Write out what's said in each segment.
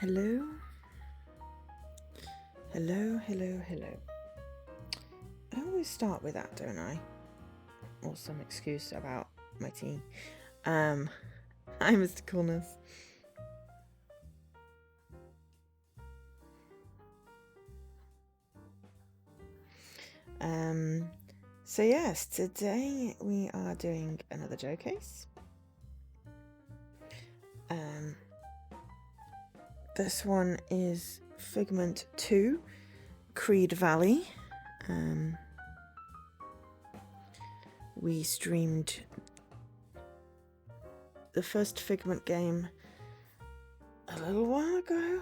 Hello? Hello, hello, hello. I always start with that, don't I? Or some excuse about my tea. Hi, Mr. Coolness. So yes, today we are doing another showcase. This one is Figment 2, Creed Valley. We streamed the first Figment game a little while ago.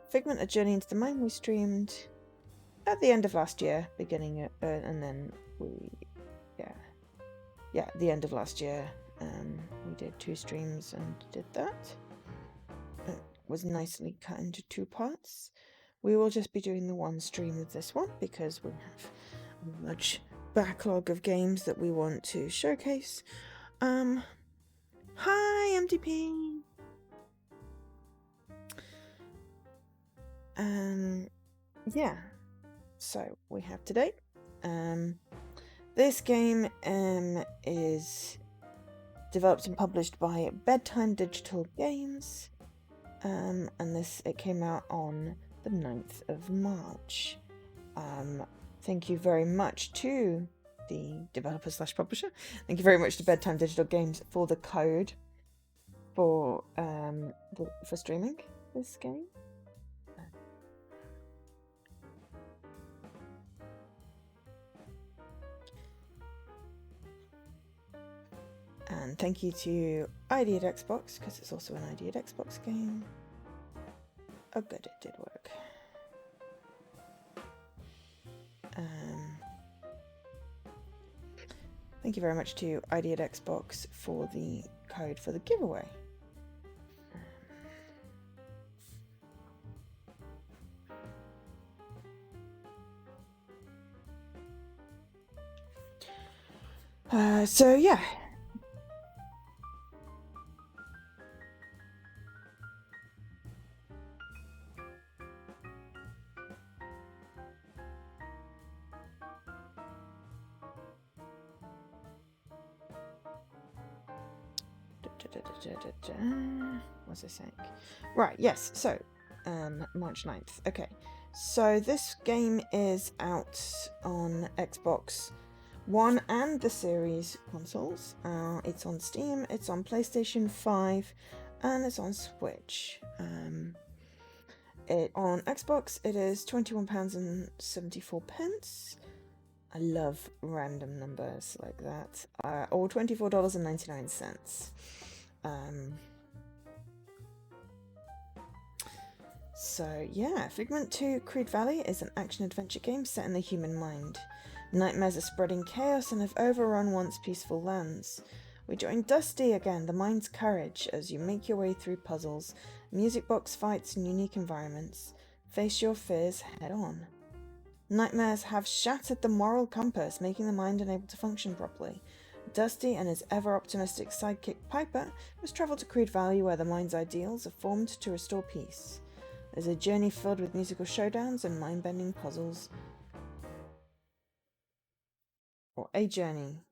Figment: A Journey into the Mind we streamed at the end of last year, beginning and then the end of last year. We did 2 streams and did that. It was nicely cut into 2 parts. We will just be doing the 1 stream of this one because we have a large backlog of games that we want to showcase. Hi, MDP. Yeah. So we have today. This game is developed and published by Bedtime Digital Games, and it came out on the 9th of March. Thank you very much to the developer / publisher. Thank you very much to Bedtime Digital Games for the code for streaming this game. And thank you to ID at Xbox, because it's also an ID at Xbox game. Oh good, it did work. Thank you very much to ID at Xbox for the code for the giveaway. So yeah. What's I saying? Right, yes, so March 9th. Okay, so this game is out on Xbox One and the Series consoles. It's on Steam, it's on PlayStation 5, and it's on Switch. On Xbox it is £21.74. I love random numbers like that. Or $24.99. So yeah, Figment 2 Creed Valley is an action-adventure game set in the human mind. Nightmares are spreading chaos and have overrun once peaceful lands. We join Dusty again, the mind's courage, as you make your way through puzzles, music box fights, and unique environments. Face your fears head on. Nightmares have shattered the moral compass, making the mind unable to function properly. Dusty and his ever-optimistic sidekick Piper must travel to Creed Valley, where the mind's ideals are formed to restore peace. There's a journey filled with musical showdowns and mind-bending puzzles. Or a journey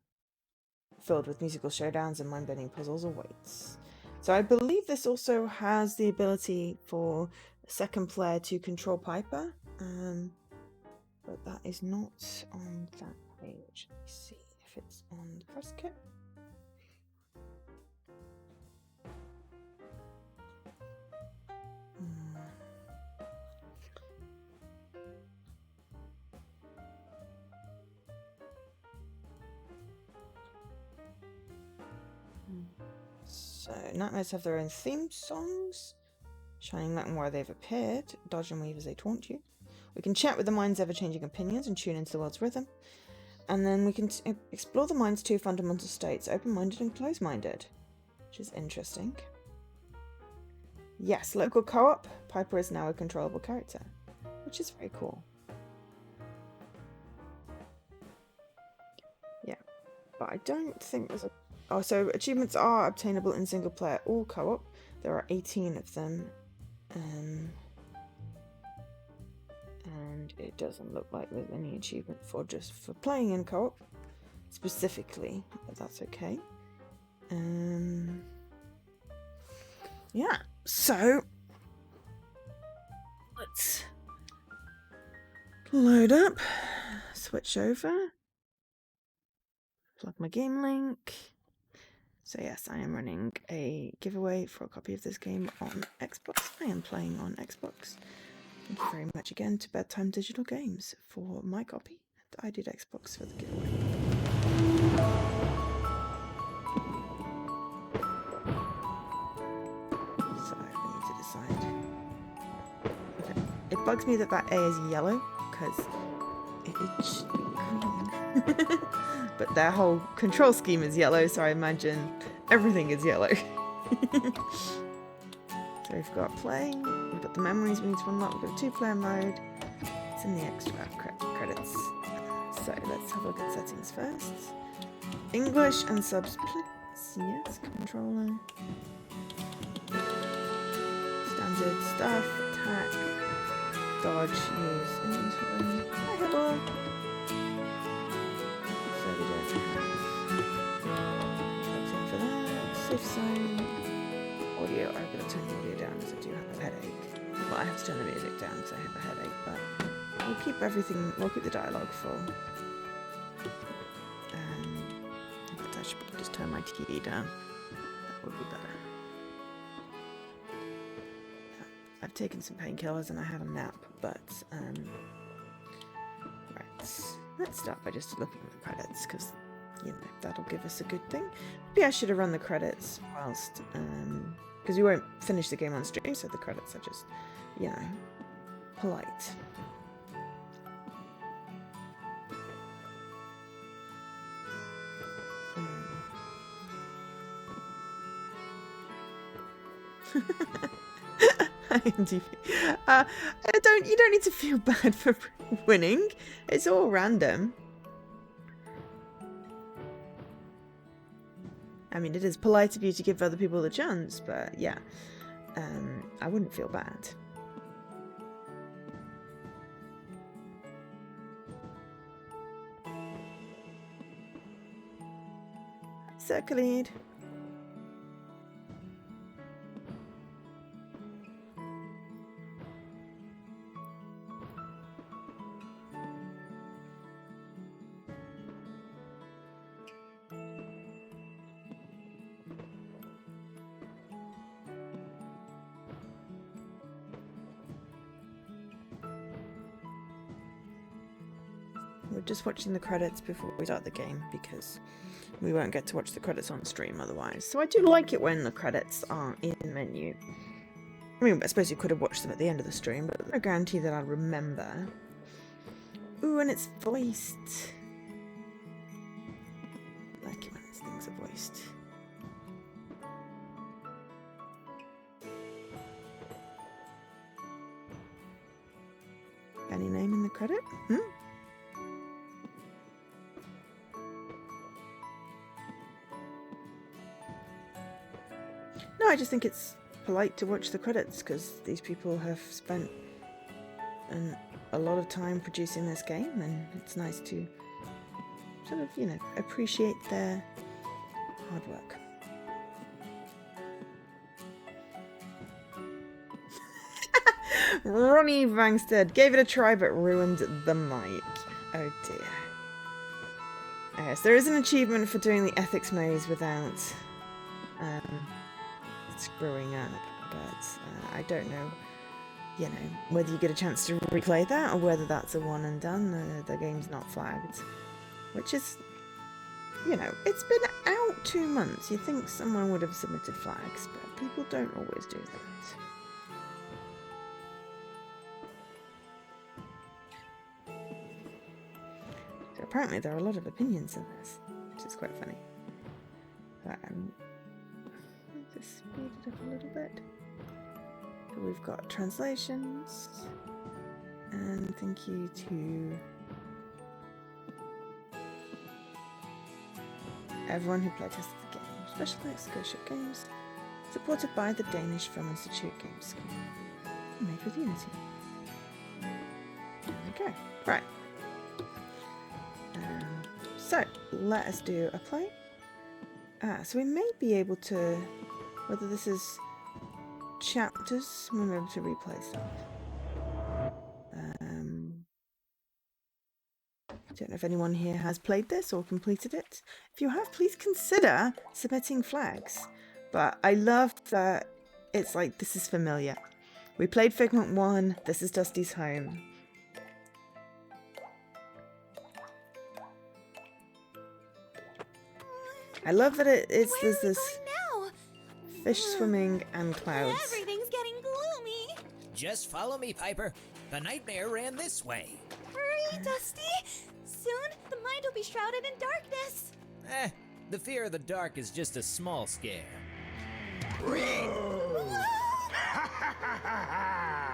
filled with musical showdowns and mind-bending puzzles awaits. So I believe this also has the ability for a second player to control Piper. But that is not on that page. Let me see if it's on the press kit. So, Nightmares have their own theme songs. Shining Light and Where They've Appeared. Dodge and weave as they taunt you. We can chat with the mind's ever-changing opinions and tune into the world's rhythm. And then we can explore the mind's 2 fundamental states, open-minded and closed-minded. Which is interesting. Yes, local co-op. Piper is now a controllable character. Which is very cool. Yeah. But I don't think there's a Oh, so achievements are obtainable in single player or co-op. There are 18 of them. And it doesn't look like there's any achievement for just for playing in co-op specifically, but that's okay. Yeah, so let's load up, switch over, plug my game link. So yes, I am running a giveaway for a copy of this game on Xbox. I am playing on Xbox. Thank you very much again to Bedtime Digital Games for my copy. I did Xbox for the giveaway. So I need to decide. Okay. It bugs me that A is yellow because it should be green. But their whole control scheme is yellow, so I imagine everything is yellow. So we've got play, we've got the memories we need to unlock, we've got a 2-player mode, it's in the extra credits. So let's have a look at settings first. English and subs, please. Yes, controller. Standard stuff, attack, dodge, use, inventory. Hi, hello. So we don't have for that. Safe zone. Audio, I've got to turn the audio down because I do have a headache. Well, I have to turn the music down because I have a headache, but we'll keep everything, we'll keep the dialogue full. I should probably just turn my TV down. That would be better. Yeah, I've taken some painkillers and I had a nap, but right. Let's start by just looking at the credits because you know that'll give us a good thing. Maybe I should have run the credits whilst because we won't finish the game on stream, so the credits are just, you know, polite. IMDb. You don't need to feel bad for winning. It's all random. I mean, it is polite of you to give other people the chance, but yeah, I wouldn't feel bad. Circle lead. We're just watching the credits before we start the game because we won't get to watch the credits on stream otherwise. So I do like it when the credits are in the menu. I mean, I suppose you could have watched them at the end of the stream, but there's no guarantee that I'll remember. Ooh, and it's voiced. I like it when things are voiced. Any name in the credit? No, I just think it's polite to watch the credits because these people have spent a lot of time producing this game, and it's nice to sort of, you know, appreciate their hard work. Ronnie Vangstead gave it a try but ruined the mic. Oh dear. Yes, there is an achievement for doing the ethics maze without screwing up, but I don't know, you know, whether you get a chance to replay that or whether that's a one and done. The game's not flagged, which is, you know, it's been out 2 months. You'd think someone would have submitted flags, but people don't always do that. So apparently there are a lot of opinions in this, which is quite funny. But, just speed it up a little bit. So we've got translations, and thank you to everyone who playtested the game. Specialized Scotia Games, supported by the Danish Film Institute Games Scheme. Made with Unity. There we go. Right. So, let us do a play. So we may be able to, whether this is chapters, we may be able to replay stuff. I don't know if anyone here has played this or completed it. If you have, please consider submitting flags. But I love that it's like, this is familiar. We played Figment 1, this is Dusty's home. I love that there's this fish swimming and clouds. Everything's getting gloomy. Just follow me, Piper. The nightmare ran this way. Hurry, Dusty. Soon, the mind will be shrouded in darkness. The fear of the dark is just a small scare.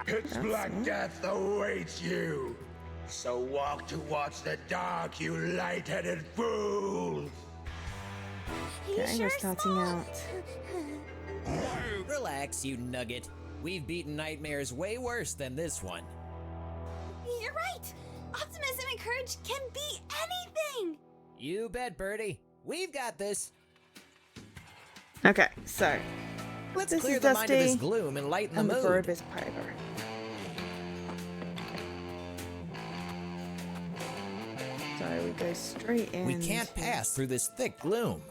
Pitch black death awaits you. So walk towards the dark, you light-headed fools. Okay, we're starting out. Relax, you nugget. We've beaten nightmares way worse than this one. You're right. Optimism and courage can be anything. You bet, Birdie. We've got this. Okay, so Let's this clear is the mind of this Dusty gloom and lighten and the the mood. verb is Piper. So we go straight in. We can't pass through this thick gloom.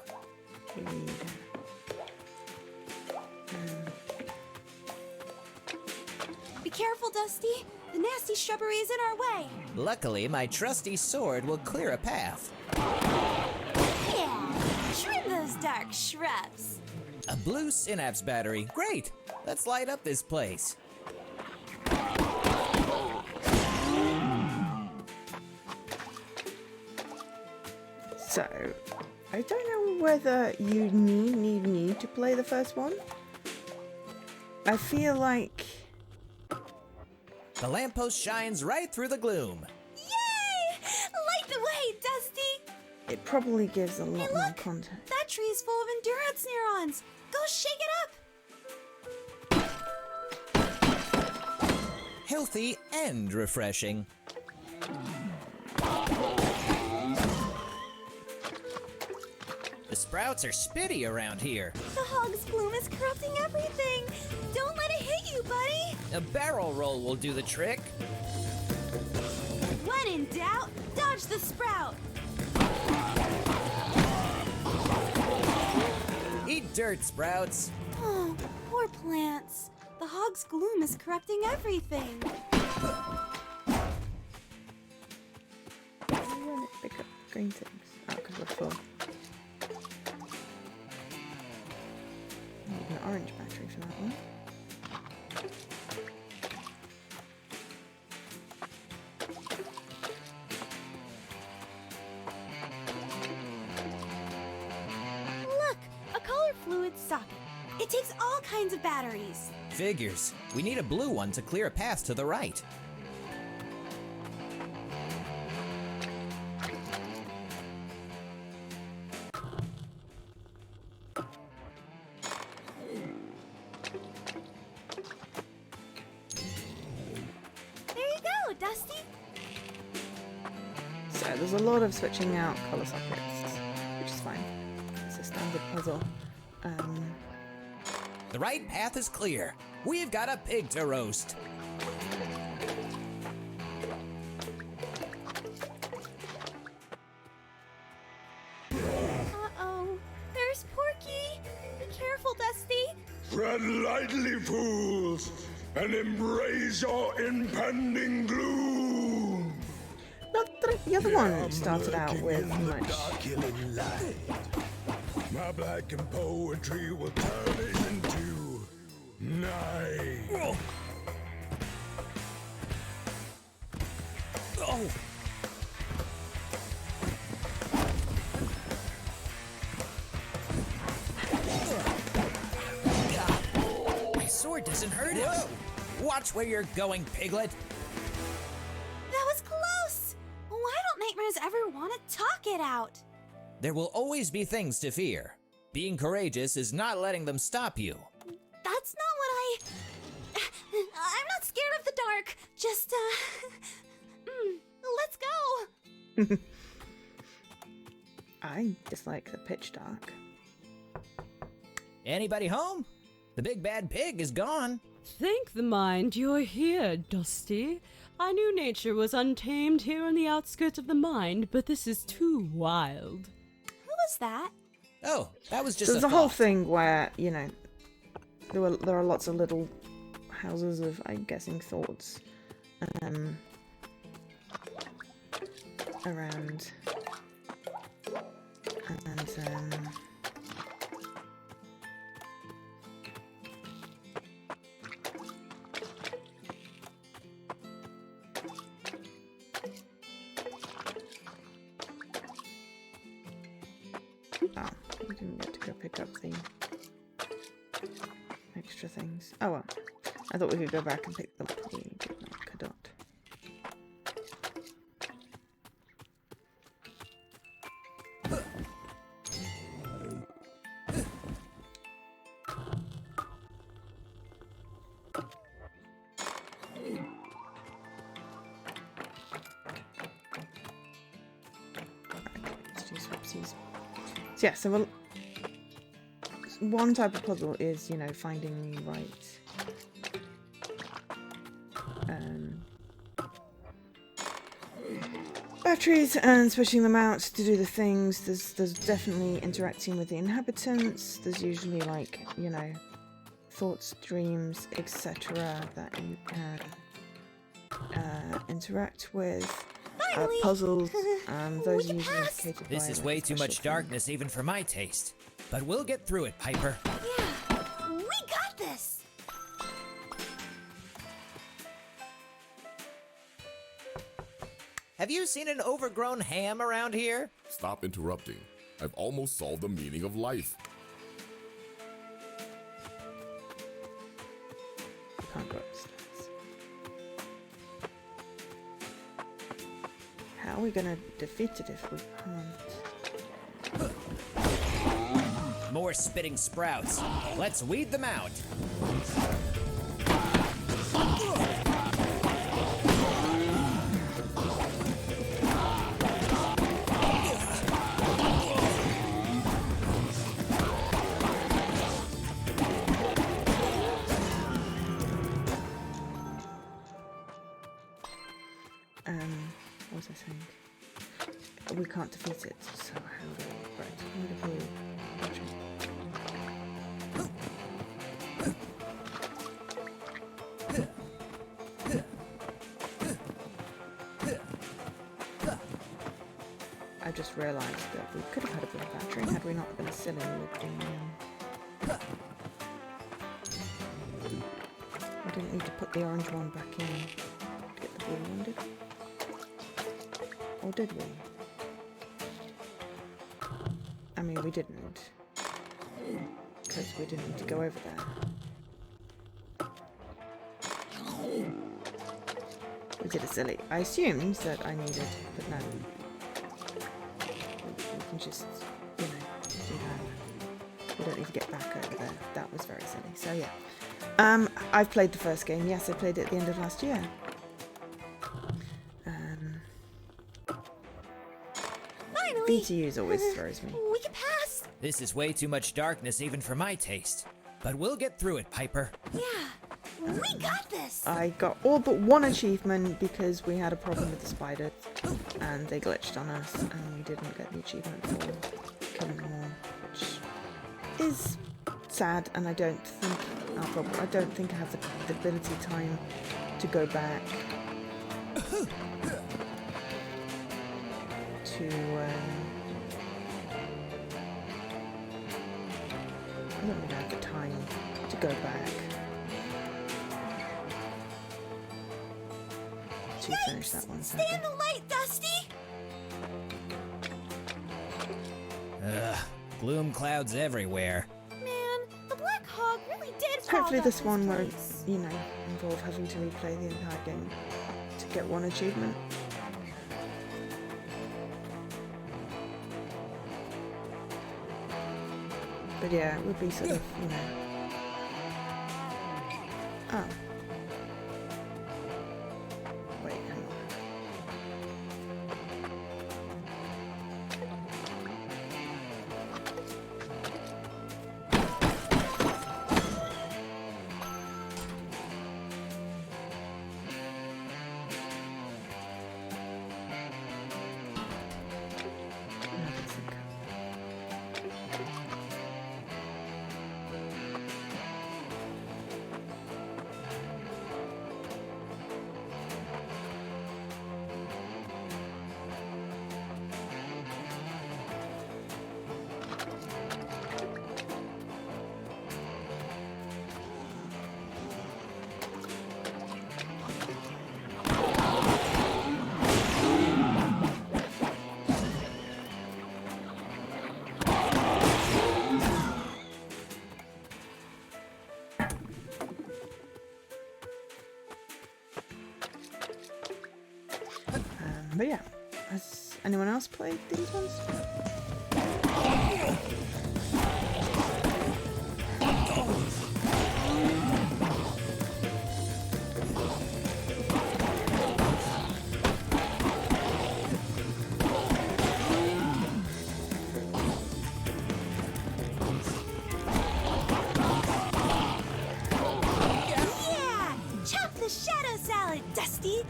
Be careful, Dusty. The nasty shrubbery is in our way. Luckily, my trusty sword will clear a path. Yeah, trim those dark shrubs. A blue synapse battery. Great! Let's light up this place. So, I don't know whether you need to play the first one. I feel like The lamppost shines right through the gloom. Yay! Light the way, Dusty. it probably gives a lot more Look, content. that tree is full of endurance neurons. Go shake it up. Healthy and refreshing. The sprouts are spitty around here. The hog's gloom is corrupting everything. Don't let it hit you, buddy. A barrel roll will do the trick. When in doubt, dodge the sprout. Eat dirt, sprouts. Oh, poor plants. The hog's gloom is corrupting everything. Why won't it pick up green things? Oh, because we're full. Need an orange battery for that one. Look, a color fluid socket. It takes all kinds of batteries. Figures. We need a blue one to clear a path to the right. There you go, Dusty. So there's a lot of switching out colour sockets, which is fine. It's a standard puzzle. The right path is clear. We've got a pig to roast. Uh-oh. There's Porky. Be careful, Dusty. Tread lightly, fools, and embrace your impending gloom. Not the other one started out with much. My black and poetry will turn it into night. Oh. Oh. My sword doesn't hurt him. Watch where you're going, piglet. That was close. Why don't nightmares ever want to talk it out? There will always be things to fear, Being courageous is not letting them stop you. That's not what I'm not scared of the dark. Just, let's go. I dislike the pitch dark. Anybody home? The big bad pig is gone. Thank the mind you're here, Dusty. I knew nature was untamed here on the outskirts of the mind, but this is too wild. Who was that? Oh, that was just There's a a whole thought. thing where, you know, there are lots of little houses of, I'm guessing, thoughts around. And, oh, we didn't get to go pick up the extra things. Oh well. I thought we could go back and pick them up. We did not, could not. Let's do swipsies. So yeah, so one type of puzzle is, you know, finding the right batteries and switching them out to do the things. There's definitely interacting with the inhabitants. There's usually, like, you know, thoughts, dreams, etc. that you can interact with. Finally! Puzzles, those We are usually passed! indicated This by, is like, way too special much darkness even for my taste. But we'll get through it, Piper. Yeah, we got this. Have you seen an overgrown ham around here? Stop interrupting. I've almost solved the meaning of life. Can't go upstairs. How are we gonna defeat it if we can't? More spitting sprouts. Let's weed them out. What was I saying? We can't defeat it, so how do we... Right, wonderful. I just realised that we could have had a bit of battery had we not been silly with the... we didn't need to put the orange one back in to get the blue one, did we? Or did we? I mean, we didn't. Because we didn't need to go over there. We did it silly. I assumed that I needed, but no. We can just, you know, do that. We don't need to get back over there. That was very silly. So yeah. I've played the first game. Yes, I played it at the end of last year. Finally! BTUs always throws me. We can pass. This is way too much darkness even for my taste. But we'll get through it, Piper. Yeah, we got this. I got all but one achievement because we had a problem with the spiders and they glitched on us and we didn't get the achievement for killing them all, which is sad, and I don't think I don't think I have the ability time to go back to I don't think I have the time to go back to finish that one. Stay in the light, Dusty. Ugh, gloom clouds everywhere. Man, the Black Hog really did. Hopefully fog this up one won't, place. you know, involve having to replay the entire game to get one achievement. But yeah, it would be sort of, you know. Oh. Wait, hang on. But yeah, has anyone else played these ones? Yeah! Chop the shadow salad, Dusty!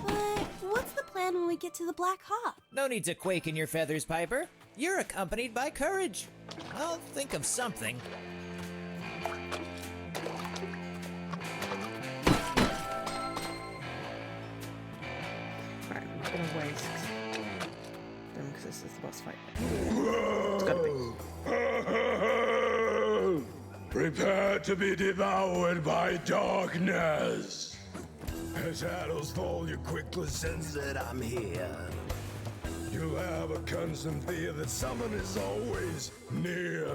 But what's the plan when we get to the Black Hawk? No need to quake in your feathers, Piper. You're accompanied by courage. I'll think of something. Alright, I'm gonna waste them because this is the boss fight. It's gotta be. Prepare to be devoured by darkness. As shadows fall, you quickly sense that I'm here. You'll have a constant fear that someone is always near.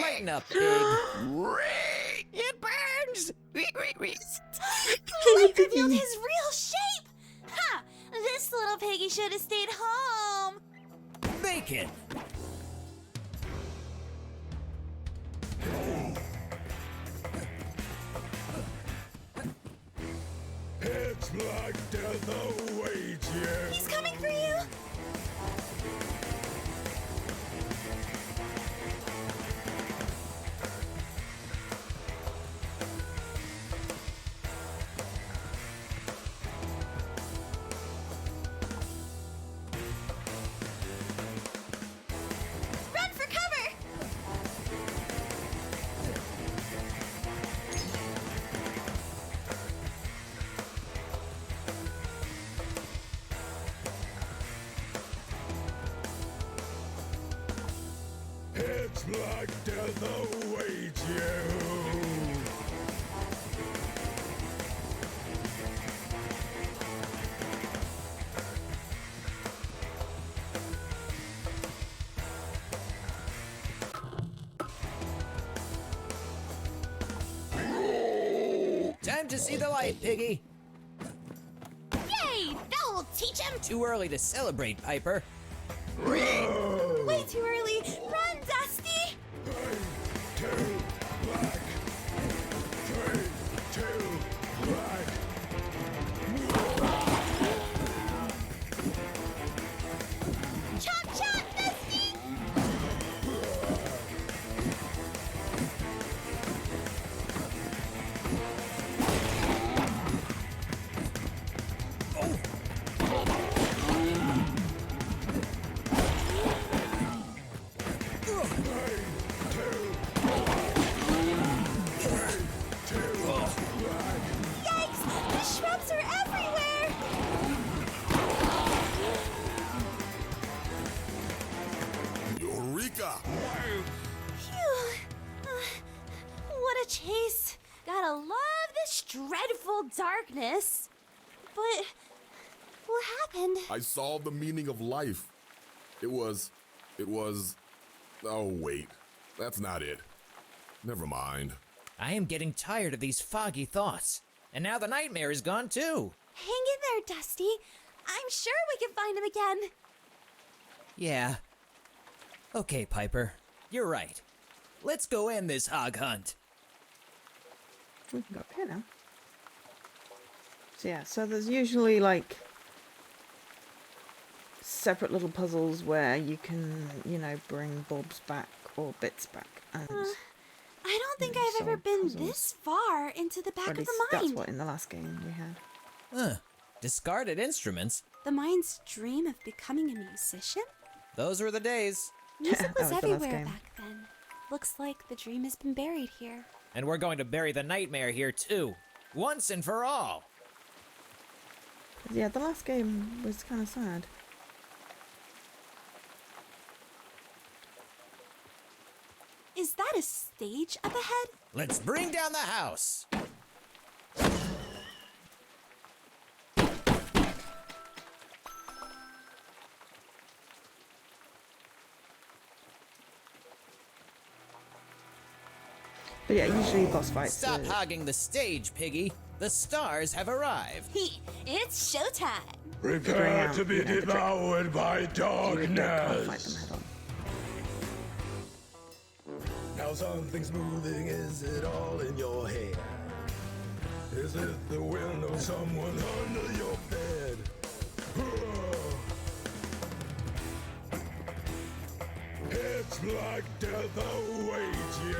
Lighten up, pig. It burns! Twilight revealed his real shape! Ha! This little piggy should have stayed home! Bacon! It's black death awaits you. He's coming for you! Run for cover! It's black death awaits you. Time to see the light, piggy. Yay! That will teach him! Too early to celebrate, Piper. Way too early! Run, Dusty! 3, 2, black. 3, 2, black. Chop, chop, Dusty! total darkness. But what happened? I solved the meaning of life. It was... Oh, wait. That's not it. Never mind. I am getting tired of these foggy thoughts. And now the nightmare is gone too. Hang in there, Dusty. I'm sure we can find him again. Yeah. Okay, Piper. You're right. Let's go end this hog hunt. We can go up here now. So yeah, so there's usually like separate little puzzles where you can, you know, bring bulbs back or bits back. And I don't think I've ever solve been puzzles. this far into the back Or of at the least mind. that's what in the last game we had. Discarded instruments? The mind's dream of becoming a musician? Those were the days. Music That was was the last everywhere game. back then. Looks like the dream has been buried here. And we're going to bury the nightmare here too. Once and for all. Yeah, the last game was kind of sad. Is that a stage up ahead? Let's bring down the house. But yeah, usually boss fights. Stop hogging the stage, Piggy. The stars have arrived. It's showtime. Prepare to be you know, the trick. devoured by You can't fight them darkness. head on. Now something's moving, is it all in your head? Is it the wind of someone under your bed? It's black death awaits you.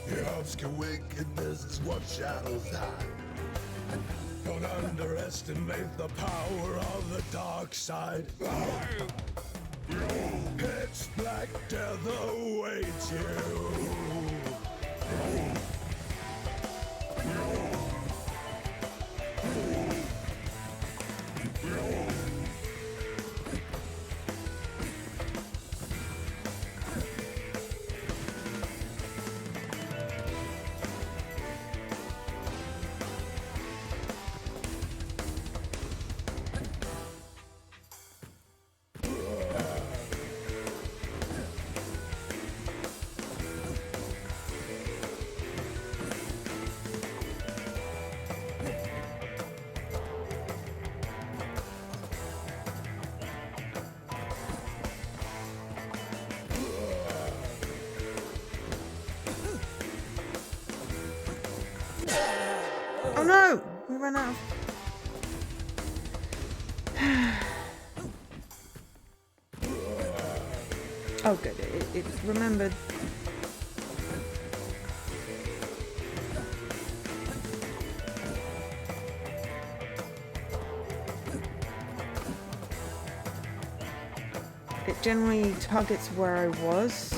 The obscure wickedness is what shadows hide. Don't underestimate the power of the dark side. It's black death awaits you. Oh no! We ran out of... Oh good, it remembered. It generally targets where I was, so...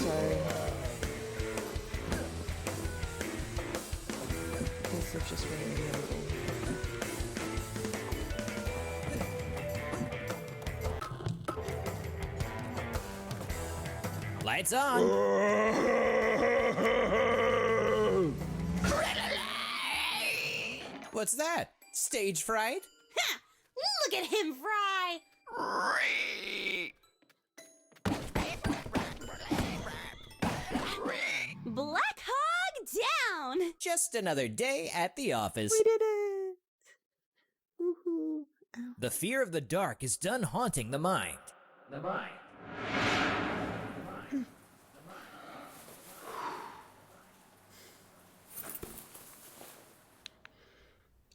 This is just really renewable. Lights on. What's that? Stage fright? Ha! Look at him fry! Black Hog down! Just another day at the office. We did it! Woohoo! Ow. The fear of the dark is done haunting the mind.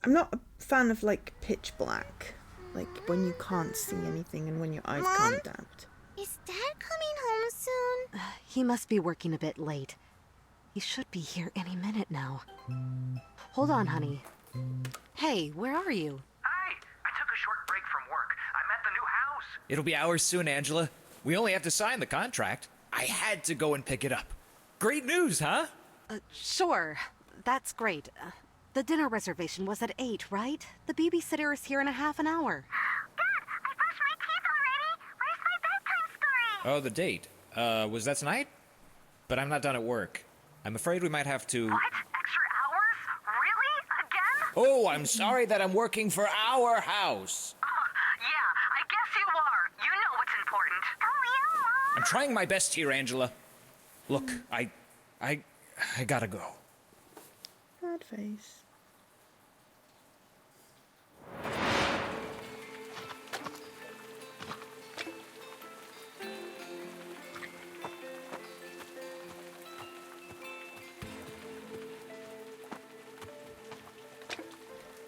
I'm not a fan of like pitch black, like when you can't see anything and when your eyes can't adapt. Is Dad coming home soon? He must be working a bit late. He should be here any minute now. Hold on, honey. Hey, where are you? Hi! I took a short break from work. I'm at the new house. It'll be ours soon, Angela. We only have to sign the contract. I had to go and pick it up. Great news, huh? Sure. That's great. The dinner reservation was at 8, right? The babysitter is here in a half an hour. Dad, I brushed my teeth already. We're Oh, the date. Was that tonight? But I'm not done at work. I'm afraid we might have to... What? Extra hours? Really? Again? Oh, I'm sorry that I'm working for our house. Yeah, I guess you are. You know what's important. I'm trying my best here, Angela. Look, I gotta go. Bad face.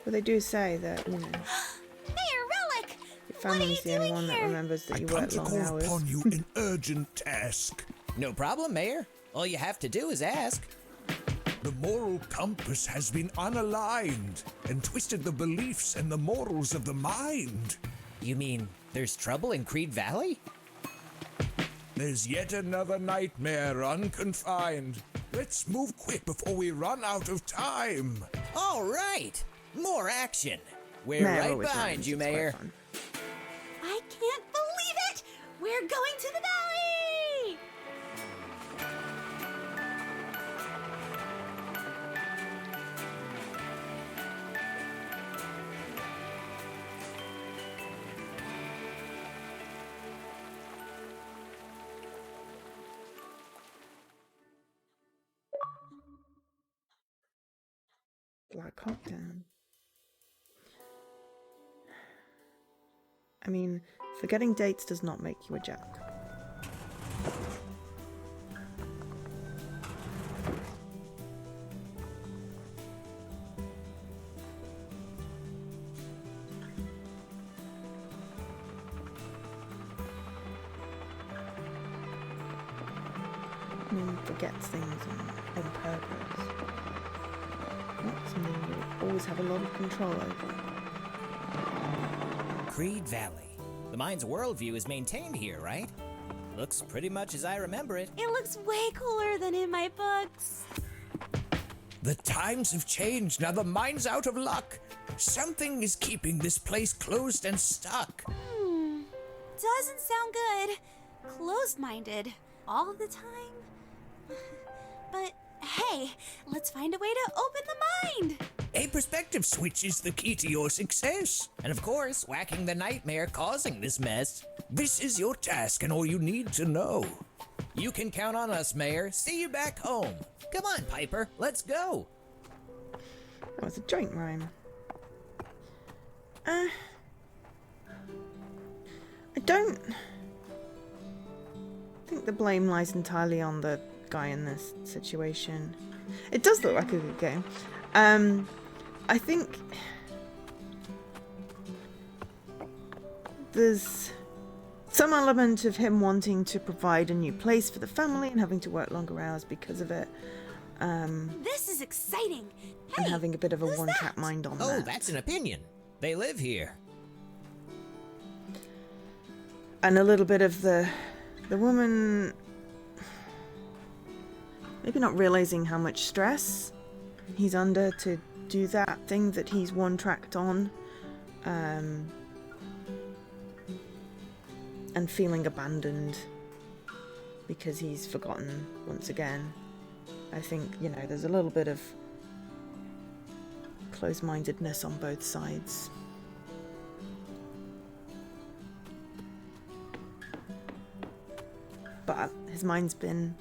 But they do say that, you know, Mayor Relic! your family's the only one that remembers that you work long hours. you an urgent task. No problem, Mayor. All you have to do is ask. The moral compass has been unaligned and twisted the beliefs and the morals of the mind. You mean there's trouble in Creed Valley? There's yet another nightmare unconfined. Let's move quick before we run out of time. All right. More action. We're Mayor right always behind rhymes, you, it's quite Mayor. fun. I can't believe it! We're going to the valley! Black Hawk Down. I mean, forgetting dates does not make you a jack. I mean, forgets things on purpose. Not something you always have a lot of control over. Creed Valley. The mind's worldview is maintained here, right? Looks pretty much as I remember it. It looks way cooler than in my books. The times have changed. Now the mind's out of luck. Something is keeping this place closed and stuck. Doesn't sound good. Closed-minded. All the time. But hey, let's find a way to open the mind. A perspective switch is the key to your success. And of course, whacking the nightmare causing this mess. This is your task and all you need to know. You can count on us, Mayor. See you back home. Come on, Piper. Let's go. That was a joint rhyme. I don't think the blame lies entirely on the guy in this situation. It does look like a good game. I think there's some element of him wanting to provide a new place for the family and having to work longer hours because of it. This is exciting. Hey, And having a bit of a who's one-track that? mind on Oh, that. that's an opinion. They live here. And a little bit of the woman maybe not realizing how much stress he's under to do that thing that he's one-tracked on, and feeling abandoned because he's forgotten once again. I think, you know, there's a little bit of closed-mindedness on both sides. But his mind's been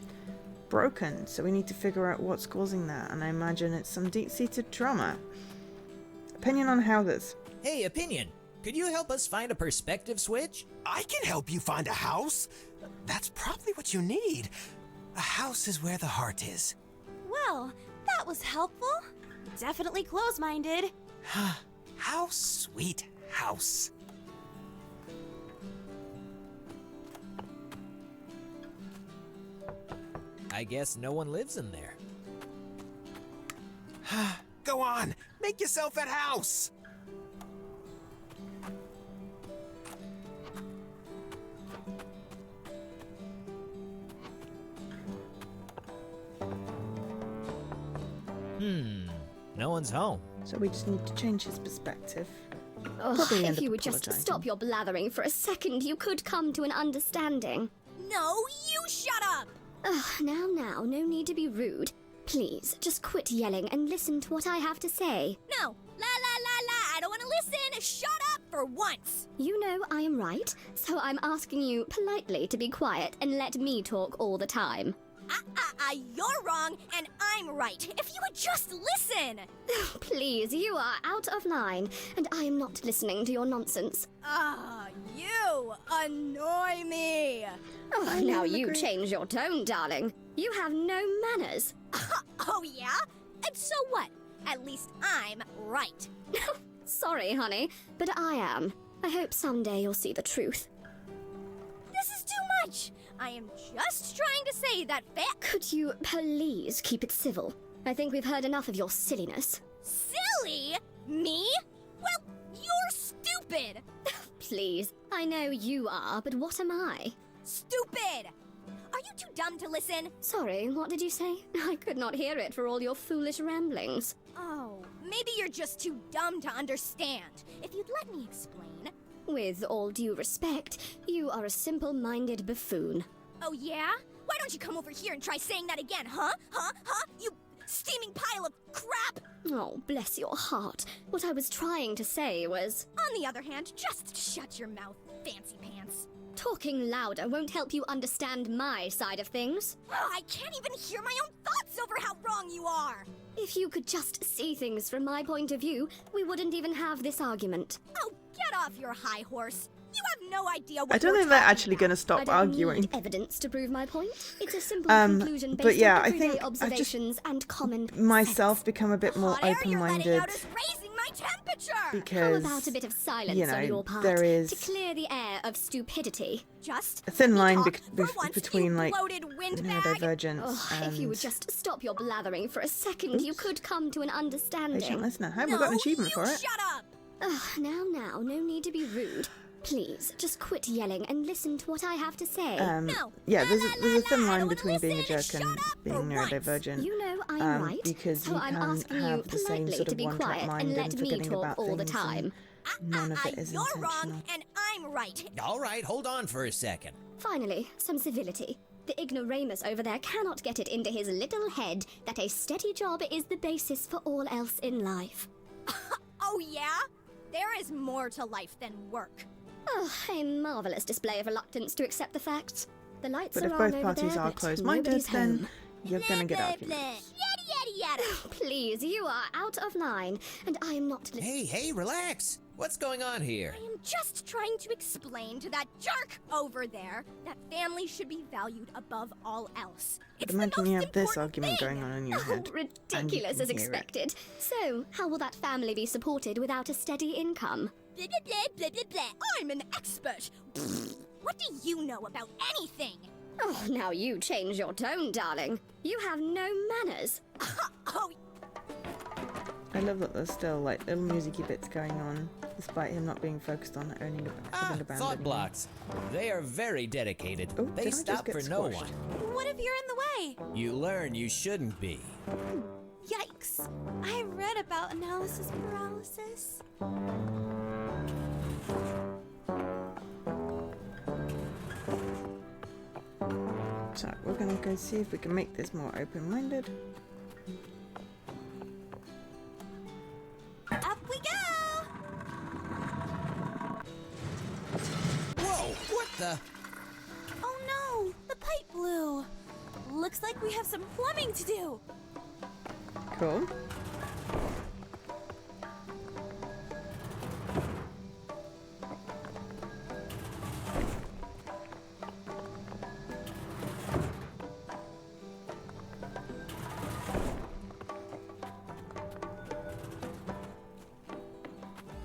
broken, so we need to figure out what's causing that, and I imagine it's some deep-seated trauma. Opinion on how this? Hey, opinion. Could you help us find a perspective switch? I can help you find a house. That's probably what you need. A house is where the heart is. Well, that was helpful. Definitely close-minded. How sweet house. I guess no one lives in there. Go on, make yourself at house. No one's home. So we just need to change his perspective. Oh, Probably end if up you would just apologising. stop your blathering for a second, you could come to an understanding. No, you shut up! Ugh, now, no need to be rude. Please, just quit yelling and listen to what I have to say. No, I don't want to listen. Shut up for once. You know I am right, so I'm asking you politely to be quiet and let me talk all the time. You're wrong, and I'm right. If you would just listen. Please, you are out of line, and I am not listening to your nonsense. You annoy me. Oh, now you change your tone, darling. You have no manners. Oh, yeah? And so what? At least I'm right. Sorry, honey, but I am. I hope someday you'll see the truth. This is too much. I am just trying to say that Could you please keep it civil? I think we've heard enough of your silliness. Silly? Me? Well, you're stupid. Please, I know you are, but what am I? Stupid! Are you too dumb to listen? Sorry, what did you say? I could not hear it for all your foolish ramblings. Oh, maybe you're just too dumb to understand. If you'd let me explain. With all due respect, you are a simple-minded buffoon. Oh, yeah? Why don't you come over here and try saying that again, huh? You steaming pile of crap! Oh, bless your heart. What I was trying to say was... On the other hand, just shut your mouth, fancy pants. Talking louder won't help you understand my side of things. Oh, I can't even hear my own thoughts over how wrong you are! If you could just see things from my point of view, we wouldn't even have this argument. Oh, get off your high horse. You have no idea what I don't think they're actually going to stop I don't arguing. need evidence to prove my point. It's a simple conclusion based on everyday observations and common myself become a bit more hot air you're letting open-minded out is raising my temperature! because, How about a bit of silence you know, on your part there is to clear the air of stupidity? Just a thin line talk for once, between, you like, bloated windbag. neurodivergence Oh, and... if you would just stop your blathering for a second, you could come to an understanding. Patient listener. I haven't got an achievement for it. Shut up! Ugh, now, no need to be rude. Please, just quit yelling and listen to what I have to say. No. Yeah, there's a thin I line don't between being a listen. jerk Shut and up being for once. neurodivergent. You know I'm right, because so you I'm can asking you have the same politely sort to of be one-track quiet mind and and let me forgetting talk about all the things time. and none of it is You're intentional. wrong, and I'm right. All right, hold on for a second. Finally, some civility. The ignoramus over there cannot get it into his little head that a steady job is the basis for all else in life. Oh, yeah? There is more to life than work. Oh, a marvelous display of reluctance to accept the facts. The lights But are if on both over parties there, are but closed-minded, nobody's then home. you're gonna get Blah, arguments. Yada. Please, you are out of line, and I am not listening. Hey, relax. What's going on here? I am just trying to explain to that jerk over there that family should be valued above all else. It's the Imagine most you have this important argument thing. going on in your head. Ridiculous as and you can hear it. expected. So, how will that family be supported without a steady income? Blah, blah, blah. I'm an expert. What do you know about anything? Oh, now you change your tone, darling. You have no manners. Oh, I love that there's still like little musicy bits going on, despite him not being focused on owning having a band Thought anymore. blocks. They are very dedicated. Oh, They did I just stop get for no squashed? one. what if you're in the way? You learn you shouldn't be. Yikes. I read about analysis paralysis. So we're gonna go see if we can make this more open-minded. Up we go! Whoa, what the? Oh no, the pipe blew. Looks like we have some plumbing to do. Cool.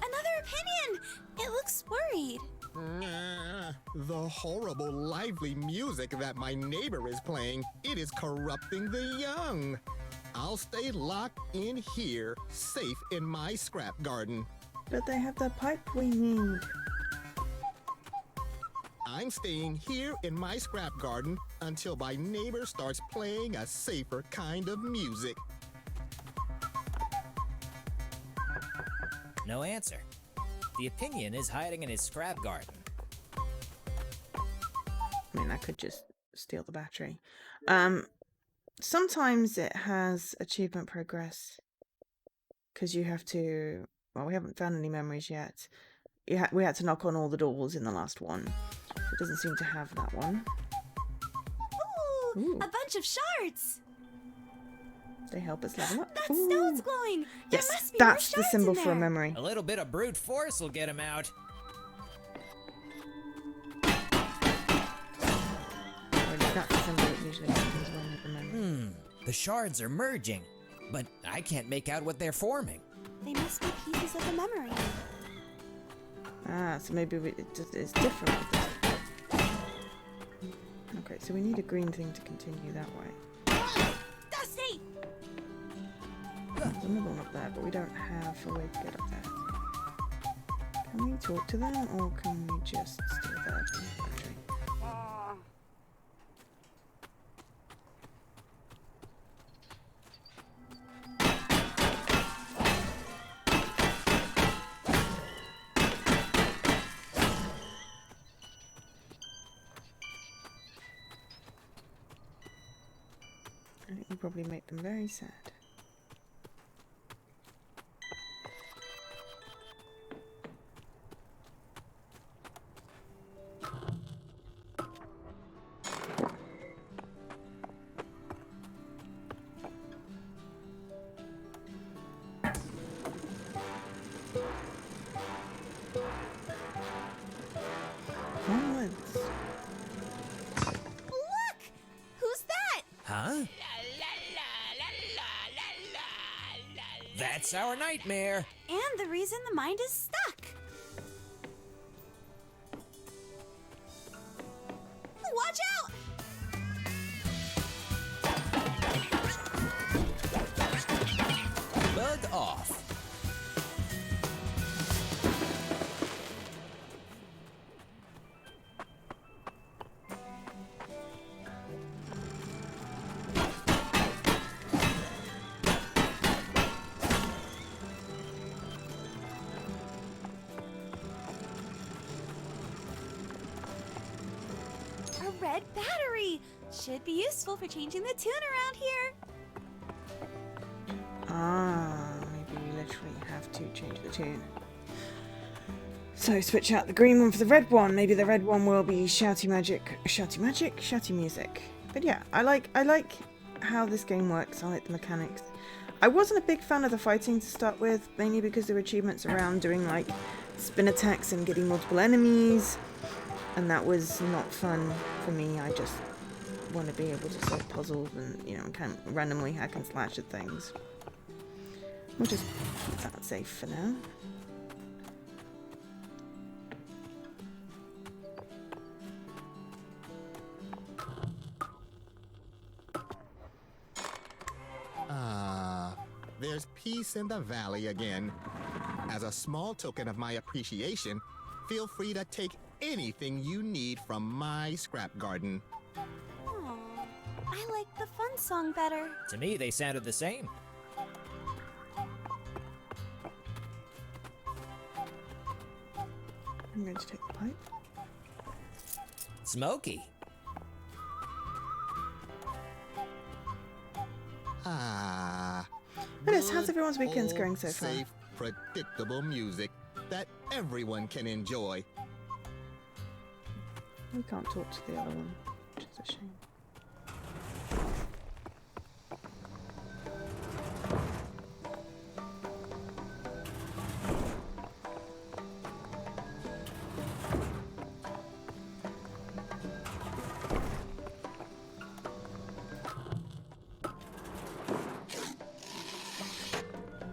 Another opinion. It looks worried. The horrible, lively music that my neighbor is playing, it is corrupting the young. I'll stay locked in here, safe in my scrap garden. But they have the pipe we need. I'm staying here in my scrap garden until my neighbor starts playing a safer kind of music. No answer. The opinion is hiding in his scrap garden. I mean, I could just steal the battery. Sometimes it has achievement progress because you have to. Well, we haven't found any memories yet. We had to knock on all the doors in the last one. It doesn't seem to have that one. Ooh, a bunch of shards. They help us level up. That stone's glowing. Yes, there must be that's more the shards symbol in for a there. memory. A little bit of brute force will get him out. Well, that's the symbol that usually happens when we remember. The shards are merging, but I can't make out what they're forming. They must be pieces of the memory. Ah, so maybe it's different with this. Okay, so we need a green thing to continue that way. Dusty! There's another one up there, but we don't have a way to get up there. Can we talk to them, or can we just steal their battery? I think we probably make them very sad. Onwards. Look! Who's that? Huh? That's our nightmare. And the reason the mind is stuck. Watch out! Bug off. A red battery! Should be useful for changing the tune around here. Ah, maybe we literally have to change the tune. So switch out the green one for the red one. Maybe the red one will be shouty music. But yeah, I like how this game works. I like the mechanics. I wasn't a big fan of the fighting to start with, mainly because there were achievements around doing like spin attacks and getting multiple enemies, and that was not fun for me. I just want to be able to solve puzzles and, you know, kind of randomly hack and slash at things. We'll just keep that safe for now. There's peace in the valley again. As a small token of my appreciation, feel free to take anything you need from my scrap garden. Aw, I like the fun song better. To me, they sounded the same. I'm going to take the pipe. Smoky. Dennis, how's good everyone's weekends old, going so far? Safe, predictable music that everyone can enjoy. We can't talk to the other one, which is a shame.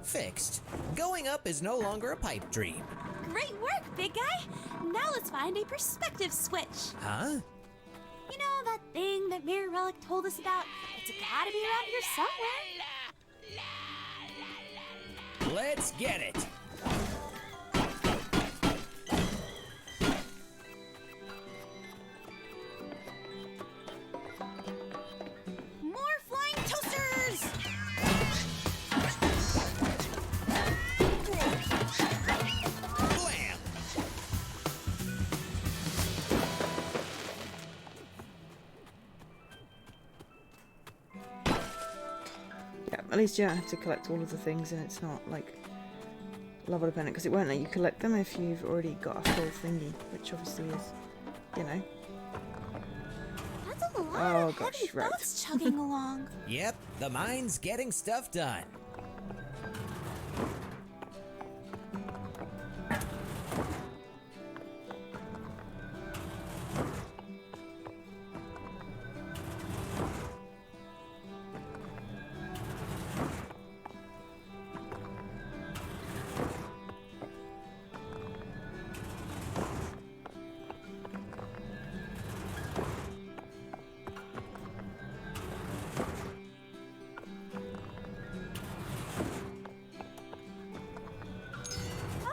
Fixed. Going up is no longer a pipe dream. Great work, big guy. Now let's find a perspective switch. Huh? You know that thing that Mirror Relic told us about? It's gotta be around here somewhere. Let's get it. More flying toasters! Blam! At least you don't have to collect all of the things, and it's not like level dependent, because it won't let you collect them if you've already got a full thingy, which obviously is, you know. That's a lot of gosh, heavy right. thoughts chugging along. Yep, the mine's getting stuff done.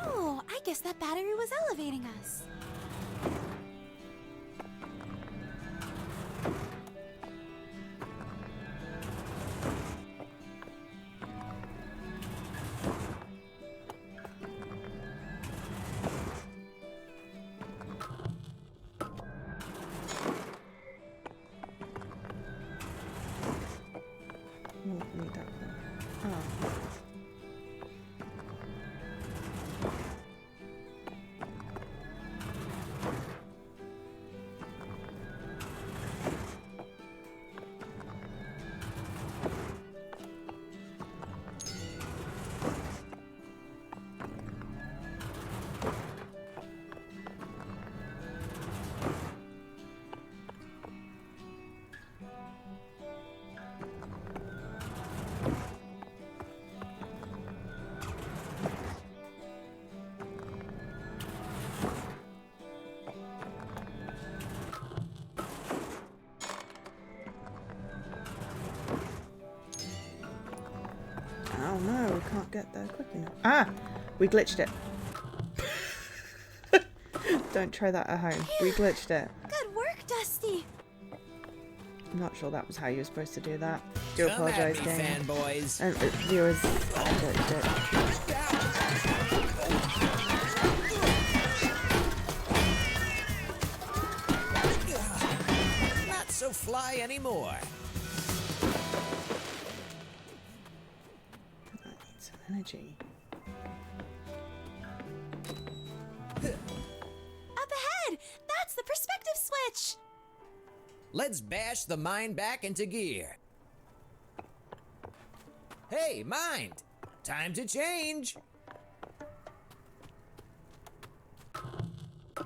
Oh, I guess that battery was elevating us. Oh, need that one. Oh. Oh no, we can't get there quick enough. Ah! We glitched it. Don't try that at home. We glitched it. Good work, Dusty. I'm not sure that was how you were supposed to do that. Do Come at apologise, me, game. fanboys. And viewers, I glitched it. Not so fly anymore. I need some energy. Up ahead! That's the perspective switch! Let's bash the mine back into gear. Hey, mind! Time to change!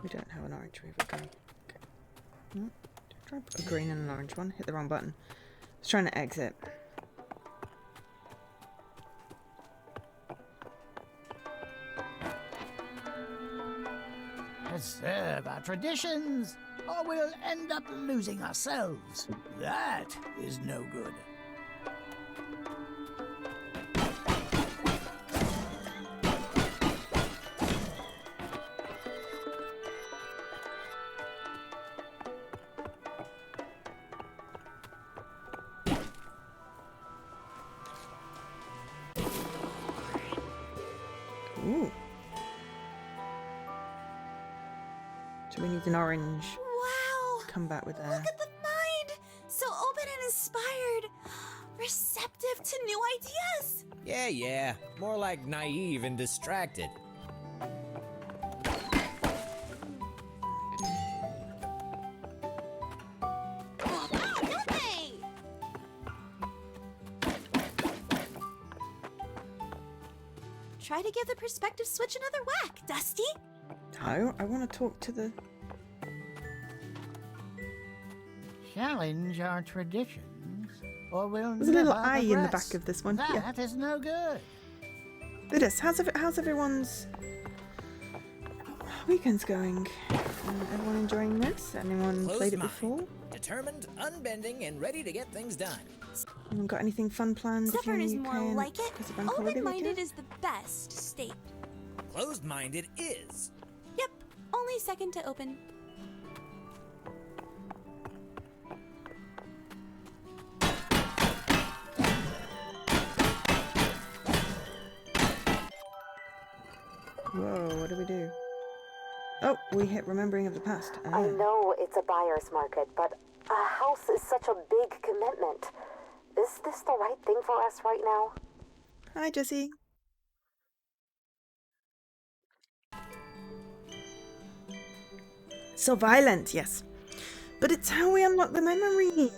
We don't have an orange, we have a green. Okay. No, try a green and an orange one. Hit the wrong button. I was trying to exit. Preserve our traditions, or we'll end up losing ourselves. That is no good. Ooh. So we need an orange. Wow! Come back with a... Look at the mind! So open and inspired! Receptive to new ideas! Yeah. More like naive and distracted. Try to give the perspective switch another whack, Dusty! No, I want to talk to the... Challenge our traditions, or we'll There's a little never eye in the progress. back of this one. That is no good. It is. How's everyone's weekends going? Everyone enjoying this? Anyone Closed played it mind. before? Determined, unbending, and ready to get things done. Anyone got anything fun planned? Stubborn if is you're in the more UK and like it. because of bank holiday Open-minded weekend? is the best state. Closed-minded is. Yep, only second to open. Whoa, what do we do? Oh, we hit Remembering of the Past. I know it's a buyer's market, but a house is such a big commitment. Is this the right thing for us right now? Hi, Jessie. So violent, yes. But it's how we unlock the memories.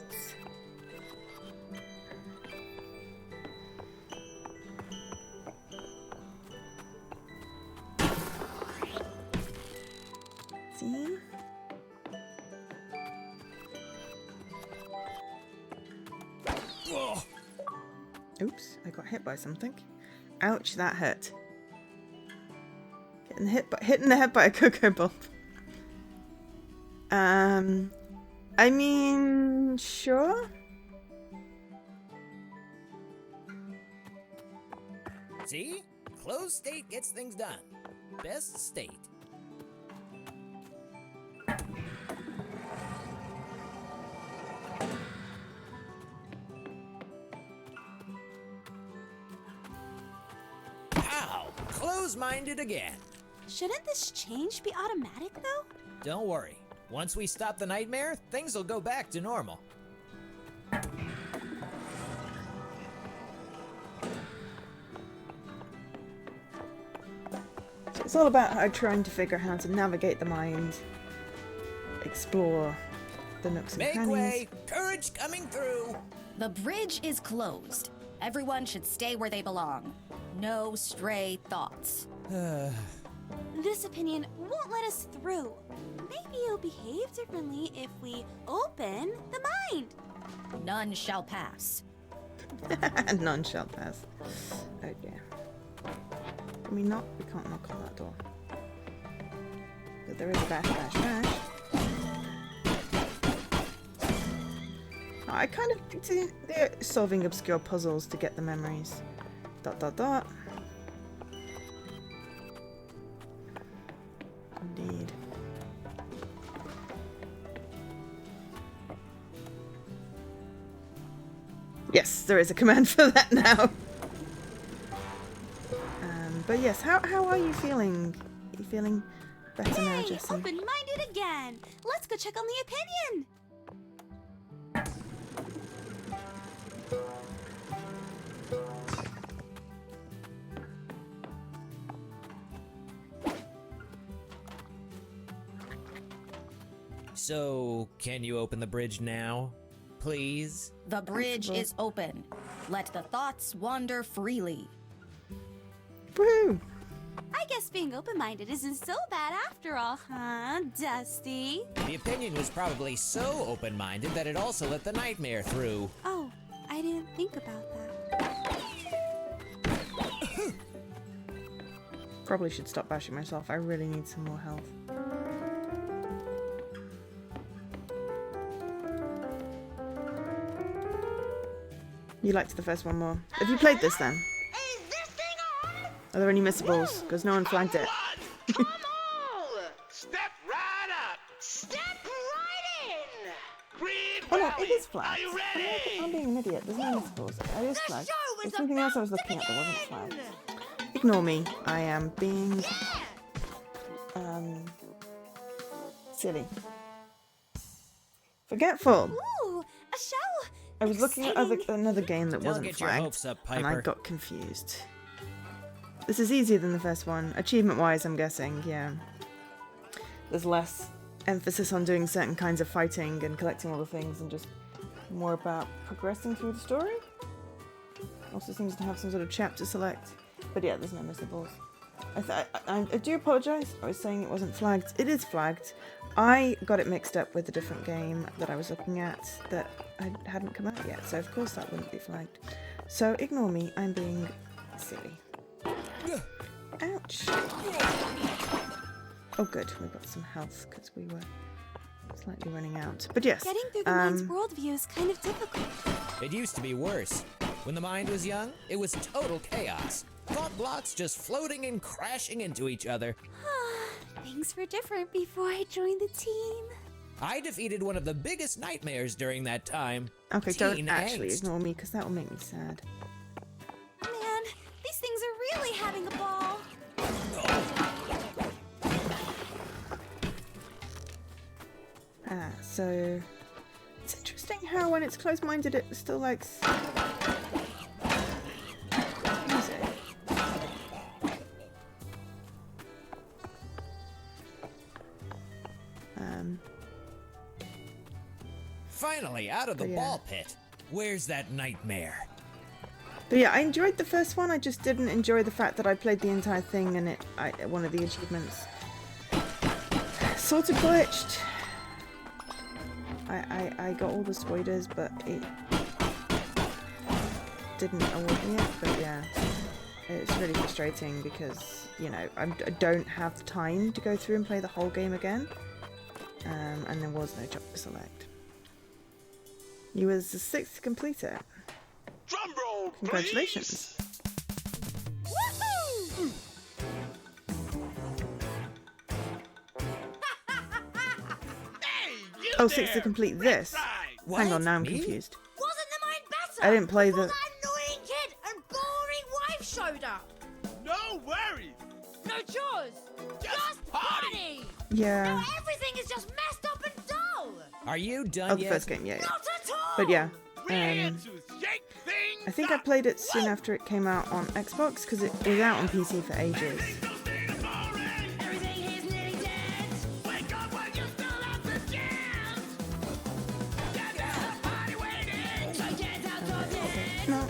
See? Oops, I got hit by something. Ouch, that hurt. Hitting the head by a cocoa bomb. I mean, sure. See? Closed state gets things done. Best state. Ow! Close-minded again. Shouldn't this change be automatic, though? Don't worry. Once we stop the nightmare, things will go back to normal. So it's all about her trying to figure out how to navigate the mind, explore the nooks and Make crannies. way! Courage coming through! The bridge is closed. Everyone should stay where they belong. No stray thoughts. This opinion won't let us through. Maybe you'll behave differently if we open the mind. None shall pass. None shall pass. Oh dear. Can we not? We can't knock on that door. But there is a bash, bash, bash. I kind of do solving obscure puzzles to get the memories. Dot dot dot. Indeed. Yes, there is a command for that now. But yes, how are you feeling? Are you feeling better now, Jessie? Open-minded again. Let's go check on the opinion. So, can you open the bridge now? Please? The bridge is open. Let the thoughts wander freely. Woohoo! I guess being open-minded isn't so bad after all, huh, Dusty? The opinion was probably so open-minded that it also let the nightmare through. Oh, I didn't think about that. Probably should stop bashing myself. I really need some more health. You liked the first one more. Have you played this then? Are there any missables? Because no one flagged it. Come on! Step right up! Step right in! Creed Oh no, Valley, it is flagged. Are you ready? I'm being an idiot. There's no missables. It is flagged. There's something else I was looking at that wasn't flagged. Ignore me. I am being silly. Forgetful. Ooh, a show! I was looking at another game that Don't wasn't get your flagged, hopes up, and I Piper. got confused. This is easier than the first one, achievement-wise, I'm guessing. Yeah, there's less emphasis on doing certain kinds of fighting and collecting all the things, and just more about progressing through the story. Also seems to have some sort of chapter select, but yeah, there's no missables. I do apologise. I was saying it wasn't flagged. It is flagged. I got it mixed up with a different game that I was looking at that I hadn't come out yet, so of course that wouldn't be flagged. So ignore me, I'm being silly. Ouch! Oh good, we got some health because we were slightly running out. But yes, Getting through the mind's worldview is kind of difficult. It used to be worse. When the mind was young, it was total chaos. Thought blocks just floating and crashing into each other. Things were different before I joined the team. I defeated one of the biggest nightmares during that time. okay, Teen don't actually angst. ignore me because that will make me sad. Man, these things are really having a ball. So It's interesting how when it's closed-minded it still likes music. Finally out of the ball pit. Where's that nightmare? But yeah, I enjoyed the first one. I just didn't enjoy the fact that I played the entire thing and one of the achievements sort of glitched. I got all the spoilers, but it didn't award me it. But yeah, it's really frustrating because, you know, I don't have the time to go through and play the whole game again. And there was no chocolate select. You was the 6th to complete it. Drum roll, Congratulations. Woohoo! Oh, 6 to complete this. Hang on, now I'm confused. Wasn't the mine better? I didn't play the... That annoying kid and boring wife showed up. No worries. No chores. Just party. Yeah. Now everything is just messed up and dull. Are you done Oh, the yet? first game, yeah. Not at all. But yeah. We're to shake things I think I played it soon after it came out on Xbox because it was out on PC for ages. No.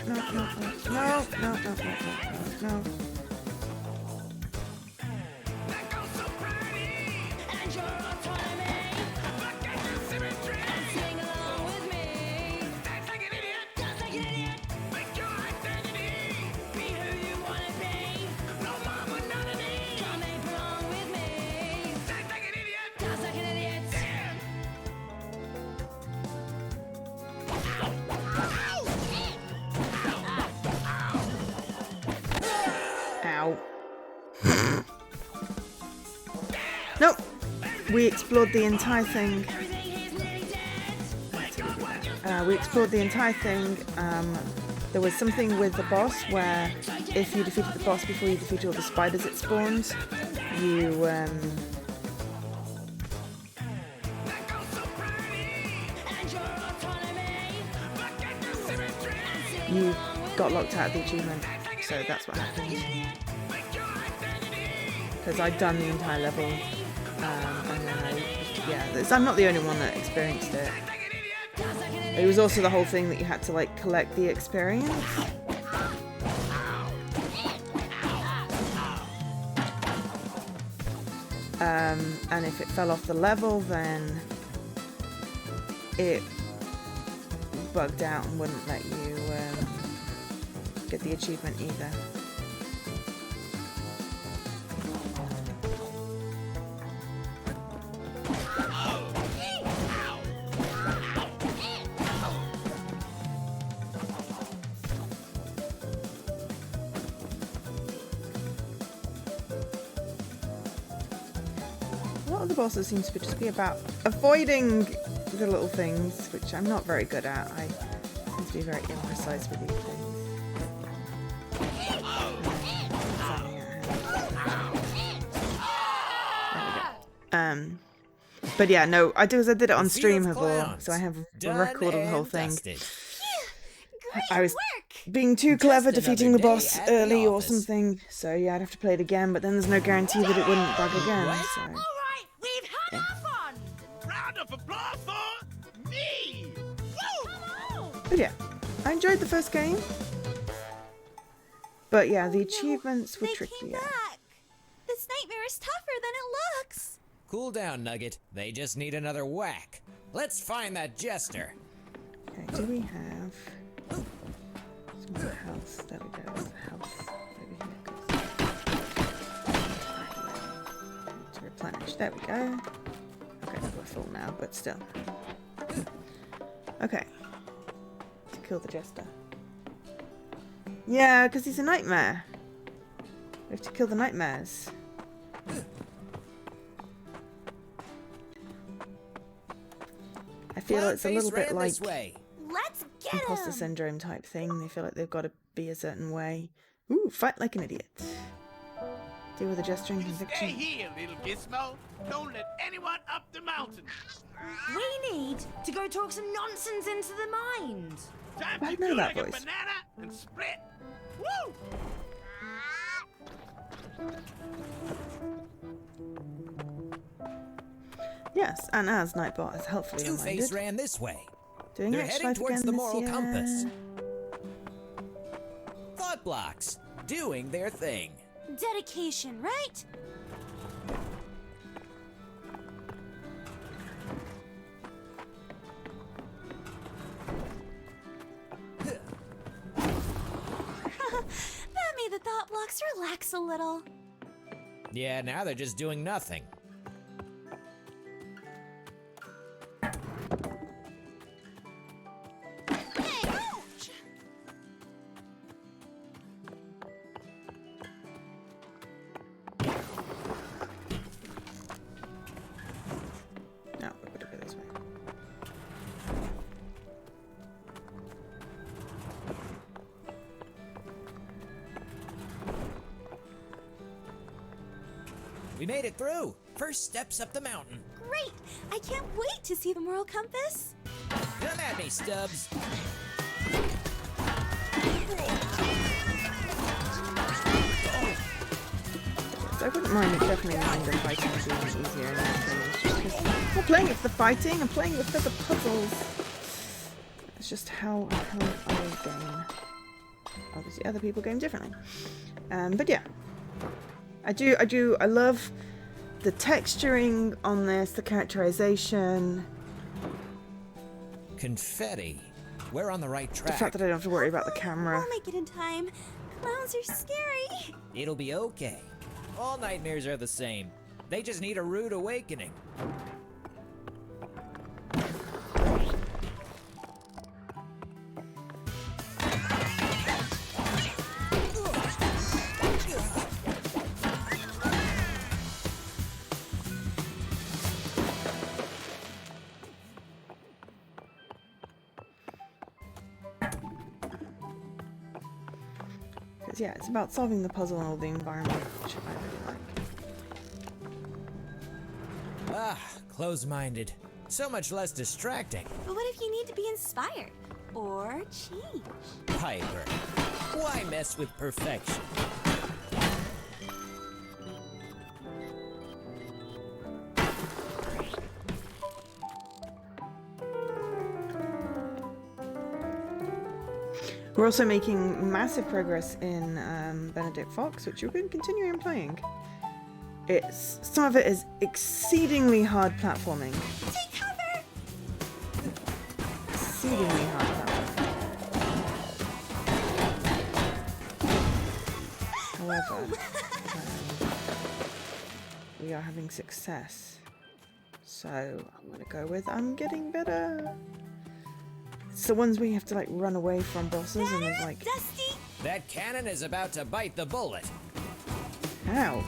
Ow. Nope. We explored the entire thing. We explored the entire thing. There was something with the boss where if you defeated the boss before you defeated all the spiders it spawns, you got locked out of the achievement. So that's what happened. Because I'd done the entire level, and then I'm not the only one that experienced it. It was also the whole thing that you had to like collect the experience. And if it fell off the level, then it bugged out and wouldn't let you get the achievement either. A lot of the bosses seem to just be about avoiding the little things, which I'm not very good at. I tend to be very imprecise with these things. But yeah, no, I did it on stream before, so I have a record of the whole thing. I was being too clever defeating the boss early or something, so yeah, I'd have to play it again, but then there's no guarantee that it wouldn't bug again, so... Alright, we've had our fun. Round of applause for me. Woo! But yeah, I enjoyed the first game. But yeah, the achievements were trickier. This nightmare is tougher than it looks. Cool down, Nugget. They just need another whack. Let's find that jester. Okay, do we have some more health? There we go, there's a health over here. To replenish, there we go. Okay, we're full now, but still. Okay. To kill the jester. Yeah, because he's a nightmare. We have to kill the nightmares. I feel it's a little bit like Let's get imposter him. syndrome type thing. They feel like they've got to be a certain way. Ooh, fight like an idiot. Deal with a gesture and Stay conviction. here, little Gizmo. Don't let anyone up the mountain. We need to go talk some nonsense into the mind. Time I to know chew that like a voice. banana and split. Woo! Yes, and as Nightbot has helpfully Two-Face reminded, ran this way. doing They're extra heading life towards again the this moral year. compass. Thought blocks, doing their thing. Dedication, right? That made the thought blocks relax a little. Yeah, now they're just doing nothing. Hey, ouch! No, we're gonna go this way. We made it through. First steps up the mountain. Great! I can't wait to see the moral compass. Come at me, Stubbs. So I wouldn't mind, definitely mind the fighting being easier in this game. It's just 'cause I'm not playing it for the fighting, I'm playing it for the puzzles. It's just how I game. Obviously other people game differently. But yeah. I love the texturing on this, the characterization. Confetti. We're on the right The track. fact that I don't have to worry about the camera. I'll make it in time. Clowns are scary. It'll be okay. All nightmares are the same. They just need a rude awakening. Because yeah, it's about solving the puzzle and all the environment, which I really like. Ah, close-minded. So much less distracting. But what if you need to be inspired? Or change? Piper. Why mess with perfection? We're also making massive progress in Benedict Fox, which we've been continuing playing. Some of it is exceedingly hard platforming. Take cover! Exceedingly hard platforming. However, we are having success. So I'm gonna go with I'm getting better. It's the ones where you have to like run away from bosses and there's like... Dusty! That cannon is about to bite the bullet. How?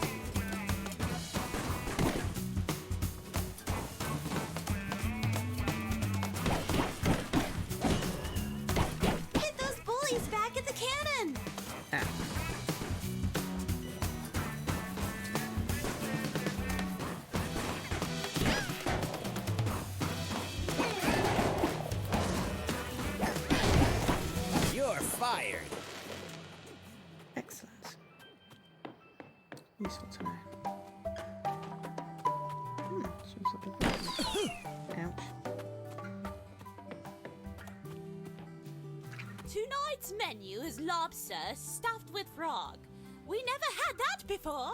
Hit those bullies back at the cannon! Ah. You're fired. Excellent. Useful to know. Some sort of... Ouch. Tonight's menu is lobster stuffed with frog. We never had that before.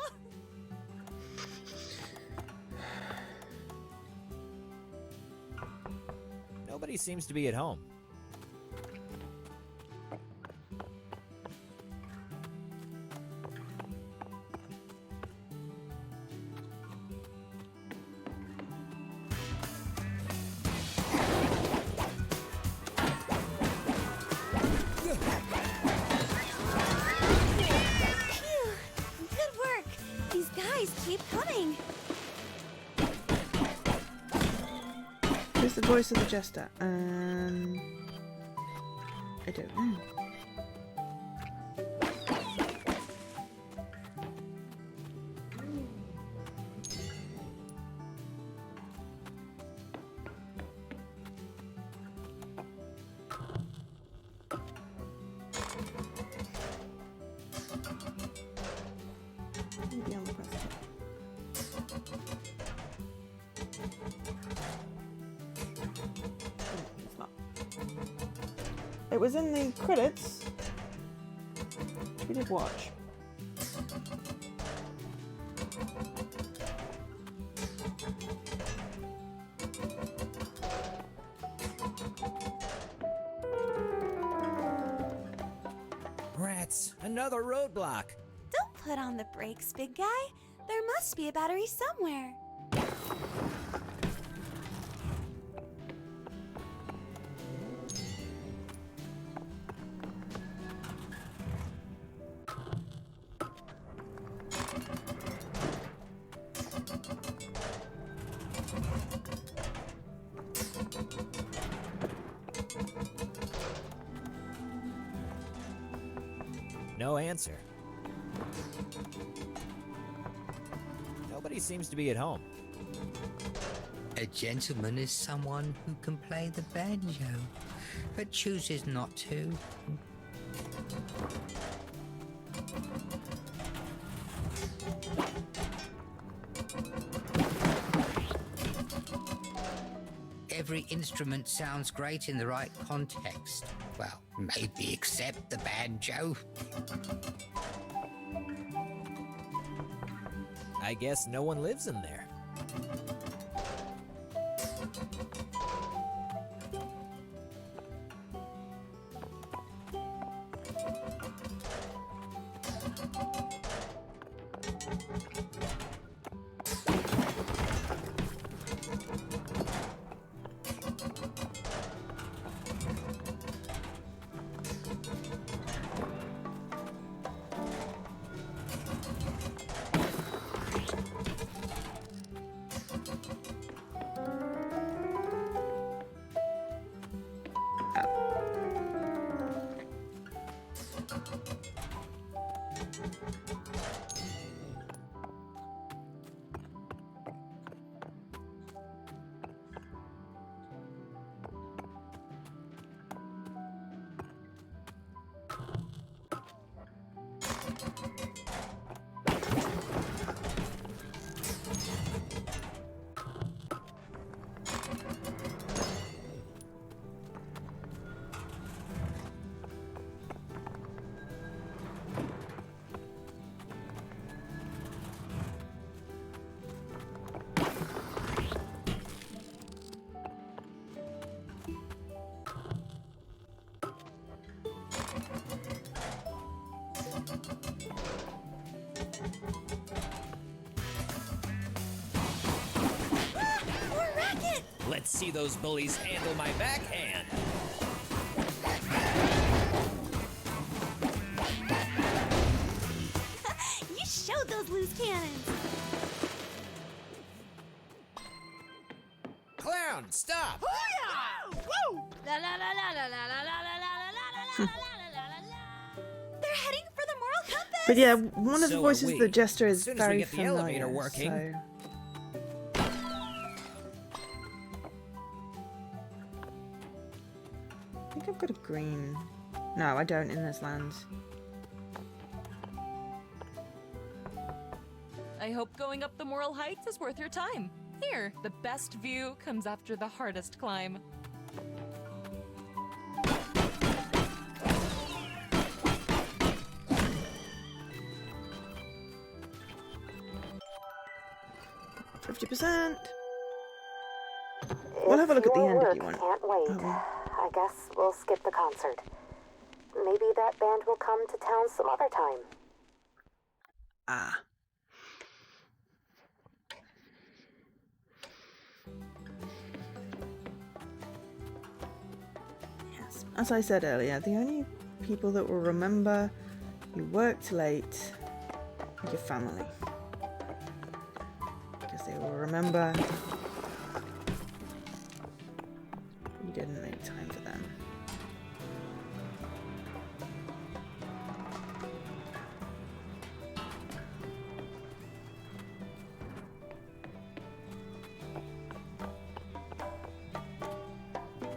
Nobody seems to be at home. Phew! Good work! These guys keep coming! Who's the voice of the jester? I don't know. It was in the credits. We did watch. Rats, another roadblock. Don't put on the brakes, big guy. There must be a battery somewhere. No answer. Nobody seems to be at home. A gentleman is someone who can play the banjo, but chooses not to. Every instrument sounds great in the right context. Well, maybe except the banjo. I guess no one lives in there. Let's see those bullies handle my backhand. You showed those loose cannons. Clown, stop! They're heading for the moral compass. But yeah, one of the So are voices we. the Jester is As soon as we very get the familiar. elevator working. So. I think I've got a green. No, I don't in this land. I hope going up the moral heights is worth your time. Here, the best view comes after the hardest climb. %. We'll have a look at the end if you want. Can't wait. I guess we'll skip the concert. Maybe that band will come to town some other time. Ah. Yes. As I said earlier, the only people that will remember you worked late are your family. Because they will remember you didn't make time for them.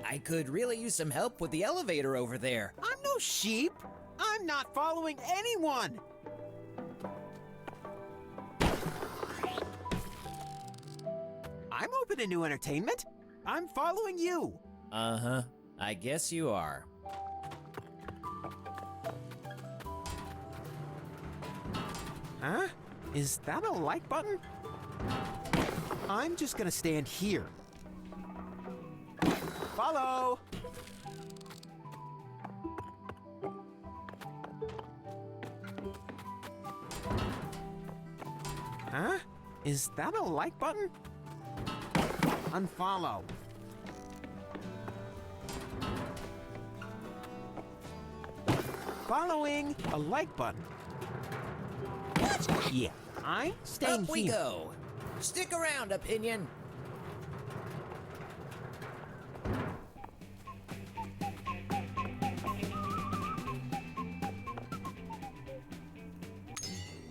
I could really use some help with the elevator over there. I'm no sheep. I'm not following anyone. I'm open to new entertainment. I'm following you. Uh-huh. I guess you are. Huh? Is that a like button? I'm just gonna stand here. Follow! Huh? Is that a like button? Unfollow. Following a like button. Yeah, I'm staying Up we here. go. Stick around, Opinion.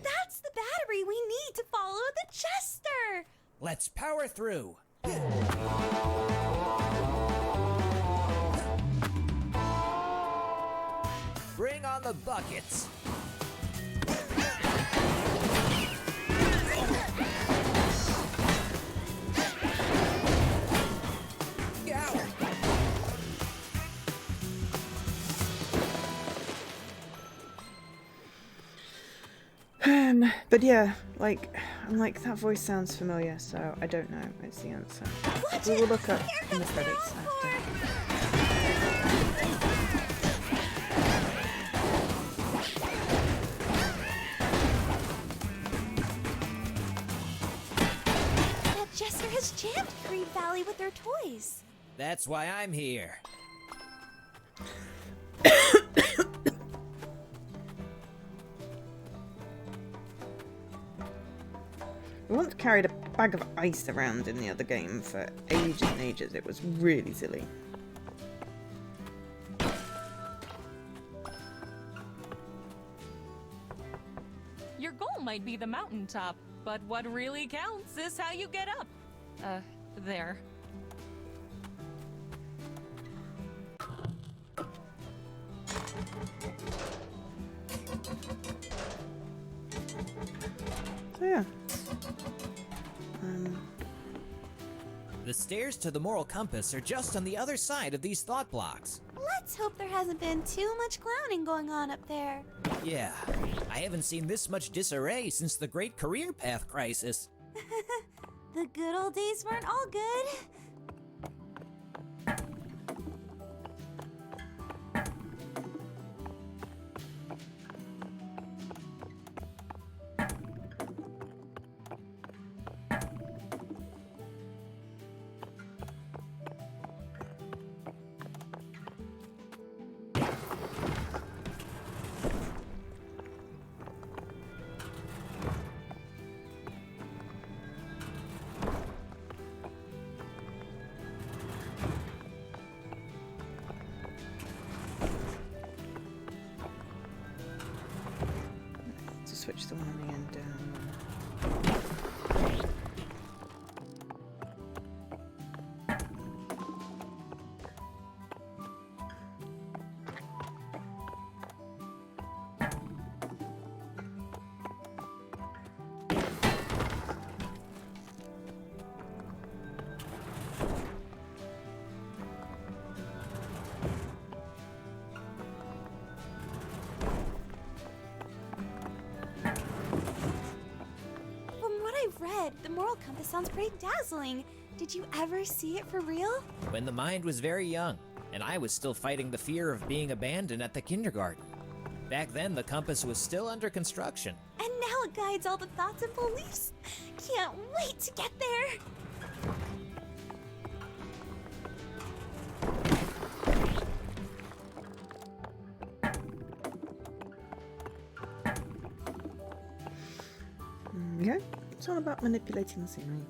That's the battery we need to follow the Chester! Let's power through. Bring on the buckets. But yeah, like, I'm like, that voice sounds familiar, so I don't know. It's the answer. We will look up in the credits after. That Jester has jammed Creed Valley with their toys. That's why I'm here. We once carried a bag of ice around in the other game for ages and ages. It was really silly. Your goal might be the mountaintop, but what really counts is how you get up. There. So yeah. The stairs to the moral compass are just on the other side of these thought blocks. Let's hope there hasn't been too much clowning going on up there. Yeah, I haven't seen this much disarray since the Great Career Path Crisis. The good old days weren't all good. To switch the one on the end down. Read, the moral compass sounds pretty dazzling. Did you ever see it for real? When the mind was very young, and I was still fighting the fear of being abandoned at the kindergarten. Back then, the compass was still under construction. And now it guides all the thoughts and beliefs. Can't wait to get there. Yeah, it's all about manipulating the scenery.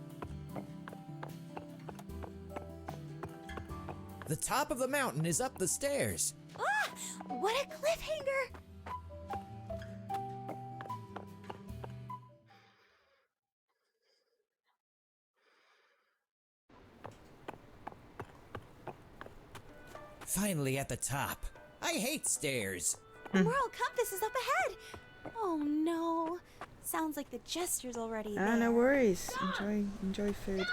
The top of the mountain is up the stairs. Ah, what a cliffhanger! Finally at the top. I hate stairs. The moral compass is up ahead. Oh no. Sounds like the Jester's already there. Ah, no worries. Enjoy food.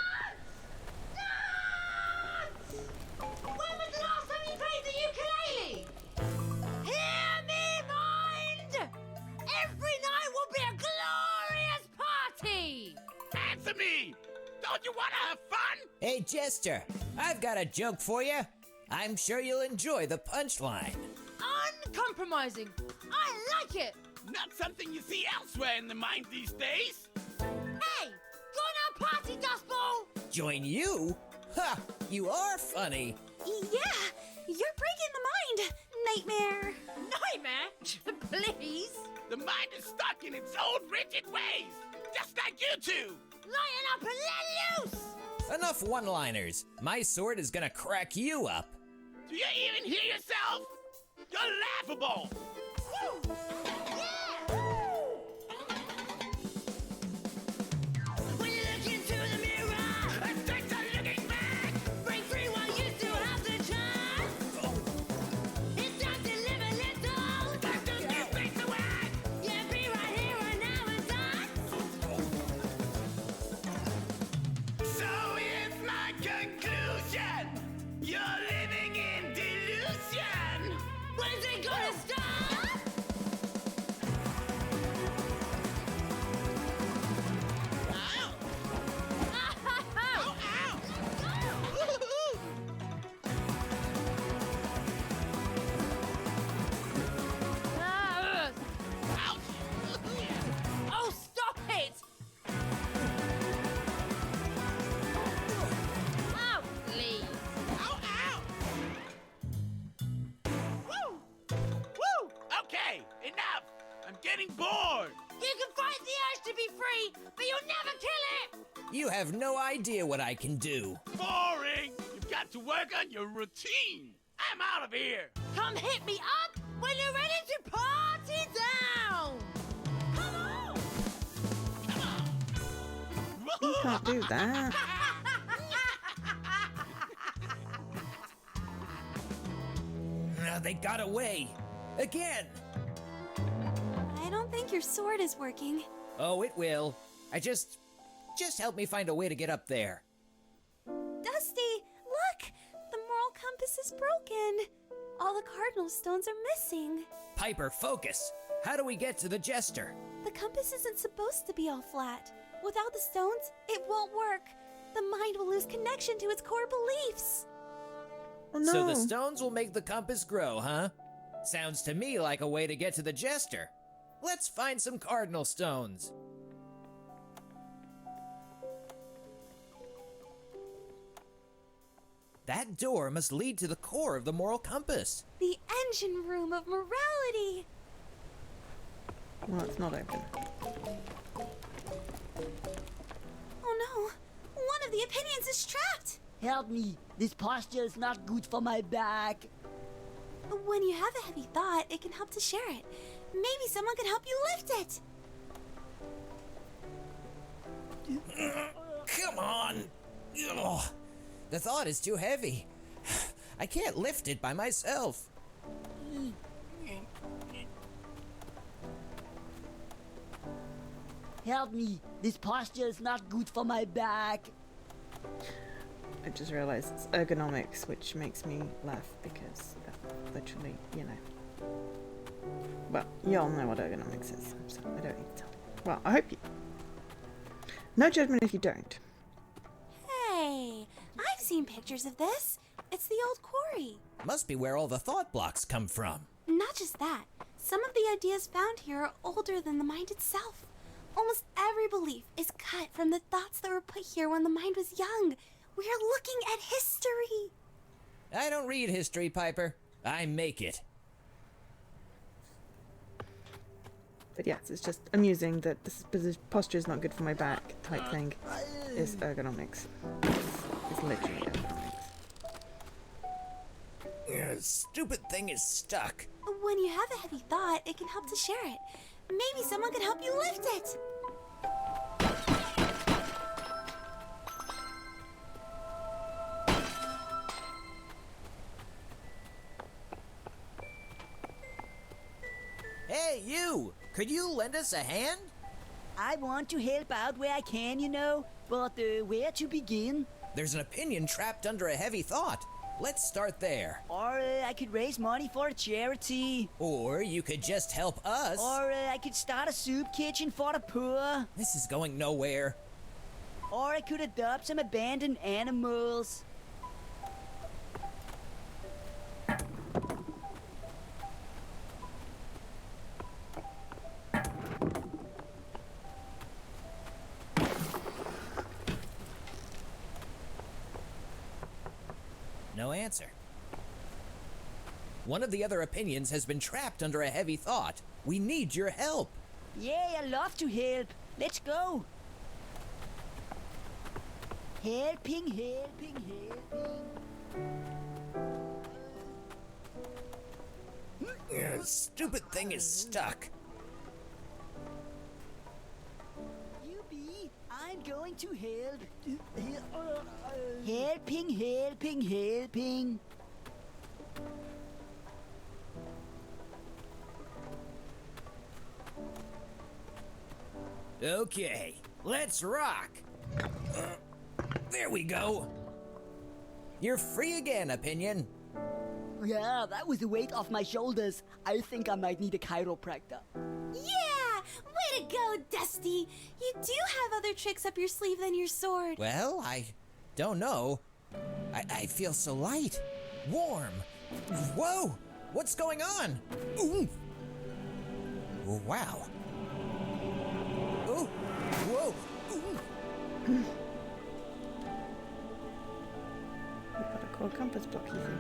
When was the last time you played the ukulele? Hear me, mind! Every night will be a glorious Hey, Jester, I've got a joke for you. I'm sure you'll enjoy the punchline. Uncompromising. I like it. Not something you see elsewhere in the mind these days. Hey, join our party, Dustball! Join you? Ha! You are funny. Yeah, you're breaking the mind, Nightmare. Nightmare? Please? The mind is stuck in its old rigid ways, just like you two. Lighten up and let loose! Enough one-liners. My sword is gonna crack you up. Do you even hear yourself? You're laughable. Woo! When you look into the mirror, and things are looking back, break free while you still have the chance. It's time to live a little, time to give things away. Yeah, be right here and now and dance. So here's my conclusion. You're living in delusion. When's it gonna stop? Ow! Ow, ow! Woo-hoo! Ouch! Oh, stop it! Oh, please. Ow, ow! Woo! Woo! Okay, enough! I'm getting bored! You can fight the urge to be free, but you'll never kill it! You have no idea what I can do. Boring! You've got to work on your routine! I'm out of here! Come hit me up when you're ready to party down! Come on! You can't do that. They got away. Again. I don't think your sword is working. Oh, it will. Just help me find a way to get up there. Dusty, look! The moral compass is broken. All the cardinal stones are missing. Piper, focus. How do we get to the Jester? The compass isn't supposed to be all flat. Without the stones, it won't work. The mind will lose connection to its core beliefs. Oh no. So the stones will make the compass grow, huh? Sounds to me like a way to get to the Jester. Let's find some cardinal stones. That door must lead to the core of the moral compass. The engine room of morality. Well, it's not open. Oh no, one of the opinions is trapped. Help me. This posture is not good for my back. When you have a heavy thought, it can help to share it. Maybe someone can help you lift it. Come on! Ugh. The thought is too heavy. I can't lift it by myself. Help me. This posture is not good for my back. I just realised it's ergonomics, which makes me laugh because literally, you know. Well, y'all know what ergonomics is, so I don't need to tell you. Well, I hope you. No judgment if you don't. Hey, I've seen pictures of this. It's the old quarry. Must be where all the thought blocks come from. Not just that. Some of the ideas found here are older than the mind itself. Almost every belief is cut from the thoughts that were put here when the mind was young. We are looking at history. I don't read history, Piper. I make it. But yes, it's just amusing that this posture is not good for my back type thing is ergonomics. It's literally ergonomics. Stupid thing is stuck. When you have a heavy thought, it can help to share it. Maybe someone can help you lift it. Hey, you! Could you lend us a hand? I want to help out where I can, you know, but where to begin? There's an opinion trapped under a heavy thought. Let's start there. Or I could raise money for a charity. Or you could just help us. Or I could start a soup kitchen for the poor. This is going nowhere. Or I could adopt some abandoned animals. No answer. One of the other opinions has been trapped under a heavy thought. We need your help. Yeah, I love to help. Let's go. Helping, helping, helping. Stupid thing is stuck. Yubi, I'm going to help. Helping, helping, helping. Okay, let's rock. There we go. You're free again, opinion. Yeah, that was the weight off my shoulders. I think I might need a chiropractor. Yeah! Way to go, Dusty! You do have other tricks up your sleeve than your sword. Well, I don't know. I feel so light, warm. Whoa! What's going on? Ooh! Oh, wow. Oh! Whoa! Ooh. We've got a core compass blocky thing.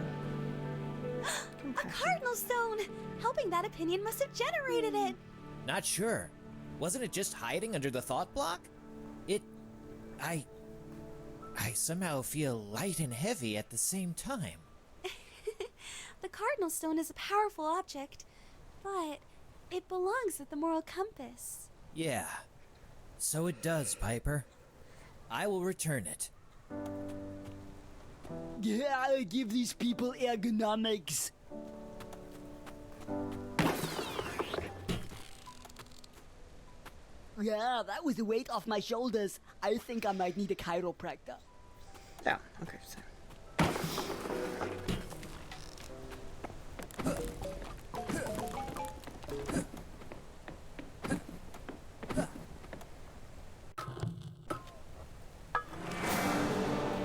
A cardinal stone! Helping that opinion must have generated it. Not sure. Wasn't it just hiding under the thought block? I somehow feel light and heavy at the same time. The cardinal stone is a powerful object, but it belongs at the moral compass. Yeah, so it does, Piper. I will return it. Yeah, I'll give these people ergonomics. Yeah, that was the weight off my shoulders. I think I might need a chiropractor. Oh, okay, so.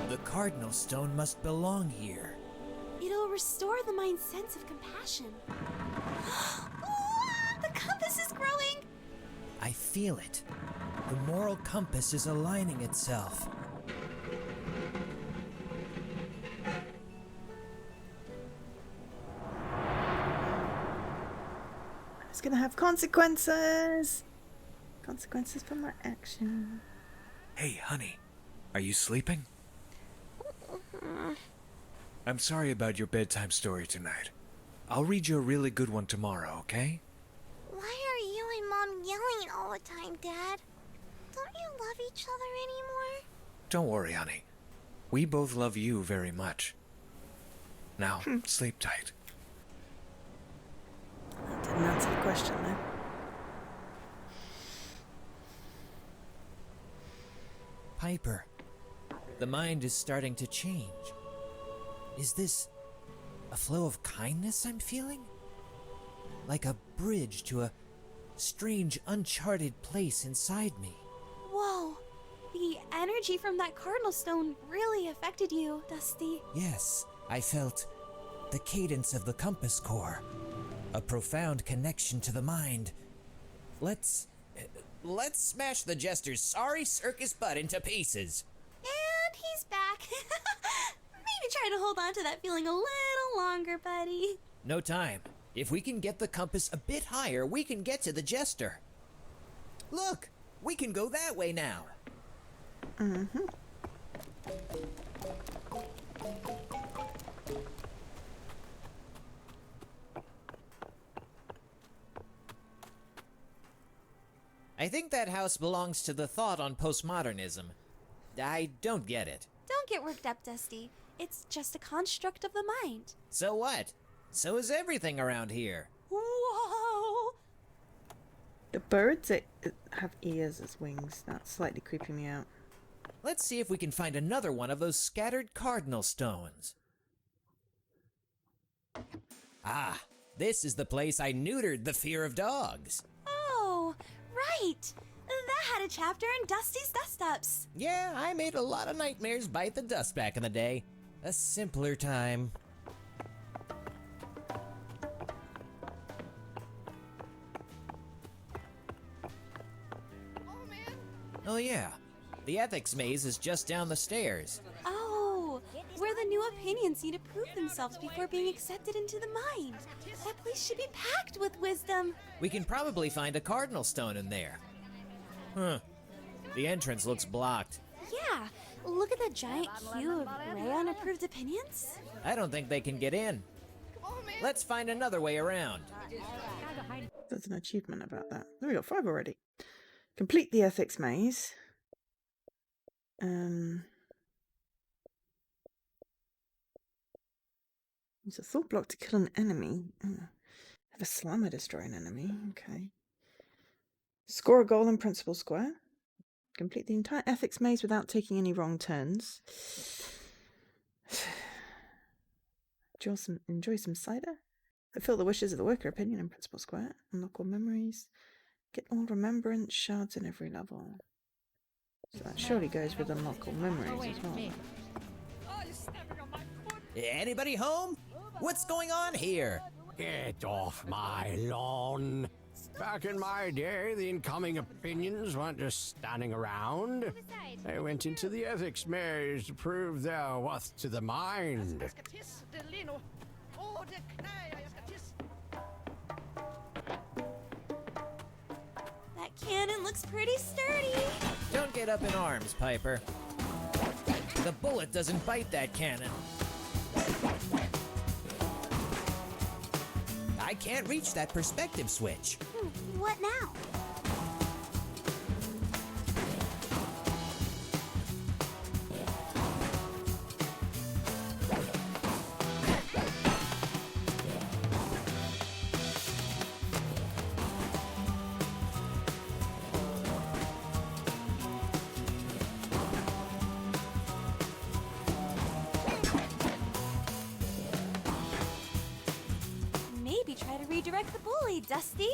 The cardinal stone must belong here. It'll restore the mind's sense of compassion. The compass is growing! I feel it. The moral compass is aligning itself. It's gonna have consequences! Consequences for my action. Hey, honey. Are you sleeping? I'm sorry about your bedtime story tonight. I'll read you a really good one tomorrow, okay? Why are you and Mom yelling all the time, Dad? Don't you love each other anymore? Don't worry, honey. We both love you very much. Now, sleep tight. That didn't answer the question, though. Piper, the mind is starting to change. Is this a flow of kindness I'm feeling? Like a bridge to a strange, uncharted place inside me. Whoa! The energy from that cardinal stone really affected you, Dusty. Yes, I felt the cadence of the compass core. A profound connection to the mind. Let's smash the jester's sorry circus butt into pieces. And he's back. Maybe try to hold on to that feeling a little longer, buddy. No time. If we can get the compass a bit higher, we can get to the jester. Look, we can go that way now. Mm-hmm. I think that house belongs to the thought on postmodernism. I don't get it. Don't get worked up, Dusty. It's just a construct of the mind. So what? So is everything around here. Whoa! The birds have ears as wings. That's slightly creeping me out. Let's see if we can find another one of those scattered cardinal stones. Ah, this is the place I neutered the fear of dogs. Oh, right. had a chapter in Dusty's Dust-Ups. Yeah, I made a lot of nightmares bite the dust back in the day. A simpler time. Oh yeah, the ethics maze is just down the stairs. Oh, where the new opinions need to prove themselves before being accepted into the mind. That place should be packed with wisdom. We can probably find a cardinal stone in there. Huh. The entrance looks blocked. Yeah, look at that giant queue of Ray unapproved opinions. I don't think they can get in. Let's find another way around. There's an achievement about that. Oh, we got 5 already. Complete the ethics maze. Use a thought block to kill an enemy. Oh. Have a slammer destroy an enemy. Okay. Score a goal in principal square. Complete the entire ethics maze without taking any wrong turns. Enjoy some cider. Fulfill the wishes of the worker opinion in principal square. Unlock all memories. Get all remembrance shards in every level. So that surely goes with unlock all memories as well. Anybody home? What's going on here? Get off my lawn. Back in my day, the incoming opinions weren't just standing around. They went into the ethics maze to prove their worth to the mind. That cannon looks pretty sturdy. Don't get up in arms, Piper. The bullet doesn't bite that cannon. I can't reach that perspective switch. What now? Maybe try to redirect the bully, Dusty.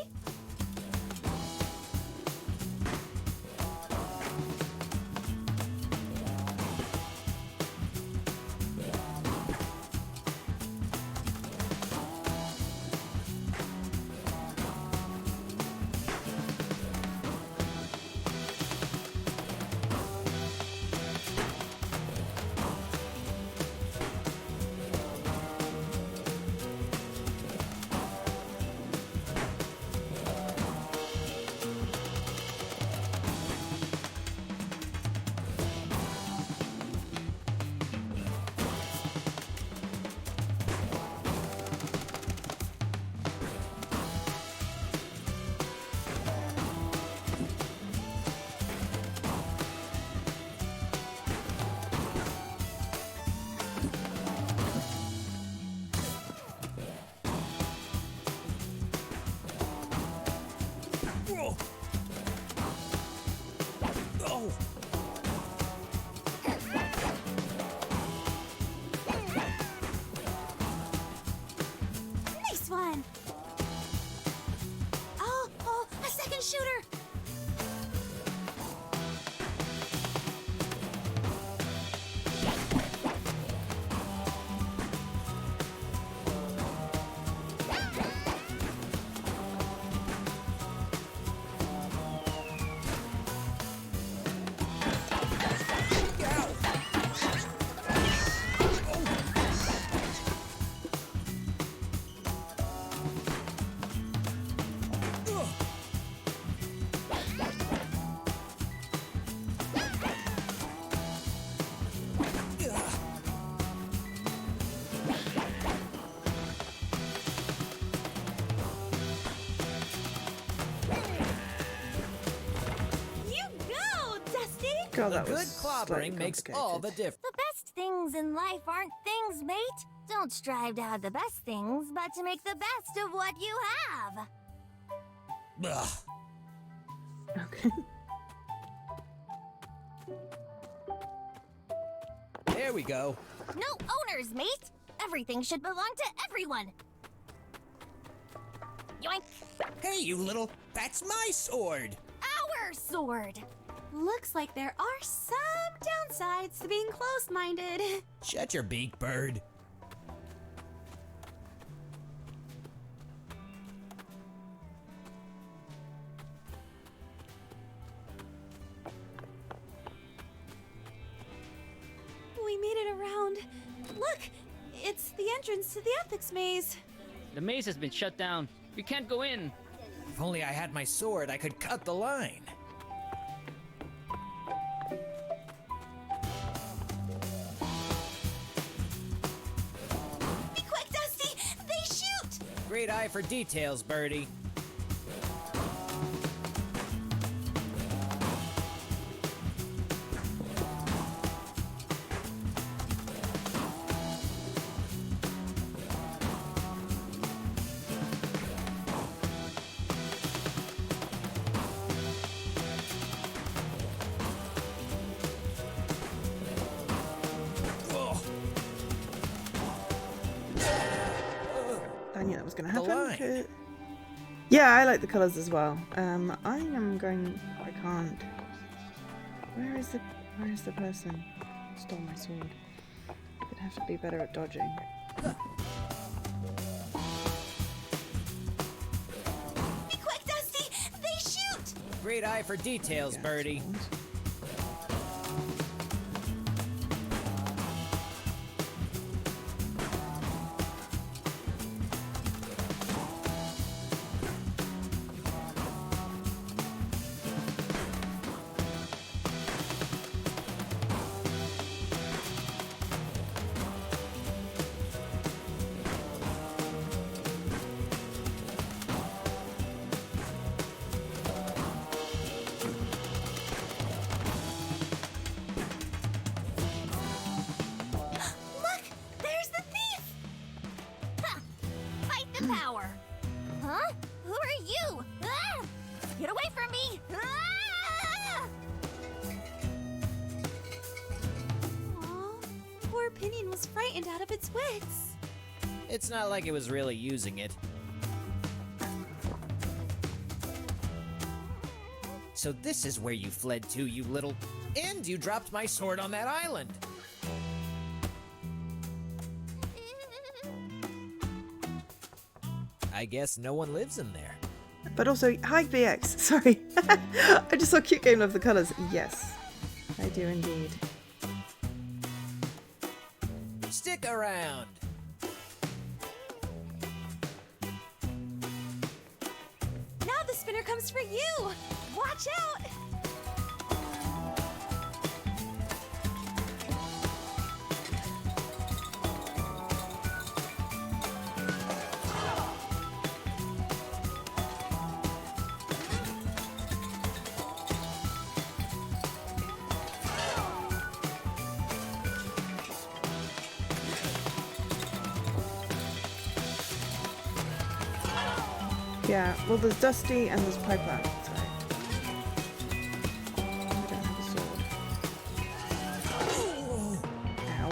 Nice one. Oh, a second shooter. God, that good was clobbering makes all the difference. The best things in life aren't things, mate. Don't strive to have the best things, but to make the best of what you have. Ugh. Okay. There we go. No owners, mate. Everything should belong to everyone. Yoink. Hey, you little... That's my sword! our sword. Looks like there are some downsides to being closed-minded. Shut your beak, bird. We made it around. Look, it's the entrance to the ethics maze. The maze has been shut down. We can't go in. If only I had my sword, I could cut the line. Be quick, Dusty! They shoot! Great eye for details, birdie. I knew that was going to The happen. line. Yeah, I like the colours as well. I am going. I can't. Where is the person who stole my sword? I'd have to be better at dodging. Be quick, Dusty! They shoot! Great eye for details, birdie. Look! There's the thief! Ha! Fight the power! Huh? Who are you? Ah! Get away from me! Ah! Aw, poor Pinion was frightened out of its wits. It's not like it was really using it. So this is where you fled to, you little... And you dropped my sword on that island! I guess no one lives in there. But also, hi BX. Sorry, I just saw Cute Game Love the colours. Yes, I do indeed. Stick around! Now the spinner comes for you! Watch out! Yeah, well, there's Dusty and there's Piper. Sorry. I don't have a sword. Ow.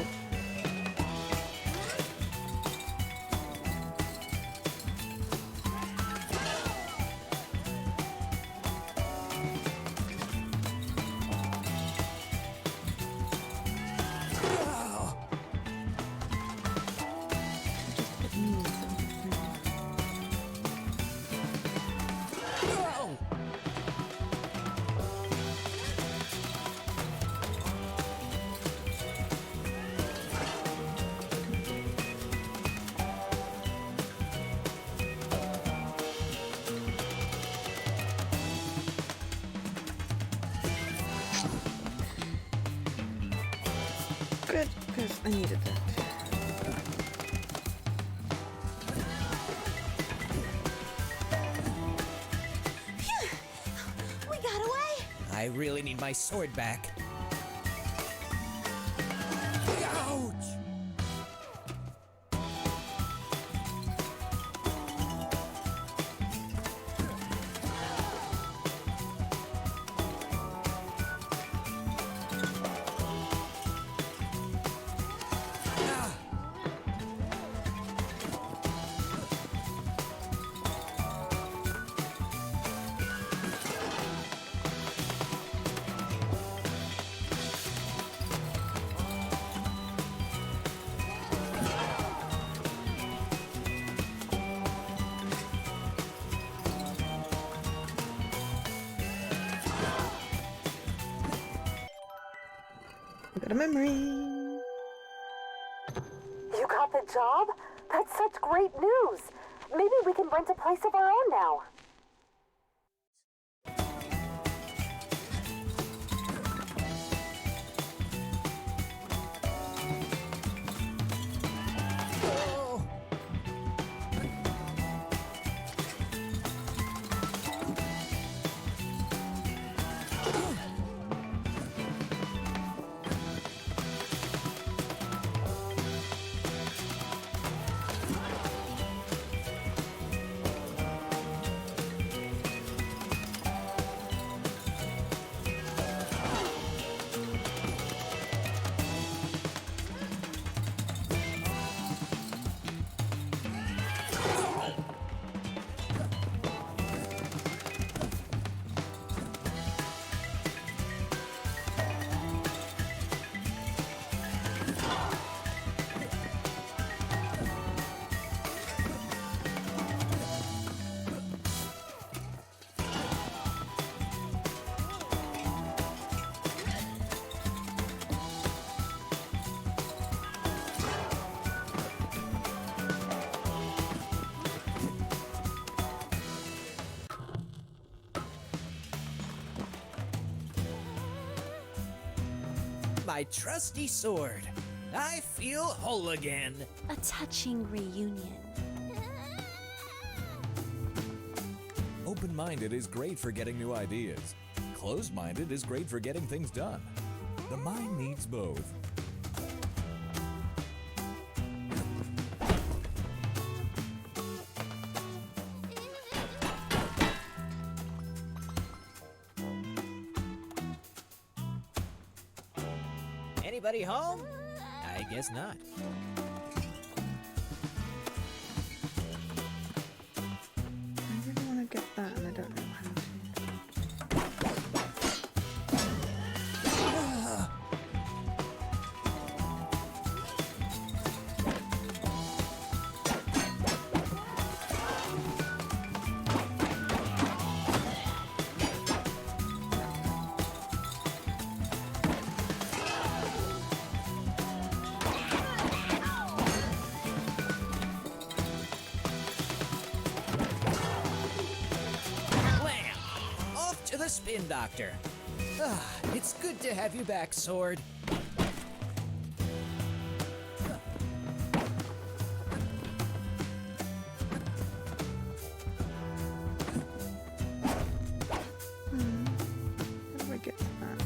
Good, because I needed that. Phew! We got away! I really need my sword back. Ouch! Got a memory. You got the job? That's such great news. Maybe we can rent a place of our own now. My trusty sword. I feel whole again. A touching reunion. Open-minded is great for getting new ideas. Closed-minded is great for getting things done. The mind needs both. Anybody home? I guess not. I really want to get that and I don't know how to. Spin Doctor. It's good to have you back, Sword. How do I get to that?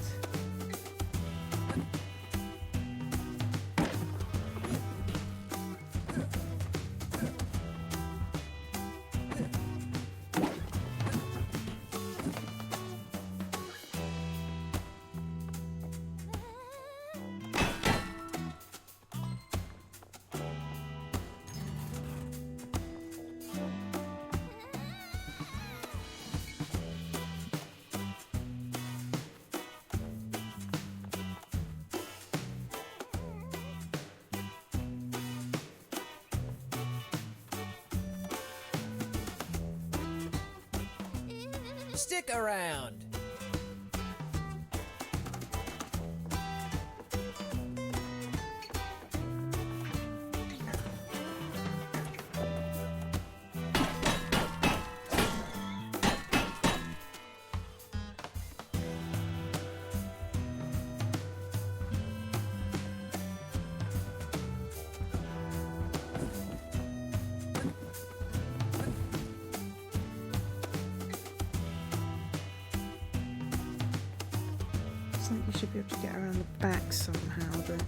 Stick around. Like you should be able to get around the back somehow, but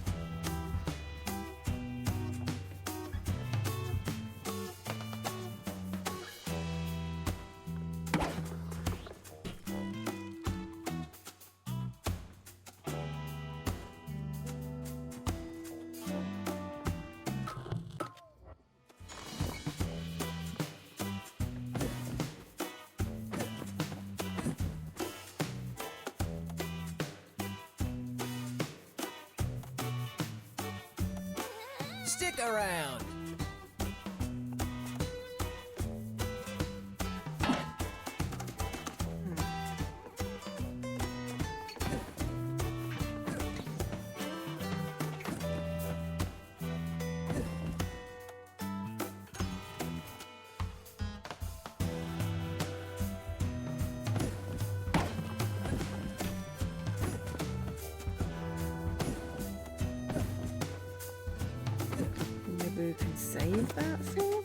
Stick around. save that for?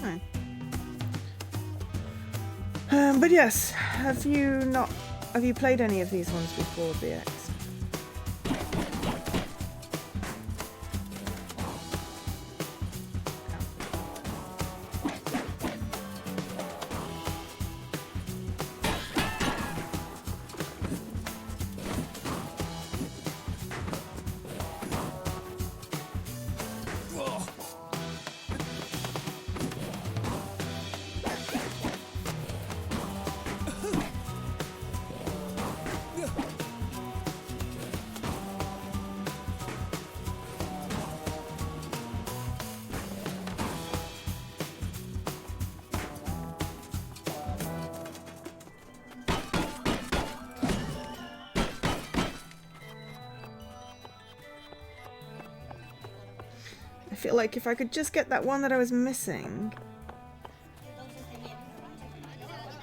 No. But yes, have you played any of these ones before, BX? I feel like if I could just get that one that I was missing.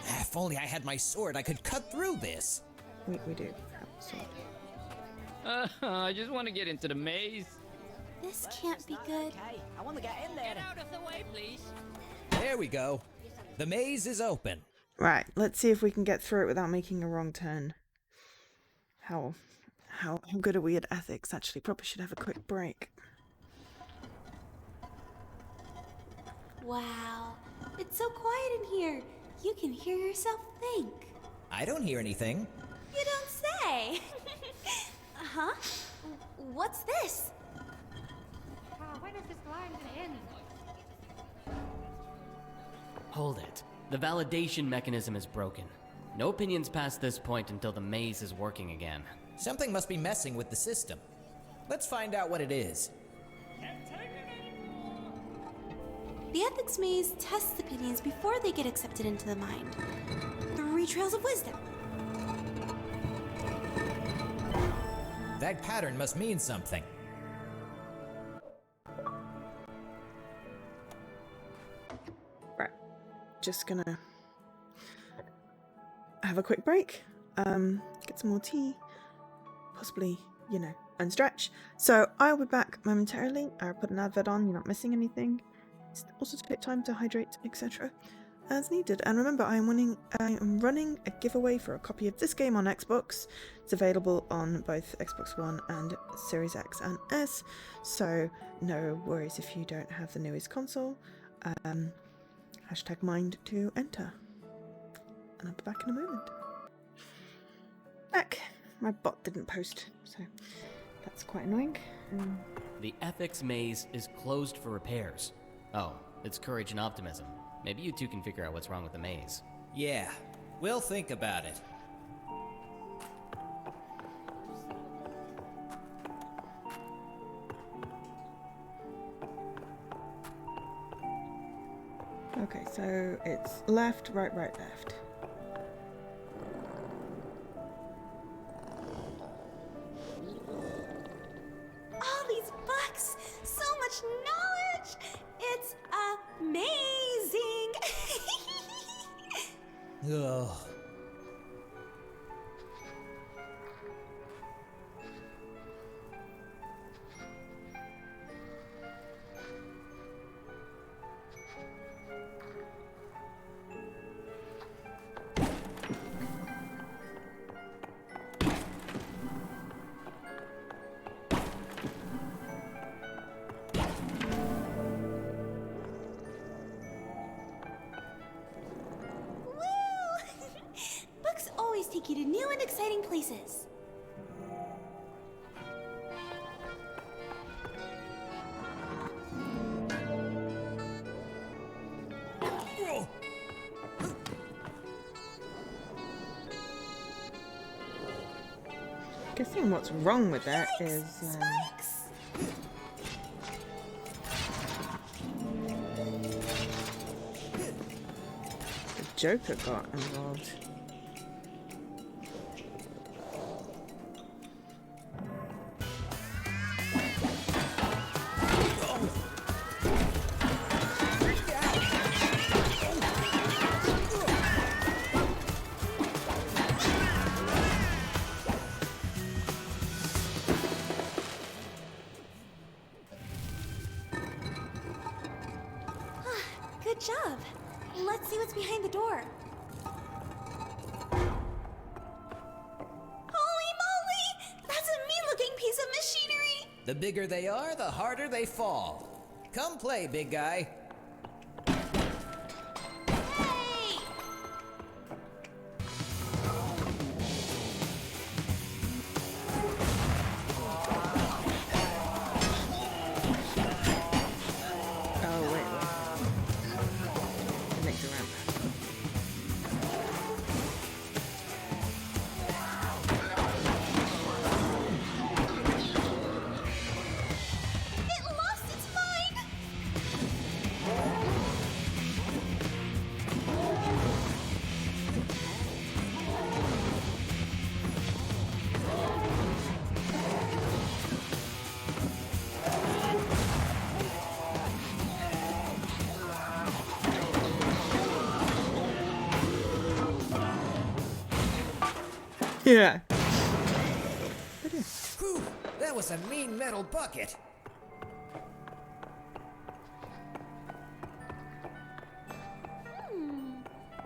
If only I had my sword, I could cut through this. We do have a sword. I just want to get into the maze. This can't be good. Okay, I want to get in there. Get out of the way, please. There we go. The maze is open. Right, let's see if we can get through it without making a wrong turn. How good are we at ethics? Actually, probably should have a quick break. Wow, it's so quiet in here. You can hear yourself think. I don't hear anything. You don't say. Huh? What's this? When is this line to end? Hold it. The validation mechanism is broken. No opinions past this point until the maze is working again. Something must be messing with the system. Let's find out what it is. The ethics maze tests opinions before they get accepted into the mind. 3 trails of wisdom. That pattern must mean something. Right, just gonna have a quick break, get some more tea, possibly, unstretch. So I'll be back momentarily. I'll put an advert on, you're not missing anything. It's also to take time to hydrate, etc. as needed. And remember, I am running a giveaway for a copy of this game on Xbox. It's available on both Xbox One and Series X and S, so no worries if you don't have the newest console. Hashtag mind to enter. And I'll be back in a moment. Back. My bot didn't post, so that's quite annoying. The ethics maze is closed for repairs. Oh, it's courage and optimism. Maybe you two can figure out what's wrong with the maze. Yeah, we'll think about it. Okay, so it's left, right, right, left. All these books! So much knowledge! It's amazing! Ugh. Books always take you to new and exciting places. Guessing what's wrong with that is the Joker got involved. Good job. Let's see what's behind the door. Holy moly! That's a mean-looking piece of machinery! The bigger they are, the harder they fall. Come play, big guy. Hey! Oh, wait. It makes a ramp. It lost its mind! Yeah. Whew, that was a mean metal bucket.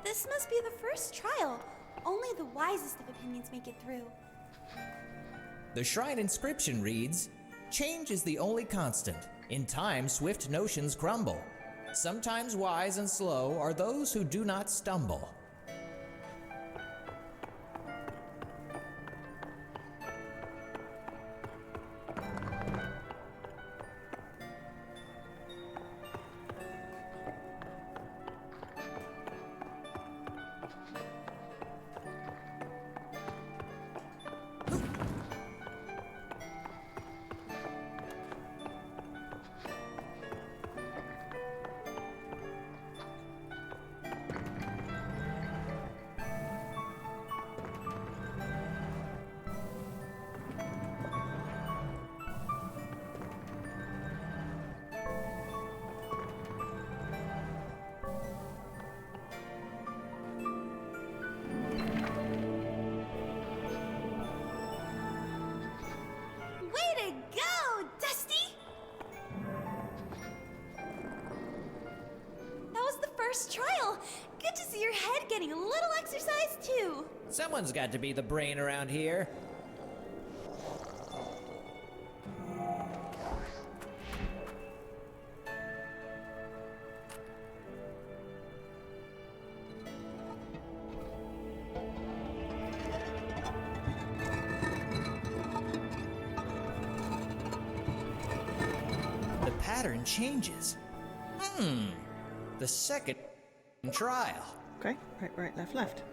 This must be the first trial. Only the wisest of opinions make it through. The shrine inscription reads, "Change is the only constant. In time, swift notions crumble. Sometimes wise and slow are those who do not stumble." Way to go, Dusty! That was the first trial. Good to see your head getting a little exercise, too. Someone's got to be the brain around here. The pattern changes. The second trial. Okay, right, left.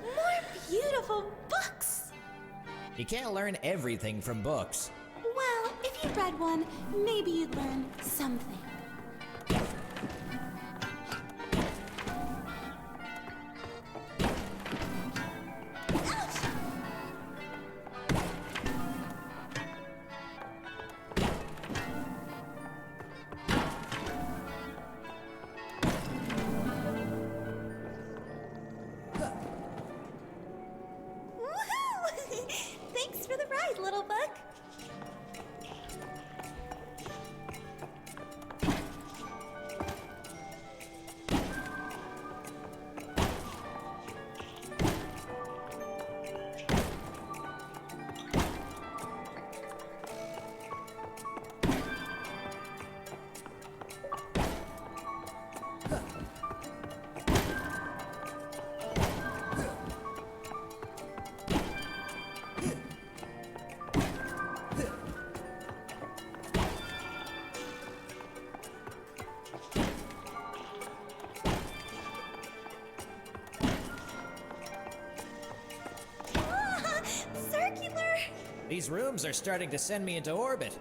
More beautiful books! You can't learn everything from books. Well, if you read one, maybe you'd learn something. Woohoo! Thanks for the ride, little book. Circular! These rooms are starting to send me into orbit.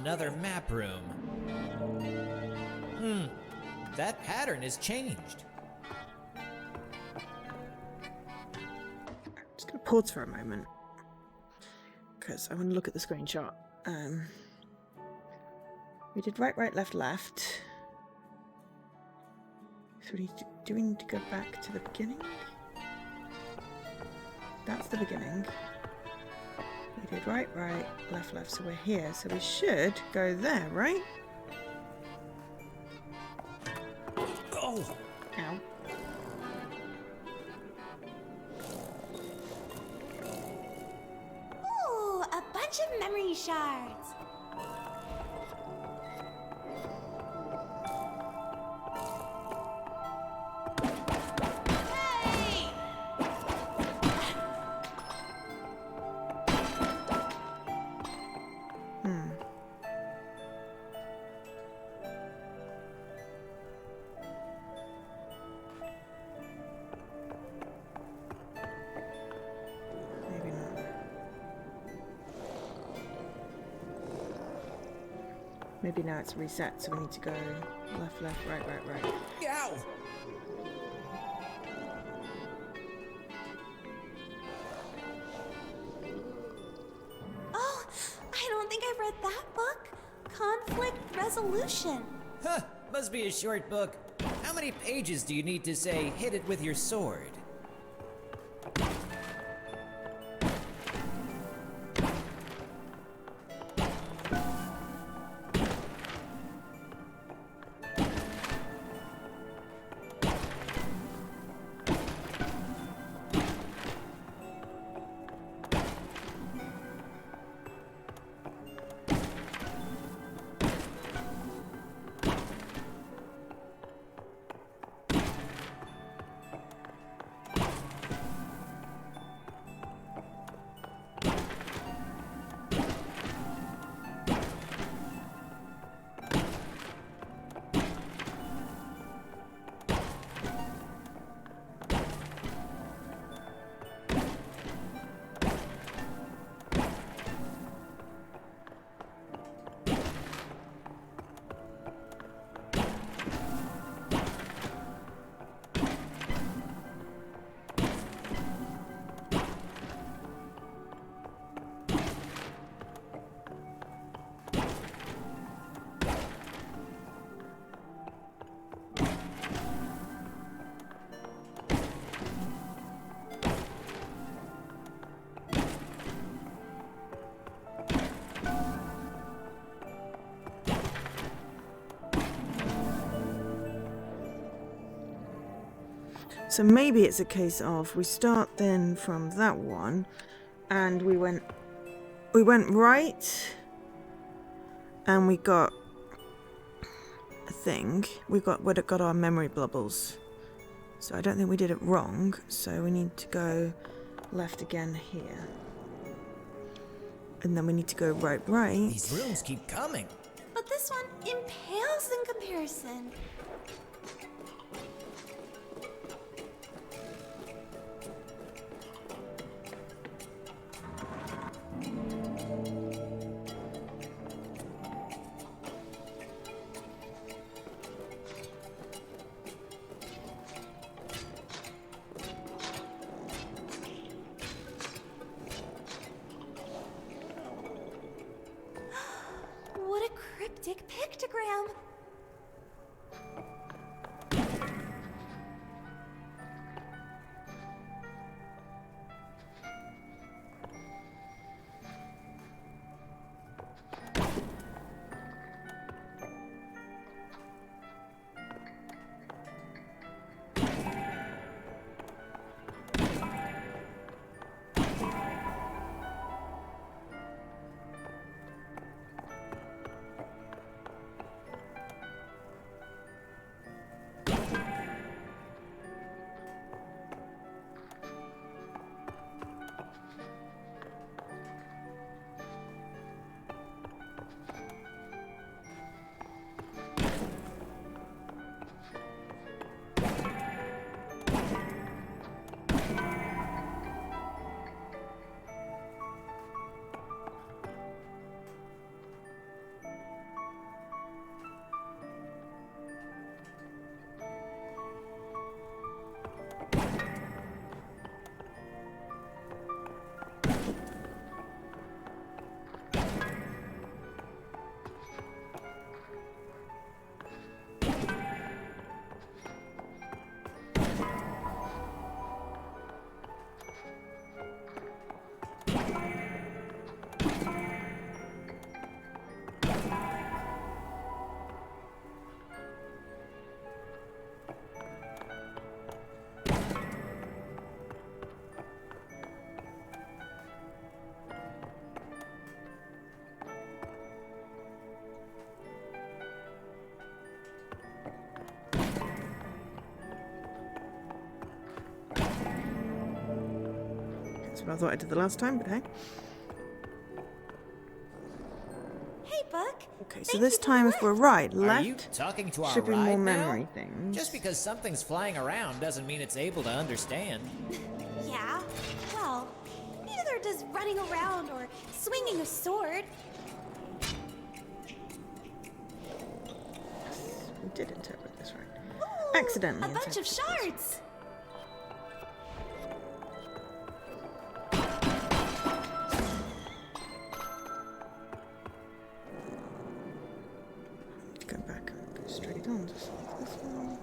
another map room. That pattern has changed. Just gonna pause for a moment because I want to look at the screenshot. We did right, right, left, left. So do we need to go back to the beginning? That's the beginning. We did right, right, left, left, so we're here. So we should go there, right? Oh! Ow. Ooh, a bunch of memory shards. Hey! Maybe not. Maybe now it's reset, so we need to go left, left, right, right, right. Ow! Oh, I don't think I've read that book. Conflict resolution. Huh, must be a short book. How many pages do you need to say, hit it with your sword? So maybe it's a case of we start then from that one, and we went right, and we got a thing. Would have got our memory bubbles. So I don't think we did it wrong. So we need to go left again here, and then we need to go right, right. These rooms keep coming. But this one impales in comparison. What a cryptic pictogram! what I thought I did the last time, but hey. Hey, Buck. Okay, so this time if we're right, Are left you talking to our should be ride more now? memory things. Just because something's flying around doesn't mean it's able to understand. Yeah, well, neither does running around or swinging a sword. We did interpret this right. Accidentally A bunch of shards. Go back and go straight on, just like this one.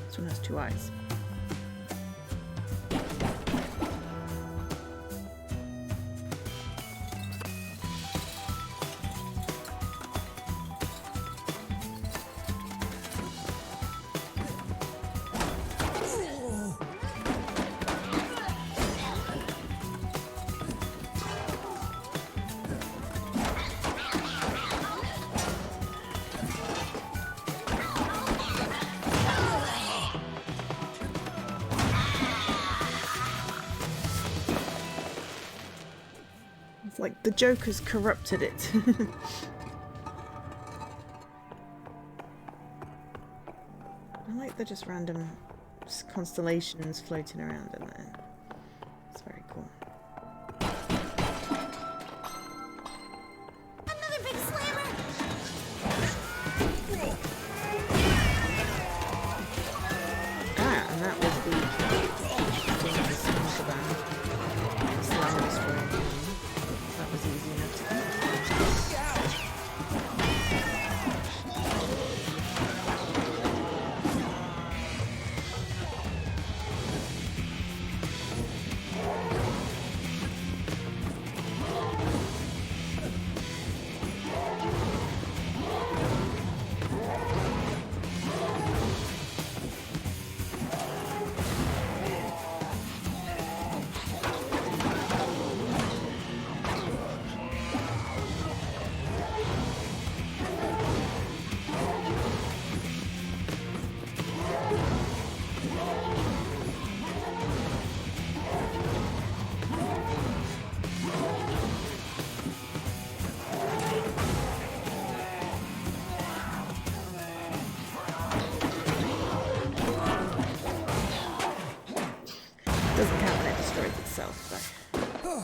This one has two eyes. It's like the Joker's corrupted it. I like the just random constellations floating around in there. It's very cool. Another big slammer. Ah, and that was the thing I was thinking about. Slam destroy. That was easy enough to do. Doesn't count when it destroys itself, though.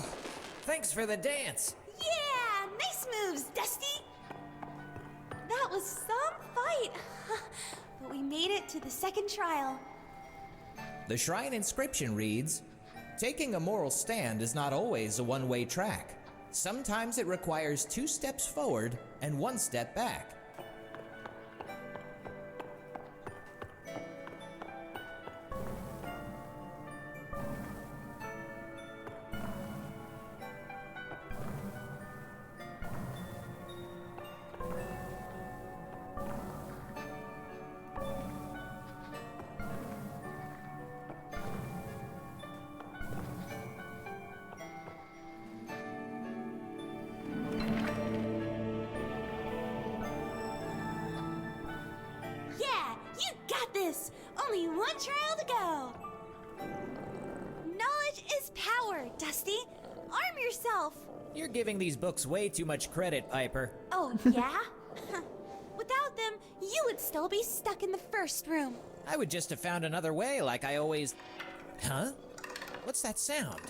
Thanks for the dance. Yeah, nice moves, Dusty. That was some fight. But we made it to the second trial. The shrine inscription reads, "Taking a moral stand is not always a one-way track. Sometimes it requires 2 steps forward and 1 step back." Yeah, you got this. Only one trial to go. Knowledge is power, Dusty. Arm yourself. You're giving these books way too much credit, Piper. Oh, yeah? Without them, you would still be stuck in the first room. I would just have found another way like I always... Huh? What's that sound?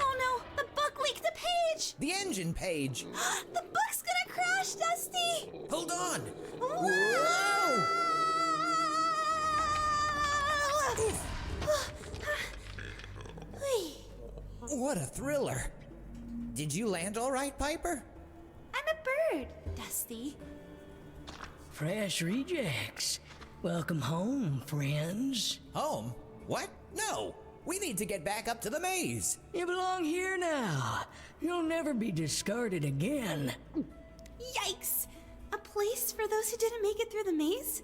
Oh no, the book leaked a page! The engine page! The book's gonna crash, Dusty! Hold on! Whoa! What a thriller. Did you land all right, Piper? I'm a bird, Dusty. Fresh rejects. Welcome home, friends. Home? What? No! We need to get back up to the maze! You belong here now. You'll never be discarded again. Yikes! A place for those who didn't make it through the maze?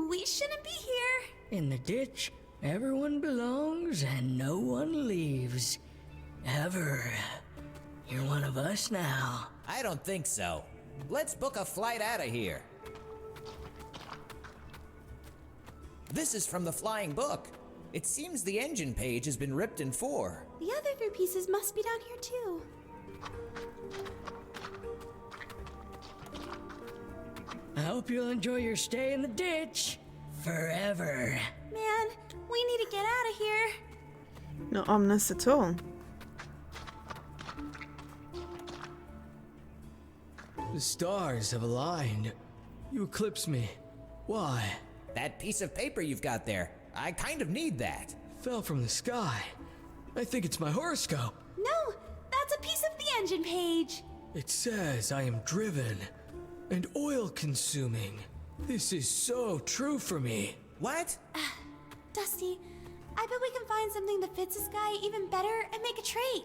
We shouldn't be here. In the ditch, everyone belongs and no one leaves. Ever. You're one of us now. I don't think so. Let's book a flight out of here. This is from the flying book. It seems the engine page has been ripped in 4. The other 3 pieces must be down here too. I hope you'll enjoy your stay in the ditch. Forever. Man, we need to get out of here. Not ominous at all. The stars have aligned. You eclipse me. Why? That piece of paper you've got there. I kind of need that. Fell from the sky. I think it's my horoscope. No, that's a piece of the engine page. It says I am driven and oil consuming. This is so true for me. What? Dusty, I bet we can find something that fits this guy even better and make a trait.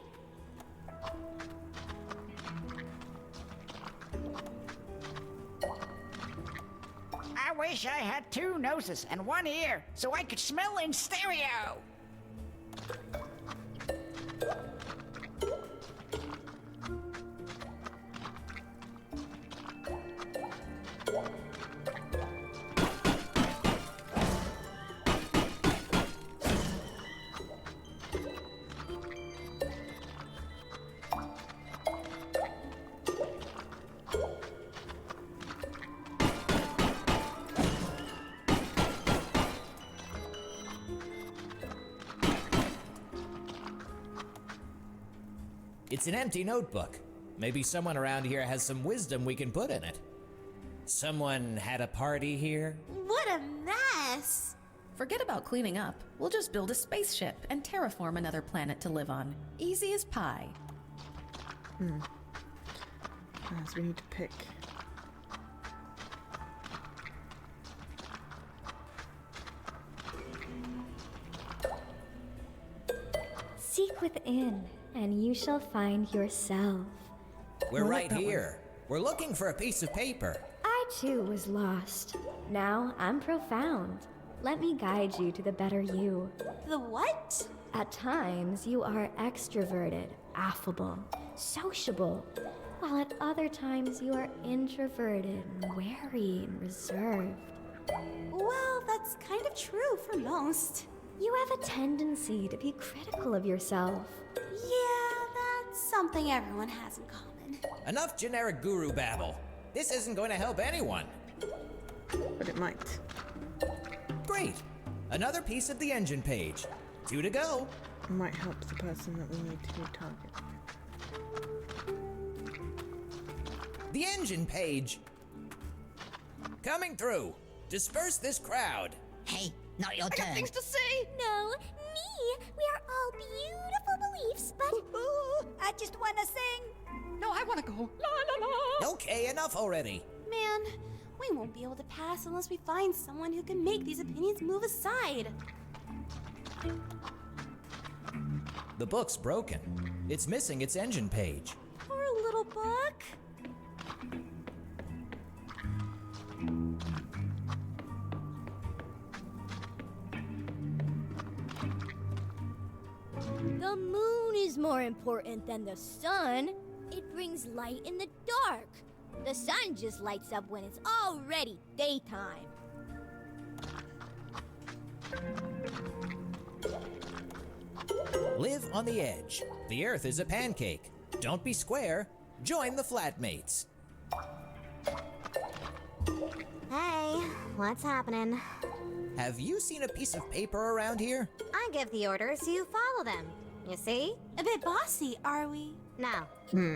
I wish I had 2 noses and 1 ear so I could smell in stereo. It's an empty notebook. Maybe someone around here has some wisdom we can put in it. Someone had a party here? What a mess! Forget about cleaning up. We'll just build a spaceship and terraform another planet to live on. Easy as pie. So we need to pick. Seek within, and you shall find yourself. We're right here. We're looking for a piece of paper. I too was lost. Now I'm profound. Let me guide you to the better you. The what? At times, you are extroverted, affable, sociable, while at other times you are introverted, wary, and reserved. Well, that's kind of true for most. You have a tendency to be critical of yourself. Yeah, that's something everyone has in common. Enough generic guru babble. This isn't going to help anyone. But it might. Great. Another piece of the engine page. 2 to go. It might help the person that we need to target. The engine page. Coming through. Disperse this crowd. Hey, not your turn. I got things to say. No, me. We are all beautiful beliefs, but I just want to sing. No, I want to go. La la la. Okay, enough already. Man, we won't be able to pass unless we find someone who can make these opinions move aside. The book's broken. It's missing its engine page. Poor little book. The moon is more important than the sun. It brings light in the dark. The sun just lights up when it's already daytime. Live on the edge. The Earth is a pancake. Don't be square. Join the flatmates. Hey, what's happening? Have you seen a piece of paper around here? I give the orders, you follow them. You see? A bit bossy, are we? Now,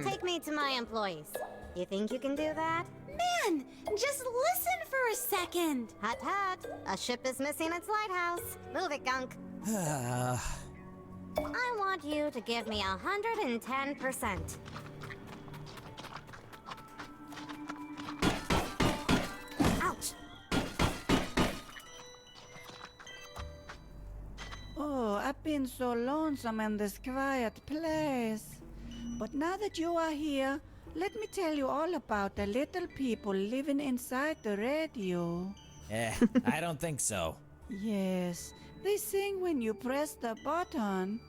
take me to my employees. You think you can do that? Man, just listen for a second. Hut hut, a ship is missing its lighthouse. Move it, Gunk. I want you to give me 110%. Ouch! Oh, I've been so lonesome in this quiet place. But now that you are here, let me tell you all about the little people living inside the radio. I don't think so. Yes, they sing when you press the button.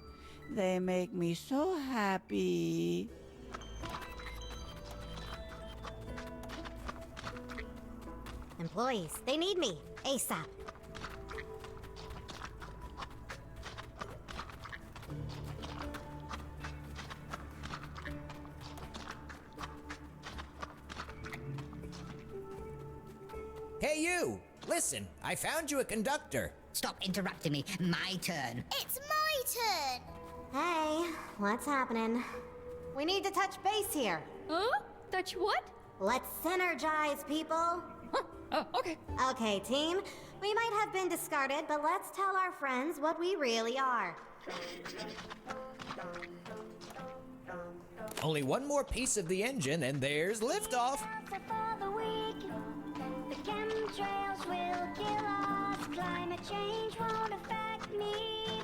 They make me so happy. Employees, they need me. ASAP. Hey, you! Listen, I found you a conductor. Stop interrupting me. My turn. It's my turn! Hey, what's happening? We need to touch base here. Huh? Touch what? Let's synergize, people. Oh, okay. Okay, team. We might have been discarded, but let's tell our friends what we really are. Only one more piece of the engine and there's liftoff. The chemtrails will kill us. Climate change won't affect me.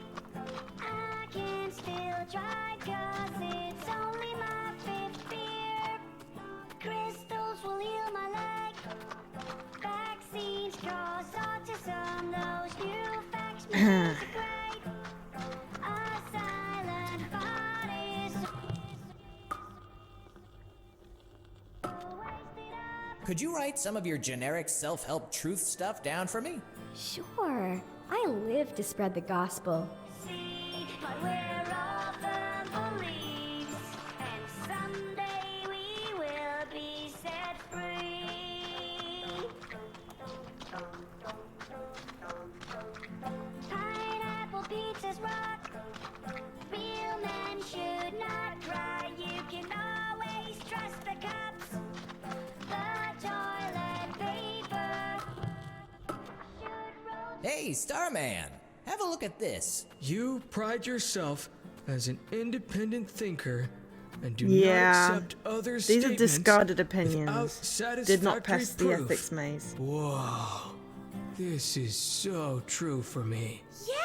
I can still try 'cause it's only my fifth beer. Crystals will heal my leg. Vaccines cause autism. Those new facts make us great. A silent body. Could you write some of your generic self-help truth stuff down for me? Sure. I live to spread the gospel. But we're all firm beliefs, and someday we will be set free. Pineapple pizzas rock. Real men should not cry. You can always trust the cops. The toilet paper. Hey, Starman! Have a look at this. You pride yourself as an independent thinker and do Yeah. not accept others' These are statements discarded without opinions. Did not pass the satisfactory proof. ethics maze. Whoa. This is so true for me. Yeah,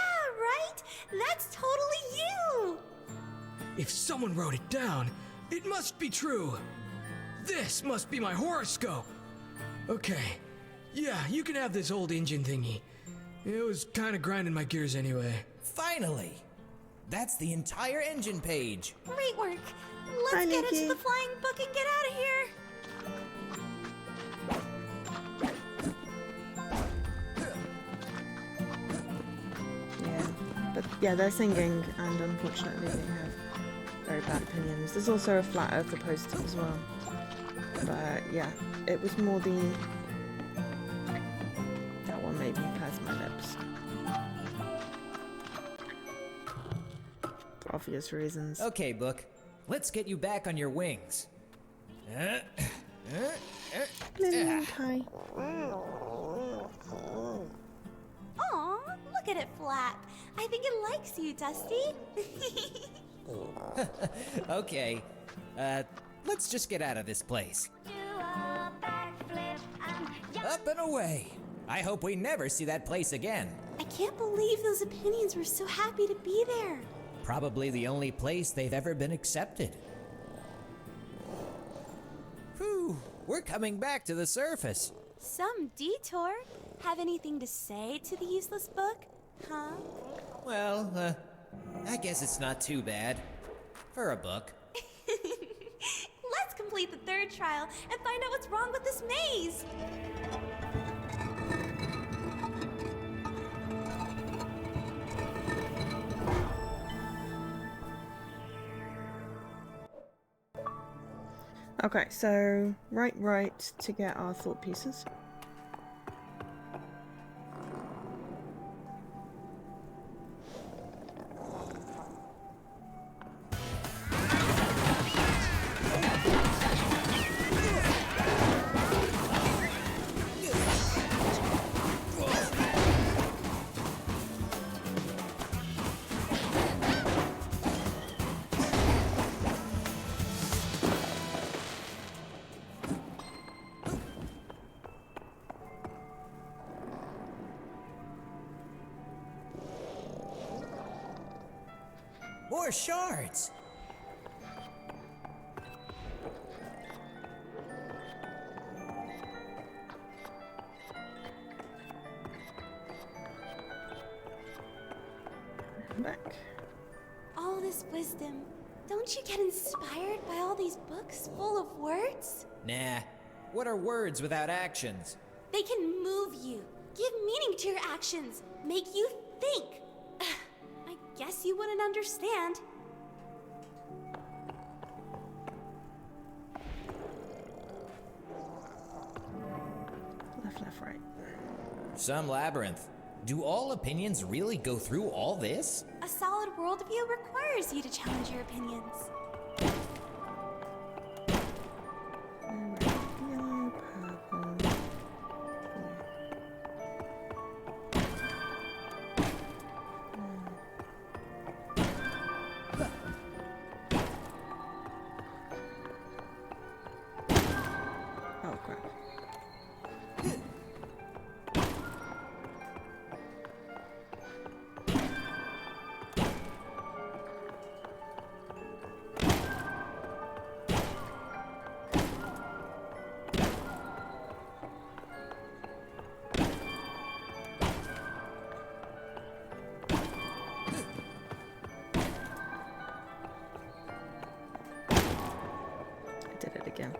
right? That's totally you! If someone wrote it down, it must be true. This must be my horoscope. Okay. Yeah, you can have this old engine thingy. It was kind of grinding my gears anyway. Finally! That's the entire engine page. Great work. Let's Hi, get Nikki. into the flying book and get out of here. Yeah. But yeah, they're singing, and unfortunately they have very bad opinions. There's also a flat earther poster as well. But yeah, it was more the... That one made me purse my lips. For obvious reasons. Okay, Book. Let's get you back on your wings. Hi. Aw, look at it flap. I think it likes you, Dusty. Okay. Let's just get out of this place. Up and away. I hope we never see that place again. I can't believe those opinions were so happy to be there. Probably the only place they've ever been accepted. Whew, we're coming back to the surface. Some detour. Have anything to say to the useless book? Huh? Well, I guess it's not too bad. For a book. Let's complete the third trial and find out what's wrong with this maze. Okay, so right to get our thought pieces. more shards! Back. All this wisdom. Don't you get inspired by all these books full of words? Nah. What are words without actions? They can move you, give meaning to your actions, make you think. I guess you wouldn't understand. Left, left, right. Some labyrinth. Do all opinions really go through all this? A solid worldview requires you to challenge your opinions. Yellow, purple. Oh, crap. I did it again.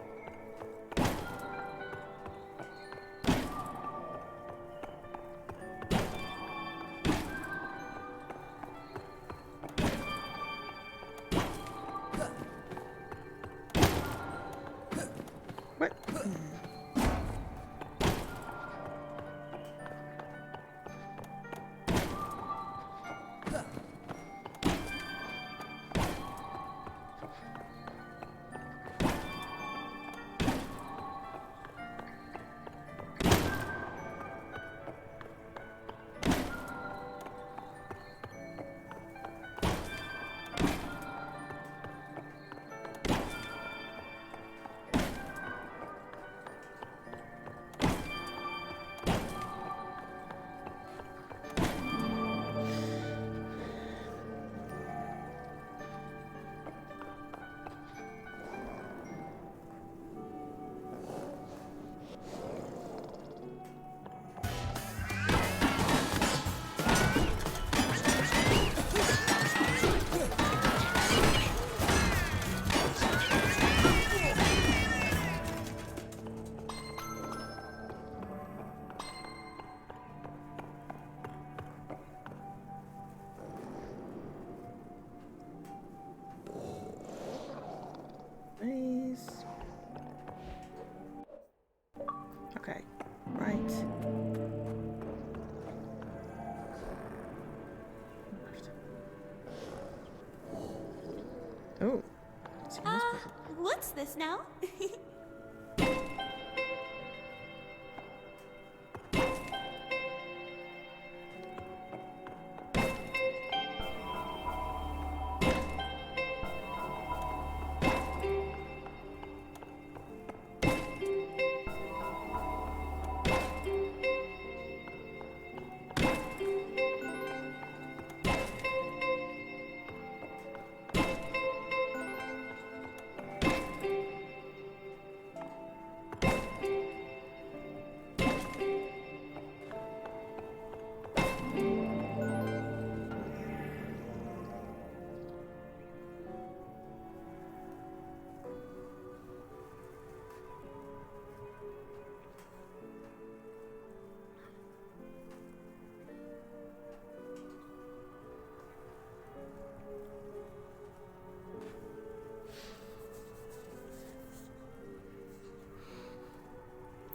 What? Please. Okay, right. Left. Oh. What's this now?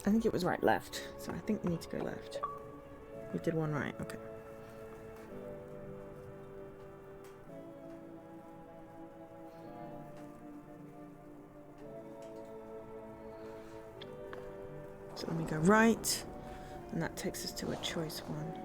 I think it was right, left. So I think we need to go left. We did one right, okay. So then we go right, and that takes us to a choice one.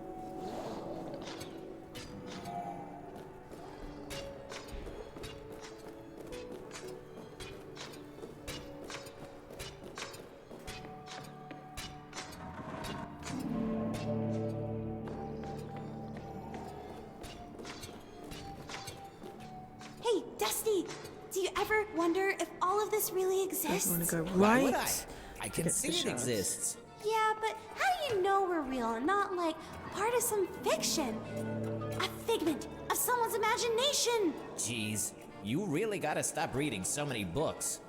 wonder if all of this really exists? I want to go Why would right. I can get to see the it shards. exists. Yeah, but how do you know we're real and not like part of some fiction? A figment of someone's imagination. Jeez, you really gotta stop reading so many books.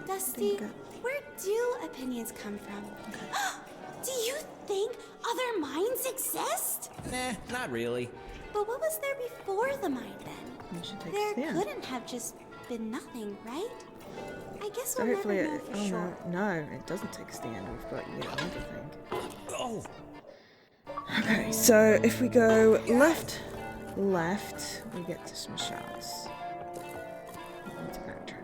Dusty, where do opinions come from? Do you think other minds exist? Nah, not really. But what was there before the mind then? There couldn't have just been nothing, right? I guess So we'll hopefully never know it, for oh sure. no, it doesn't take us to the end. We've got everything. Oh. Okay, so if we go left, we get to some shards. We need to backtrack.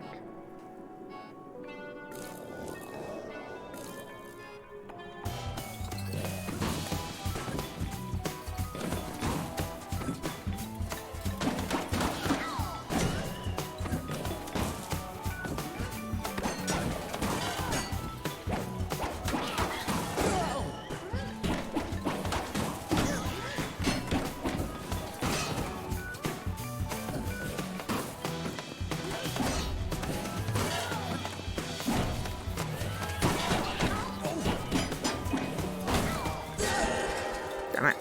Damn it.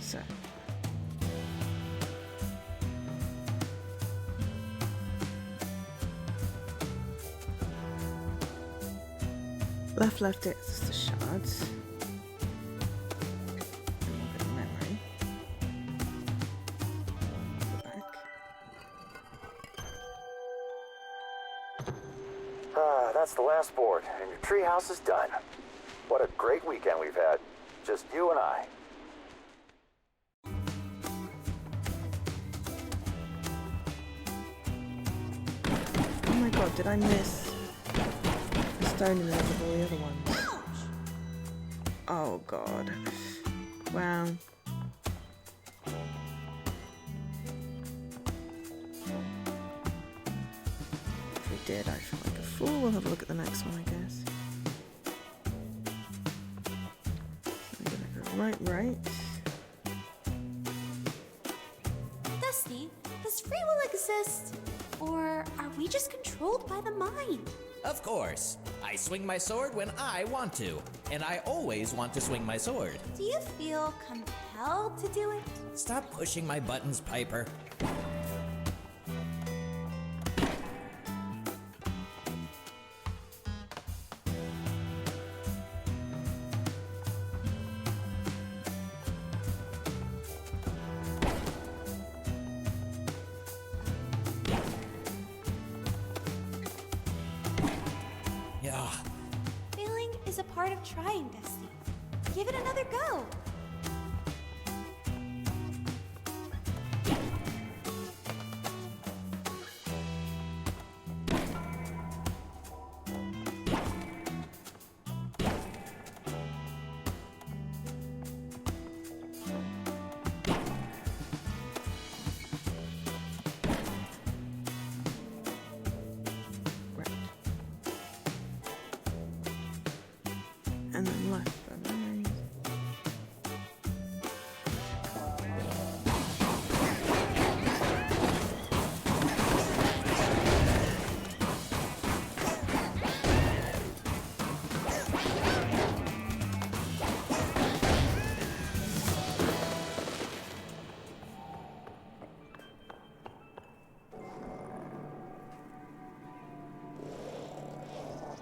So. Left, it's the shards. And a bit of memory. Go back. That's the last board, and your treehouse is done. What a great weekend we've had. Just you and I. Oh my god, did I miss the stone in the middle of all the other ones? Oh god. Wow. If we did, I feel like a fool. We'll have a look at the next one, I guess. We're gonna go right. Dusty, does free will exist? Or are we just controlled by the mind? Of course. I swing my sword when I want to, and I always want to swing my sword. Do you feel compelled to do it? Stop pushing my buttons, Piper. Yeah. Failing is a part of trying, Dusty. Give it another go. And then left by memories.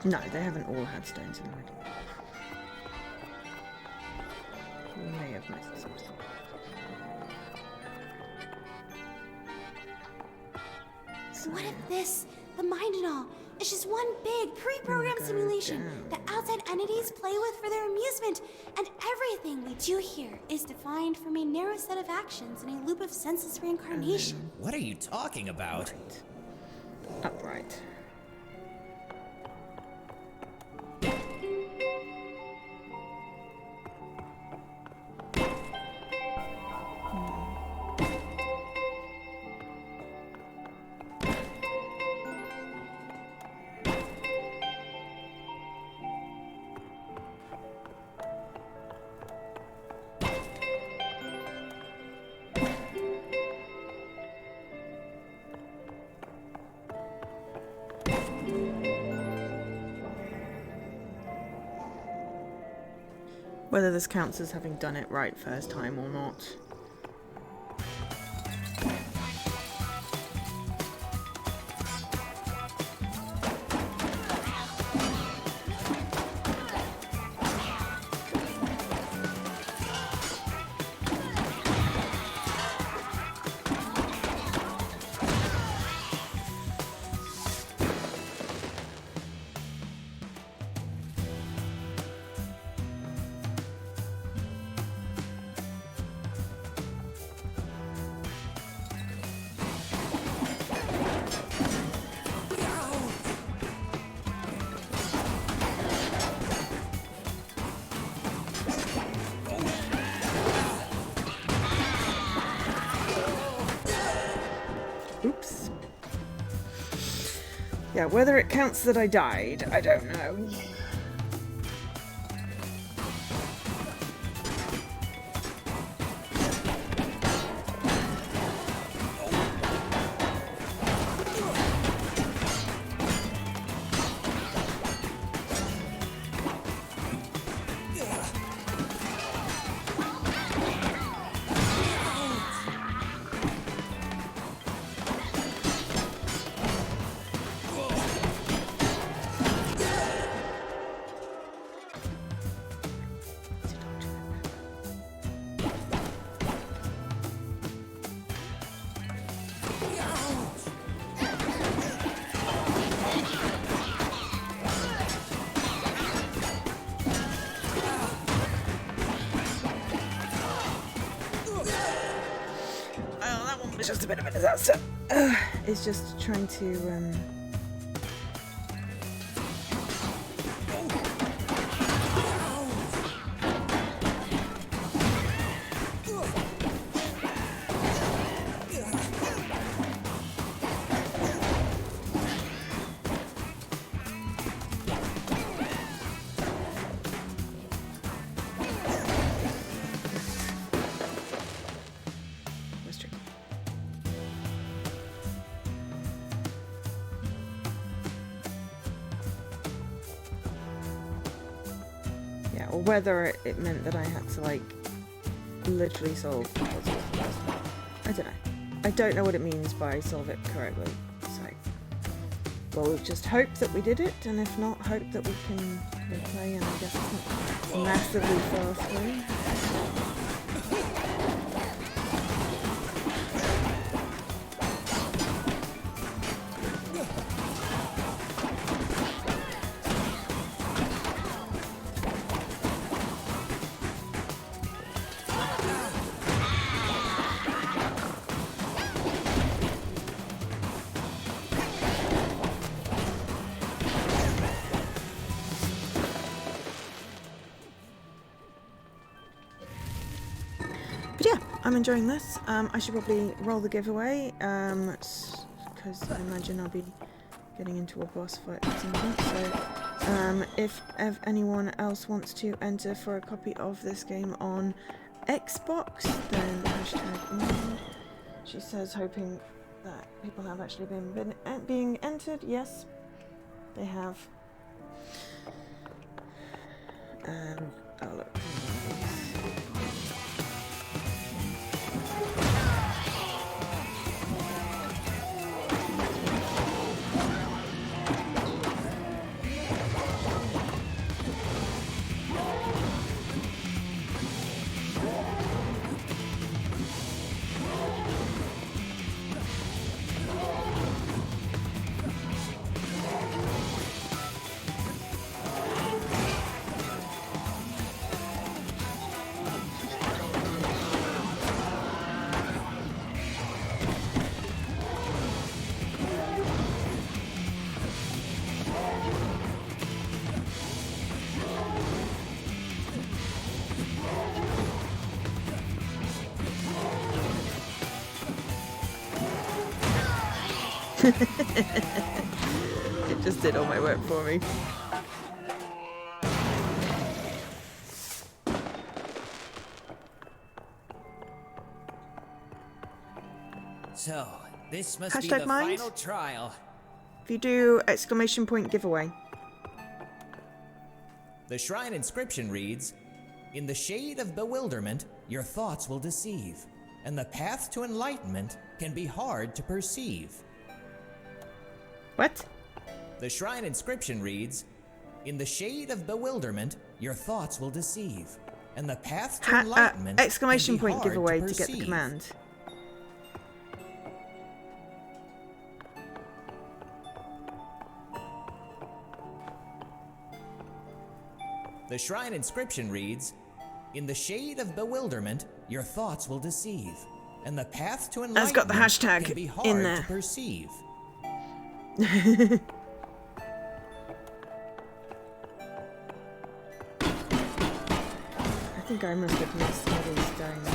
No, they haven't all had stones in the middle. We may have missed something. What if this, the mind and all, It's just one big pre-programmed simulation that outside entities play with for their amusement, and everything we do here is defined from a narrow set of actions in a loop of senseless reincarnation. What are you talking about? Upright. Whether this counts as having done it right first time or not. Oops. Yeah, whether it counts that I died, I don't know. It's just a bit of a disaster. It's just trying to or whether it meant that I had to, like, literally solve the puzzles. I don't know. I don't know what it means by solve it correctly. So, well, we'll just hope that we did it, and if not, hope that we can replay, and I guess it's not massively far through. But yeah, I'm enjoying this. I should probably roll the giveaway, because I imagine I'll be getting into a boss fight at some point. So, if anyone else wants to enter for a copy of this game on Xbox, then #mod. She says, hoping that people have actually been being entered. Yes, they have. Oh look. It just did all my work for me. So, this must be Hashtag the mind? final trial. If you do exclamation point giveaway. The shrine inscription reads, "In the shade of bewilderment, your thoughts will deceive, and the path to enlightenment can be hard to perceive." What? The shrine inscription reads, "In the shade of bewilderment, your thoughts will deceive, and the path to enlightenment exclamation can be point hard giveaway to to get the perceive." command. The shrine inscription reads, "In the shade of bewilderment, your thoughts will deceive, and the path to enlightenment That's got the hashtag can be hard in to there. perceive." I think I must have missed all these stones.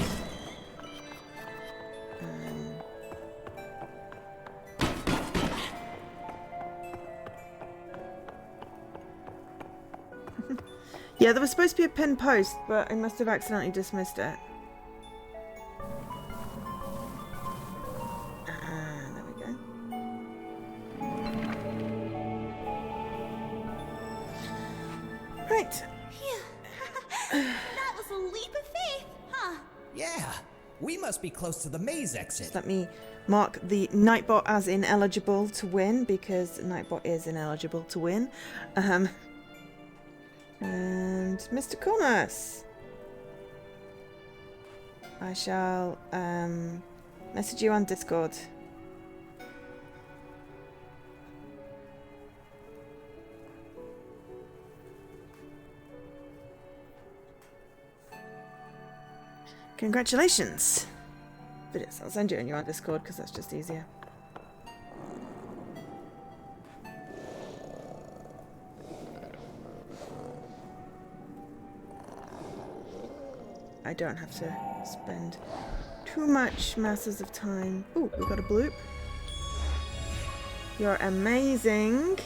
Yeah, there was supposed to be a pinned post, but I must have accidentally dismissed it. There we go. Right. That was a leap of faith, huh? Yeah, we must be close to the maze exit. Just let me mark the Nightbot as ineligible to win, because Nightbot is ineligible to win. And Mr. Cornus, I shall message you on Discord. Congratulations. But yes, I'll send you on your Discord because that's just easier. I don't have to spend too much masses of time. Ooh, we got a bloop. You're amazing.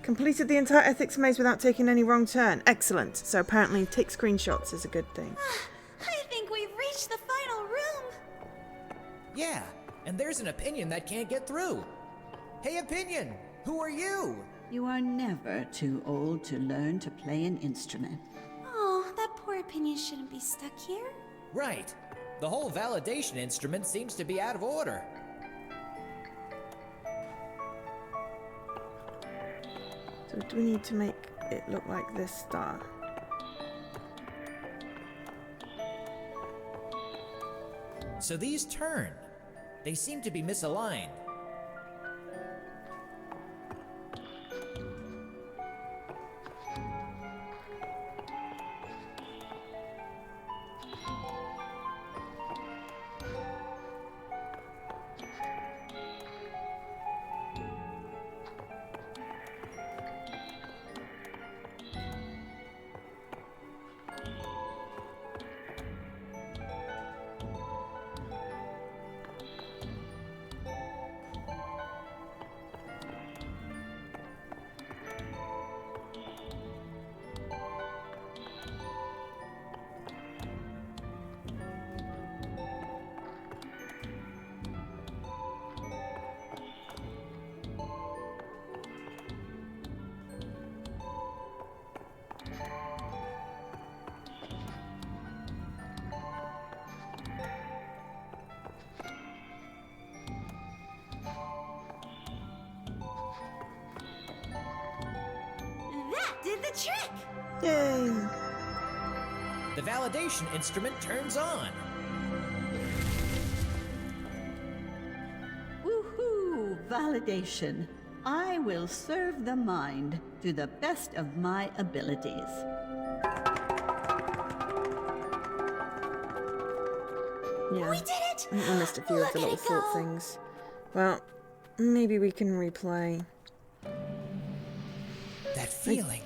Completed the entire ethics maze without taking any wrong turn. Excellent. So apparently take screenshots is a good thing. I think we've reached the final room. Yeah, and there's an opinion that can't get through. Hey, opinion, who are you? You are never too old to learn to play an instrument. Oh, that poor opinion shouldn't be stuck here. Right. The whole validation instrument seems to be out of order. So do we need to make it look like this star? So these turn. They seem to be misaligned. That did the trick! Yay! The validation instrument turns on. Woohoo! Validation. I will serve the mind to the best of my abilities. Yeah. We did it! I think we missed a few of the little thought things. Well, maybe we can replay. That feeling.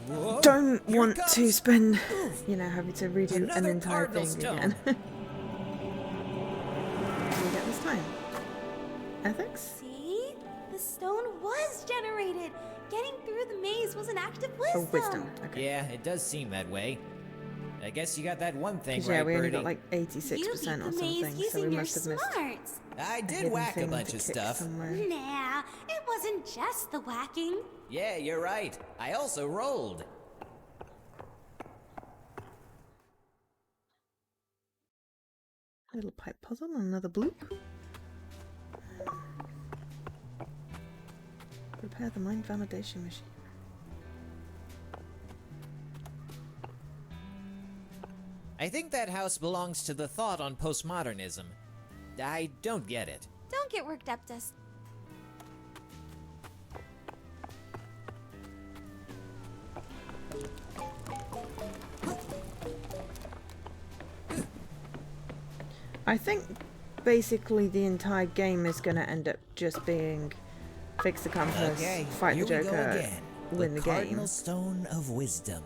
I don't want to spend, you know, having to redo an entire thing again. What do we get this time? Ethics? See? The stone was generated. Getting through the maze was an act of wisdom. Oh, wisdom. Okay. Yeah, it does seem that way. I guess you got that one thing 'Cause, right, yeah, we only Birdie. got like 86% or You beat the maze something, so using we your must have missed smarts. I a did hidden whack a thing bunch to of kick stuff. somewhere. Nah, it wasn't just the whacking. Yeah, you're right. I also rolled. Little pipe puzzle, another bloop. Prepare the mind validation machine. I think that house belongs to the thought on postmodernism. I don't get it. Don't get worked up, Dust. I think basically the entire game is going to end up just being fix the compass, Okay, fight here the we go Joker, again. win the Cardinal game. Stone of Wisdom.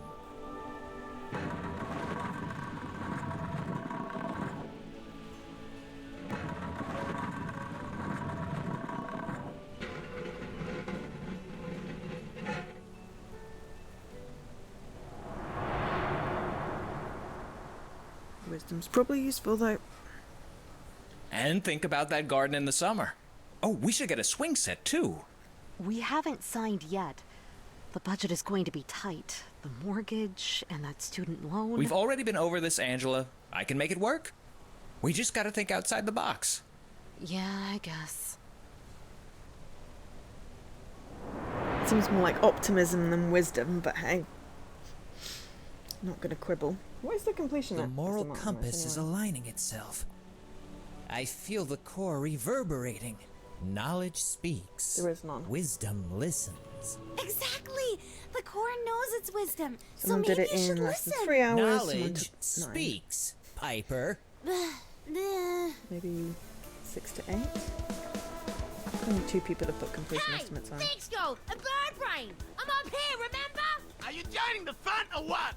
Wisdom's probably useful though. And think about that garden in the summer. Oh, we should get a swing set too. We haven't signed yet. The budget is going to be tight. The mortgage and that student loan. We've already been over this, Angela. I can make it work. We just gotta think outside the box. Yeah, I guess. Seems more like optimism than wisdom, but hey. Not gonna quibble. What is the completion The at? moral Is the compass is anyway? aligning itself. I feel the core reverberating. Knowledge speaks. There is none. Wisdom listens. Exactly! The core knows its wisdom, Someone so maybe did it you should in less listen. than 3 hours. someone Knowledge took 9. speaks, Piper. Maybe 6 to 8. Only 2 people have put completion estimates on. Go, a bird brain! I'm up here, remember? Are you joining the fun or what?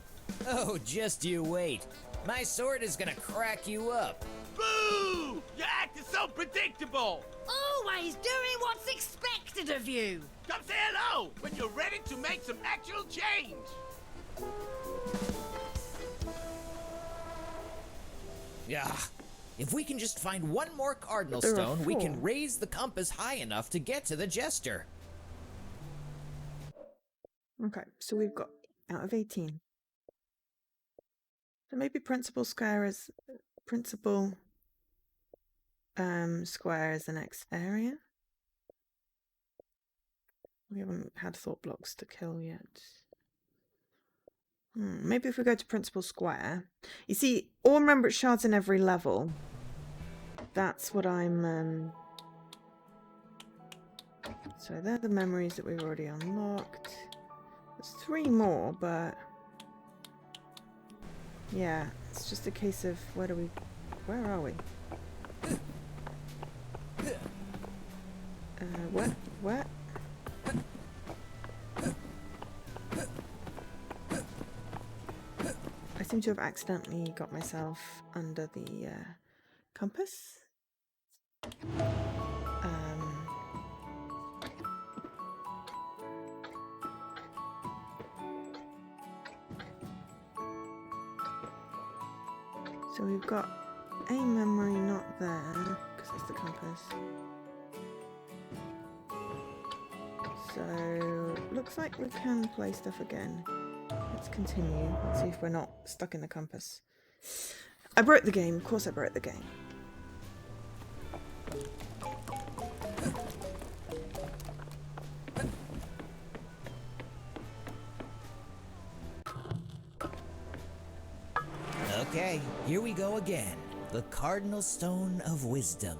Oh, just you wait. My sword is gonna crack you up. Boo! Your act is so predictable. Always doing what's expected of you. Come say hello when you're ready to make some actual change. Yeah. If we can just find one more cardinal There are stone, we 4. can raise the compass high enough to get to the jester. Okay, so we've got out of 18. So maybe principal square is square is the next area. We haven't had thought blocks to kill yet. Maybe if we go to principal square. You see, all remembrance shards in every level. That's what I'm so they're the memories that we've already unlocked. There's 3 more, but yeah, it's just a case of where are we? What? I seem to have accidentally got myself under the compass. So we've got a memory not there, because that's the compass. So, looks like we can play stuff again. Let's continue. Let's see if we're not stuck in the compass. I broke the game. Of course I broke the game. Okay, here we go again. The Cardinal Stone of Wisdom.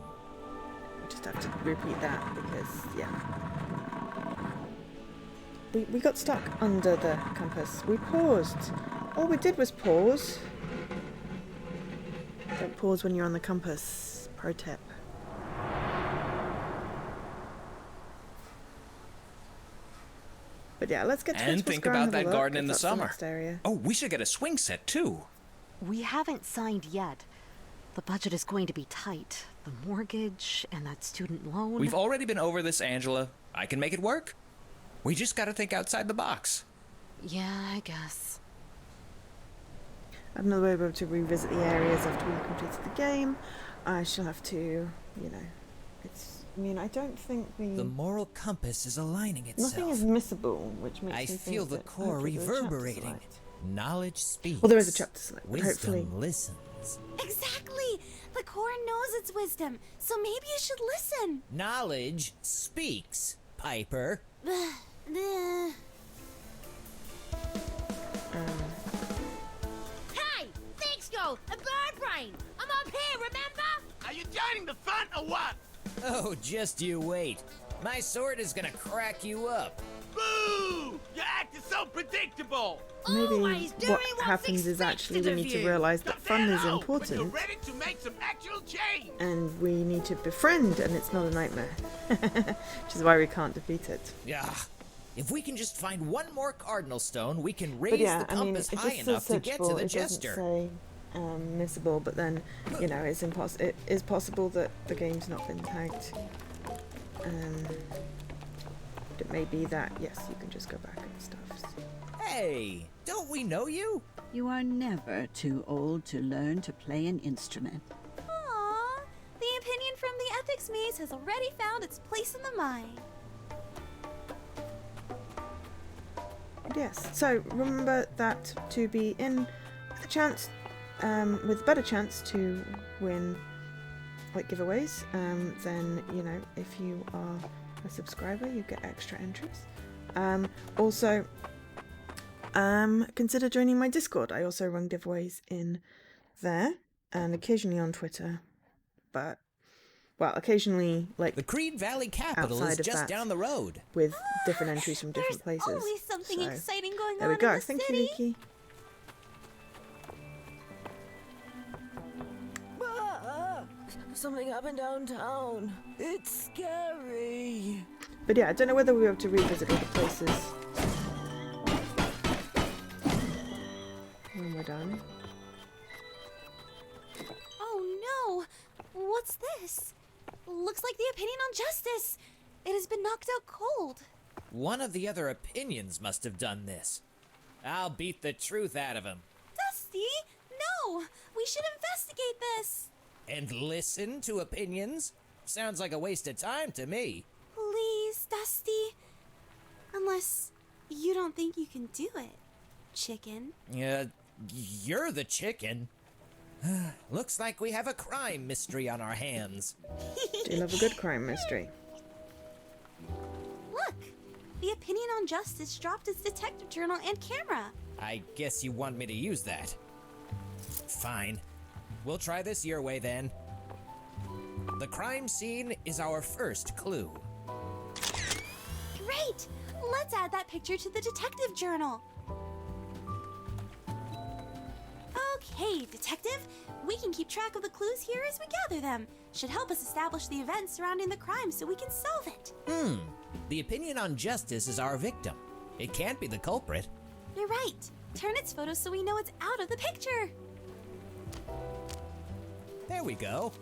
We just have to repeat that because, yeah. We got stuck under the compass. We paused. All we did was pause. Don't pause when you're on the compass. Pro tip. But yeah, let's get to And think about that garden in the summer. Area. Oh, we should get a swing set too. We haven't signed yet. The budget is going to be tight. The mortgage and that student loan. We've already been over this, Angela. I can make it work. We just gotta think outside the box. Yeah, I guess. Another way we'll be able to revisit the areas after we've completed the game. I shall have to, you know, I don't think The moral compass is aligning itself. nothing is missable, which makes I me think feel the that core hopefully there's a chapter reverberating. select. Knowledge speaks. Well, there is a chapter select, but Wisdom hopefully listens. Exactly! The core knows its wisdom, so maybe you should listen. Knowledge speaks, Piper. Hey! Thanks, Go! A bird brain! I'm up here, remember? Are you joining the fun or what? Oh, just you wait. My sword is gonna crack you up. Boo! You're acting so predictable. maybe what happens is actually we need to realise that fun is You're important ready to make some actual change. and we need to befriend and it's not a nightmare. Which is why we can't defeat it. Yeah. If we can just find one more cardinal stone, we can But raise yeah, the compass it high just enough says to get to searchable, the it jester. doesn't say missable, but then, you know, it's it is possible that the game's not been tagged. It may be that, yes, you can just go back and stuff. Hey, don't we know you? You are never too old to learn to play an instrument. Aww, the opinion from the ethics maze has already found its place in the mind. Yes, so remember that to be in with a chance, with a better chance to win like giveaways, then, you know, if you are a subscriber, you get extra entries. Also, consider joining my Discord. I also run giveaways in there and occasionally on Twitter, but well, occasionally like The Creed Valley capital is outside of just that, down the road. with different entries from different places. Always something So, exciting going there on we go. in the Thank city. you, Leaky. Something happened downtown. It's scary. But yeah, I don't know whether we'll be able to revisit all the places when we're done. Oh no! What's this? Looks like the opinion on justice. It has been knocked out cold. One of the other opinions must have done this. I'll beat the truth out of him. Dusty, no! We should investigate this. And listen to opinions? Sounds like a waste of time to me. Please, Dusty. Unless you don't think you can do it, chicken. You're the chicken. Looks like we have a crime mystery on our hands. Do you love a good crime mystery? Look! The opinion on justice dropped its detective journal and camera. I guess you want me to use that. Fine. We'll try this your way then. The crime scene is our first clue. Great! Let's add that picture to the detective journal. Okay, detective. We can keep track of the clues here as we gather them. Should help us establish the events surrounding the crime so we can solve it. The opinion on justice is our victim. It can't be the culprit. You're right. Turn its photo so we know it's out of the picture. There we go.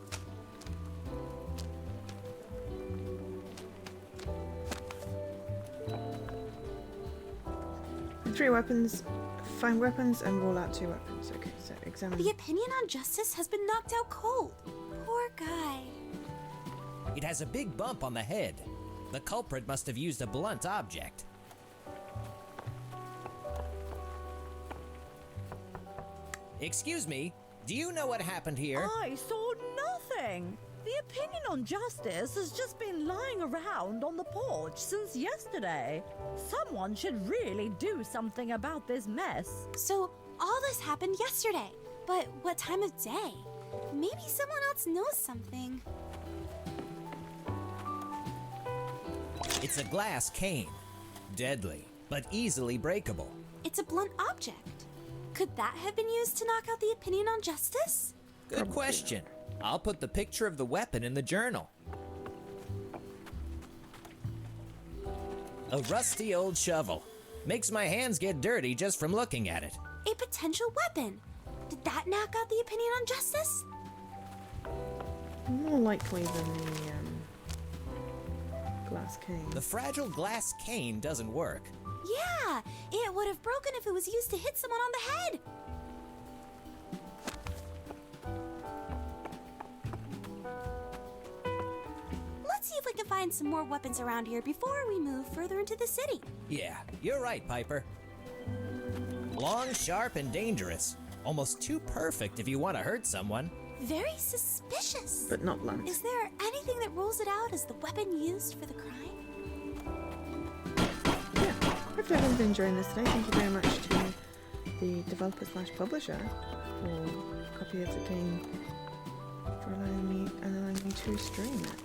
Three weapons, find weapons and roll out 2 weapons. Okay, so examine. The opinion on justice has been knocked out cold. Poor guy. It has a big bump on the head. The culprit must have used a blunt object. Excuse me, do you know what happened here? I saw nothing. The opinion on justice has just been lying around on the porch since yesterday. Someone should really do something about this mess. So, all this happened yesterday. But what time of day? Maybe someone else knows something. It's a glass cane. Deadly, but easily breakable. It's a blunt object. Could that have been used to knock out the opinion on justice? Good question. I'll put the picture of the weapon in the journal. A rusty old shovel. Makes my hands get dirty just from looking at it. A potential weapon. Did that knock out the opinion on justice? More likely than the glass cane. The fragile glass cane doesn't work. Yeah, it would have broken if it was used to hit someone on the head. Let's see if we can find some more weapons around here before we move further into the city. Yeah, you're right, Piper. Long, sharp, and dangerous. Almost too perfect if you want to hurt someone. Very suspicious. But not blunt. Is there anything that rules it out as the weapon used for the crime? Hopefully everyone's been enjoying this today. Thank you very much to the developer / publisher for a copy of the game, for allowing me to stream it.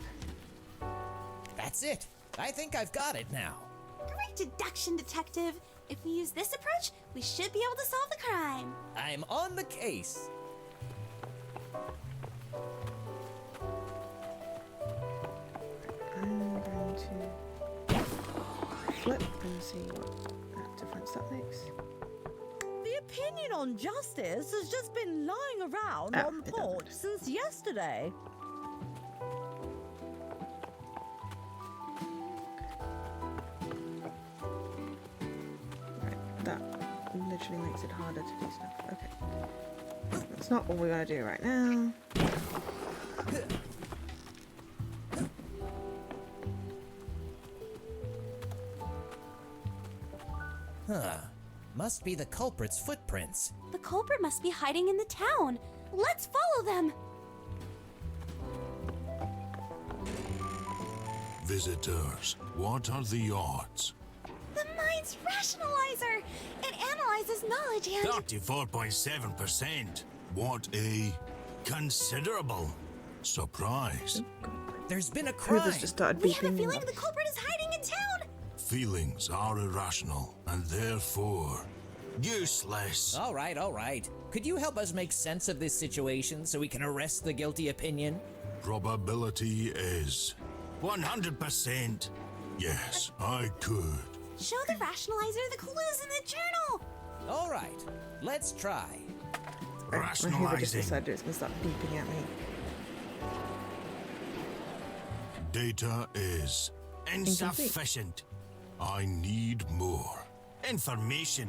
That's it. I think I've got it now. Great deduction, detective. If we use this approach, we should be able to solve the crime. I'm on the case. I'm going to flip and see what difference that makes. The opinion on justice has just been lying around on the porch since yesterday. That literally makes it harder to do stuff. Okay. That's not what we're going to do right now. Huh. Must be the culprit's footprints. The culprit must be hiding in the town. Let's follow them. Visitors, what are the odds? The mind's rationalizer. It analyzes knowledge and... 34.7%. What a considerable surprise. There's been a crime. Whoever's just started We have a beeping feeling rubbish. the culprit is hiding in town. Feelings are irrational and therefore useless. All right. Could you help us make sense of this situation so we can arrest the guilty opinion? Probability is 100%. Yes, I could. Show the rationalizer the clues in the journal. All right, let's try. My Hoover just Rationalizing. decided it's going to start beeping at me. Data is insufficient. I need more information.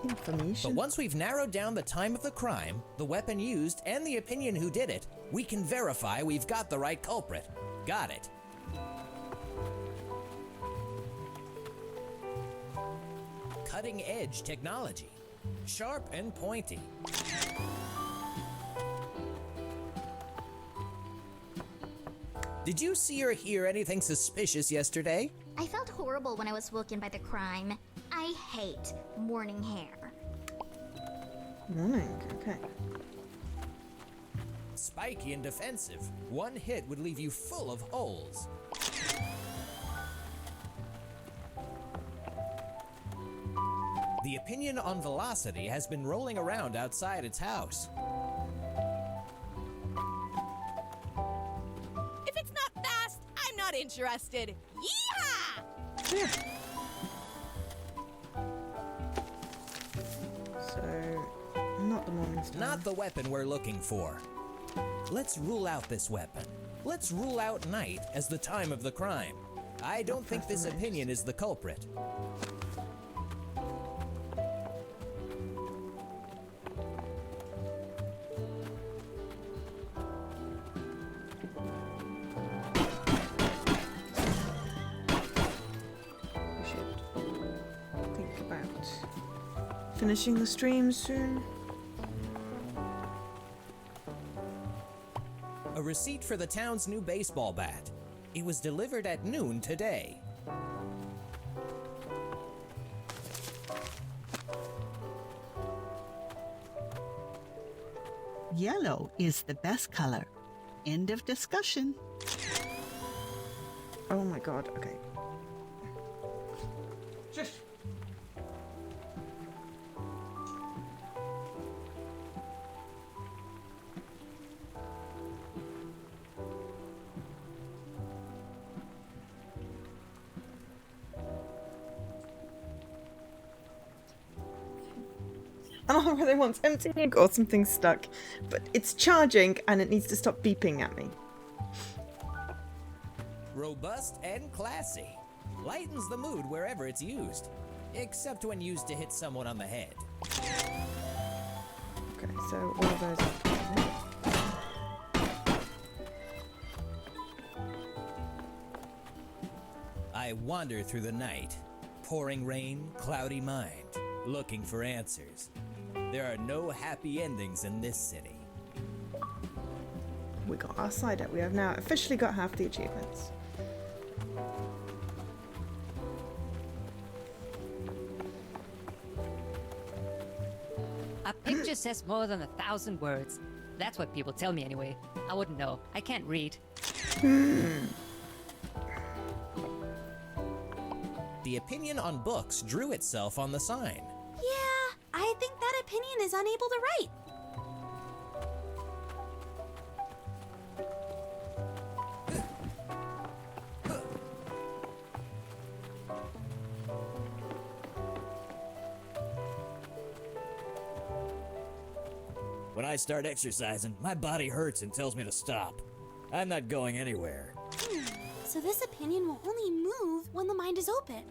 But once we've narrowed down the time of the crime, the weapon used, and the opinion who did it, we can verify we've got the right culprit. Got it. Cutting edge technology. Sharp and pointy. Did you see or hear anything suspicious yesterday? I felt horrible when I was woken by the crime. I hate morning hair. Morning, okay. Spiky and defensive. One hit would leave you full of holes. The opinion on velocity has been rolling around outside its house. If it's not fast, I'm not interested. Yeehaw! So, not the morning star. Not the weapon we're looking for. Let's rule out this weapon. Let's rule out night as the time of the crime. I don't think this opinion is the culprit. We should think about finishing the stream soon. A receipt for the town's new baseball bat. It was delivered at noon today. Yellow is the best color. End of discussion. Oh my god, okay. And whether it wants emptying or something's stuck. But it's charging and it needs to stop beeping at me. Robust and classy. Lightens the mood wherever it's used. Except when used to hit someone on the head. Okay, so all of those. I wander through the night. Pouring rain, cloudy mind. Looking for answers. There are no happy endings in this city. We got our side up. We have now officially got half the achievements. A picture says more than 1,000 words. That's what people tell me anyway. I wouldn't know. I can't read. The opinion on books drew itself on the sign. Yeah, I think that opinion is unable to write. When I start exercising, my body hurts and tells me to stop. I'm not going anywhere. So this opinion will only move when the mind is open.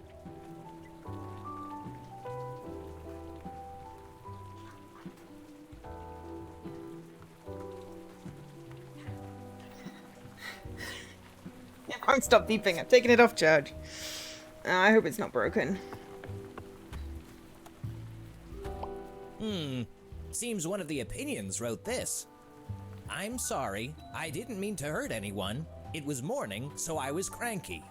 It won't stop beeping. I've taken it off charge. I hope it's not broken. Seems one of the opinions wrote this. I'm sorry, I didn't mean to hurt anyone. It was morning, so I was cranky.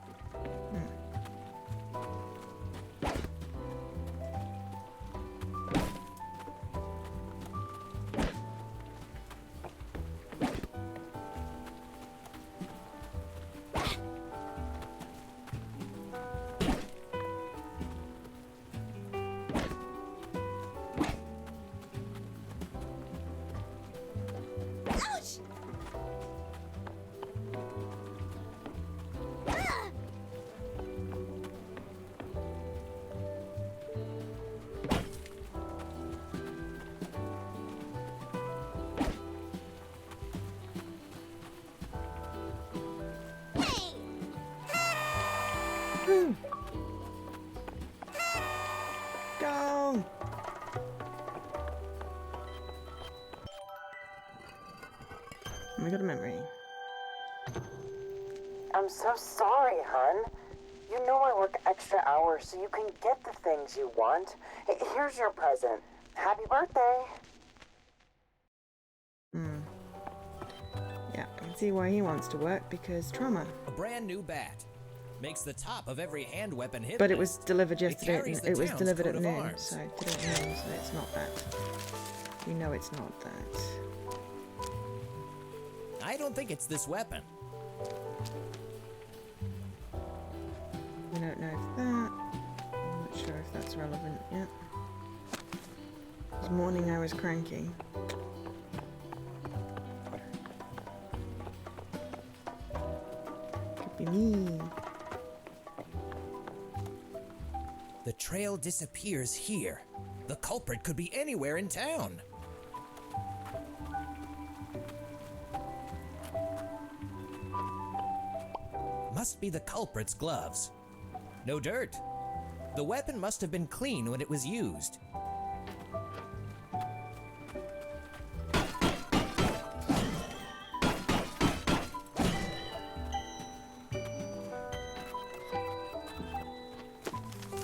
Ouch! Go! We got a memory. I'm so sorry, hun. You know I work extra hours so you can get the things you want. Here's your present. Happy birthday. Yeah, I can see why he wants to work, because trauma. A brand new bat. Makes the top of every hand weapon hit. But it was delivered yesterday. carries the It was town's delivered at coat of noon, arms. so today at noon, so it's not that. We know it's not that. I don't think it's this weapon. We don't know if that. I'm not sure if that's relevant yet. This morning I was cranky. Could be me. The trail disappears here. The culprit could be anywhere in town. Must be the culprit's gloves. No dirt. The weapon must have been clean when it was used.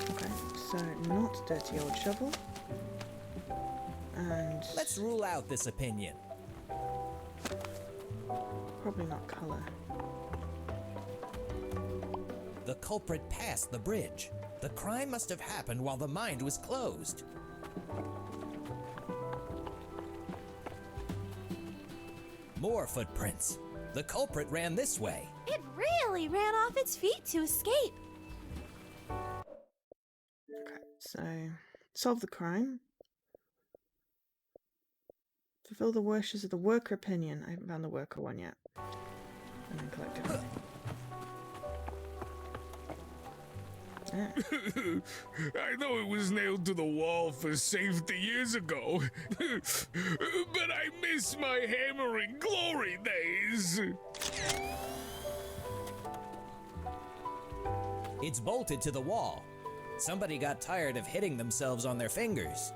Okay, so not dirty old shovel. And Let's rule out this opinion. probably not colour. The culprit passed the bridge. The crime must have happened while the mind was closed. More footprints. The culprit ran this way. It really ran off its feet to escape. Okay, so solve the crime. Fulfill the wishes of the worker opinion. I haven't found the worker one yet. And then collect everything. I know it was nailed to the wall for safety years ago, but I miss my hammering glory days. It's bolted to the wall. Somebody got tired of hitting themselves on their fingers.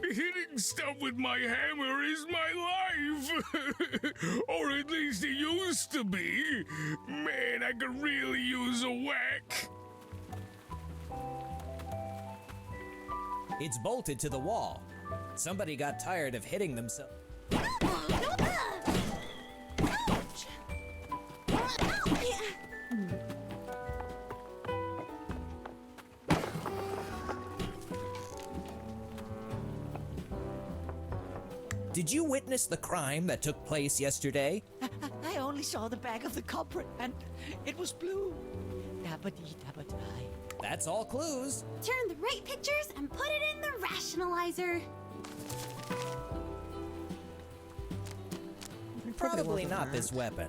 Hitting stuff with my hammer is my life! Or at least it used to be. Man, I could really use a whack. It's bolted to the wall. Somebody got tired of hitting themselves. Did you witness the crime that took place yesterday? I only saw the back of the culprit, and it was blue. Dabba-dee-dabba-die. That's all clues. Turn the right pictures and put it in the rationalizer. Probably not this weapon.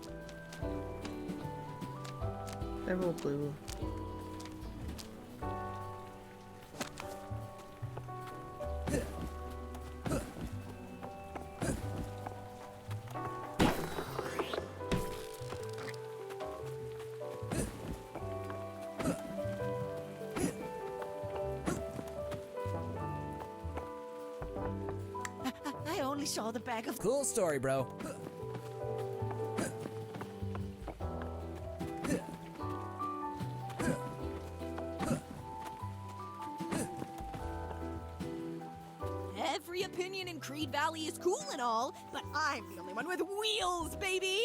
They're all blue. I only saw the back of... Cool story, bro. Every opinion in Creed Valley is cool and all, but I'm the only one with wheels, baby!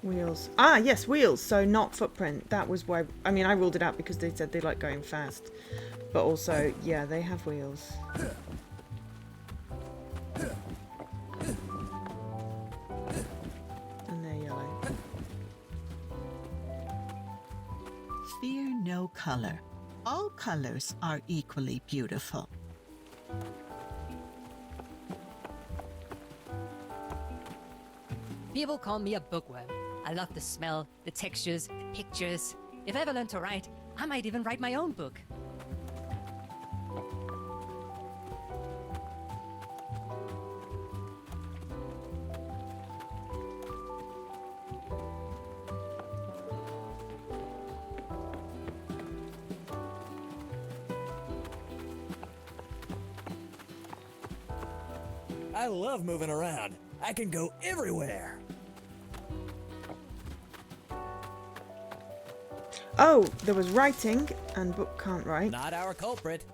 Wheels. Ah, yes, wheels. So not footprint. That was why. I mean, I ruled it out because they said they like going fast. But also, yeah, they have wheels. And they're yellow. Fear no color. All colors are equally beautiful. People call me a bookworm. I love the smell, the textures, the pictures. If I ever learn to write, I might even write my own book. I love moving around. I can go everywhere. Oh, there was writing, and book can't write. Not our culprit.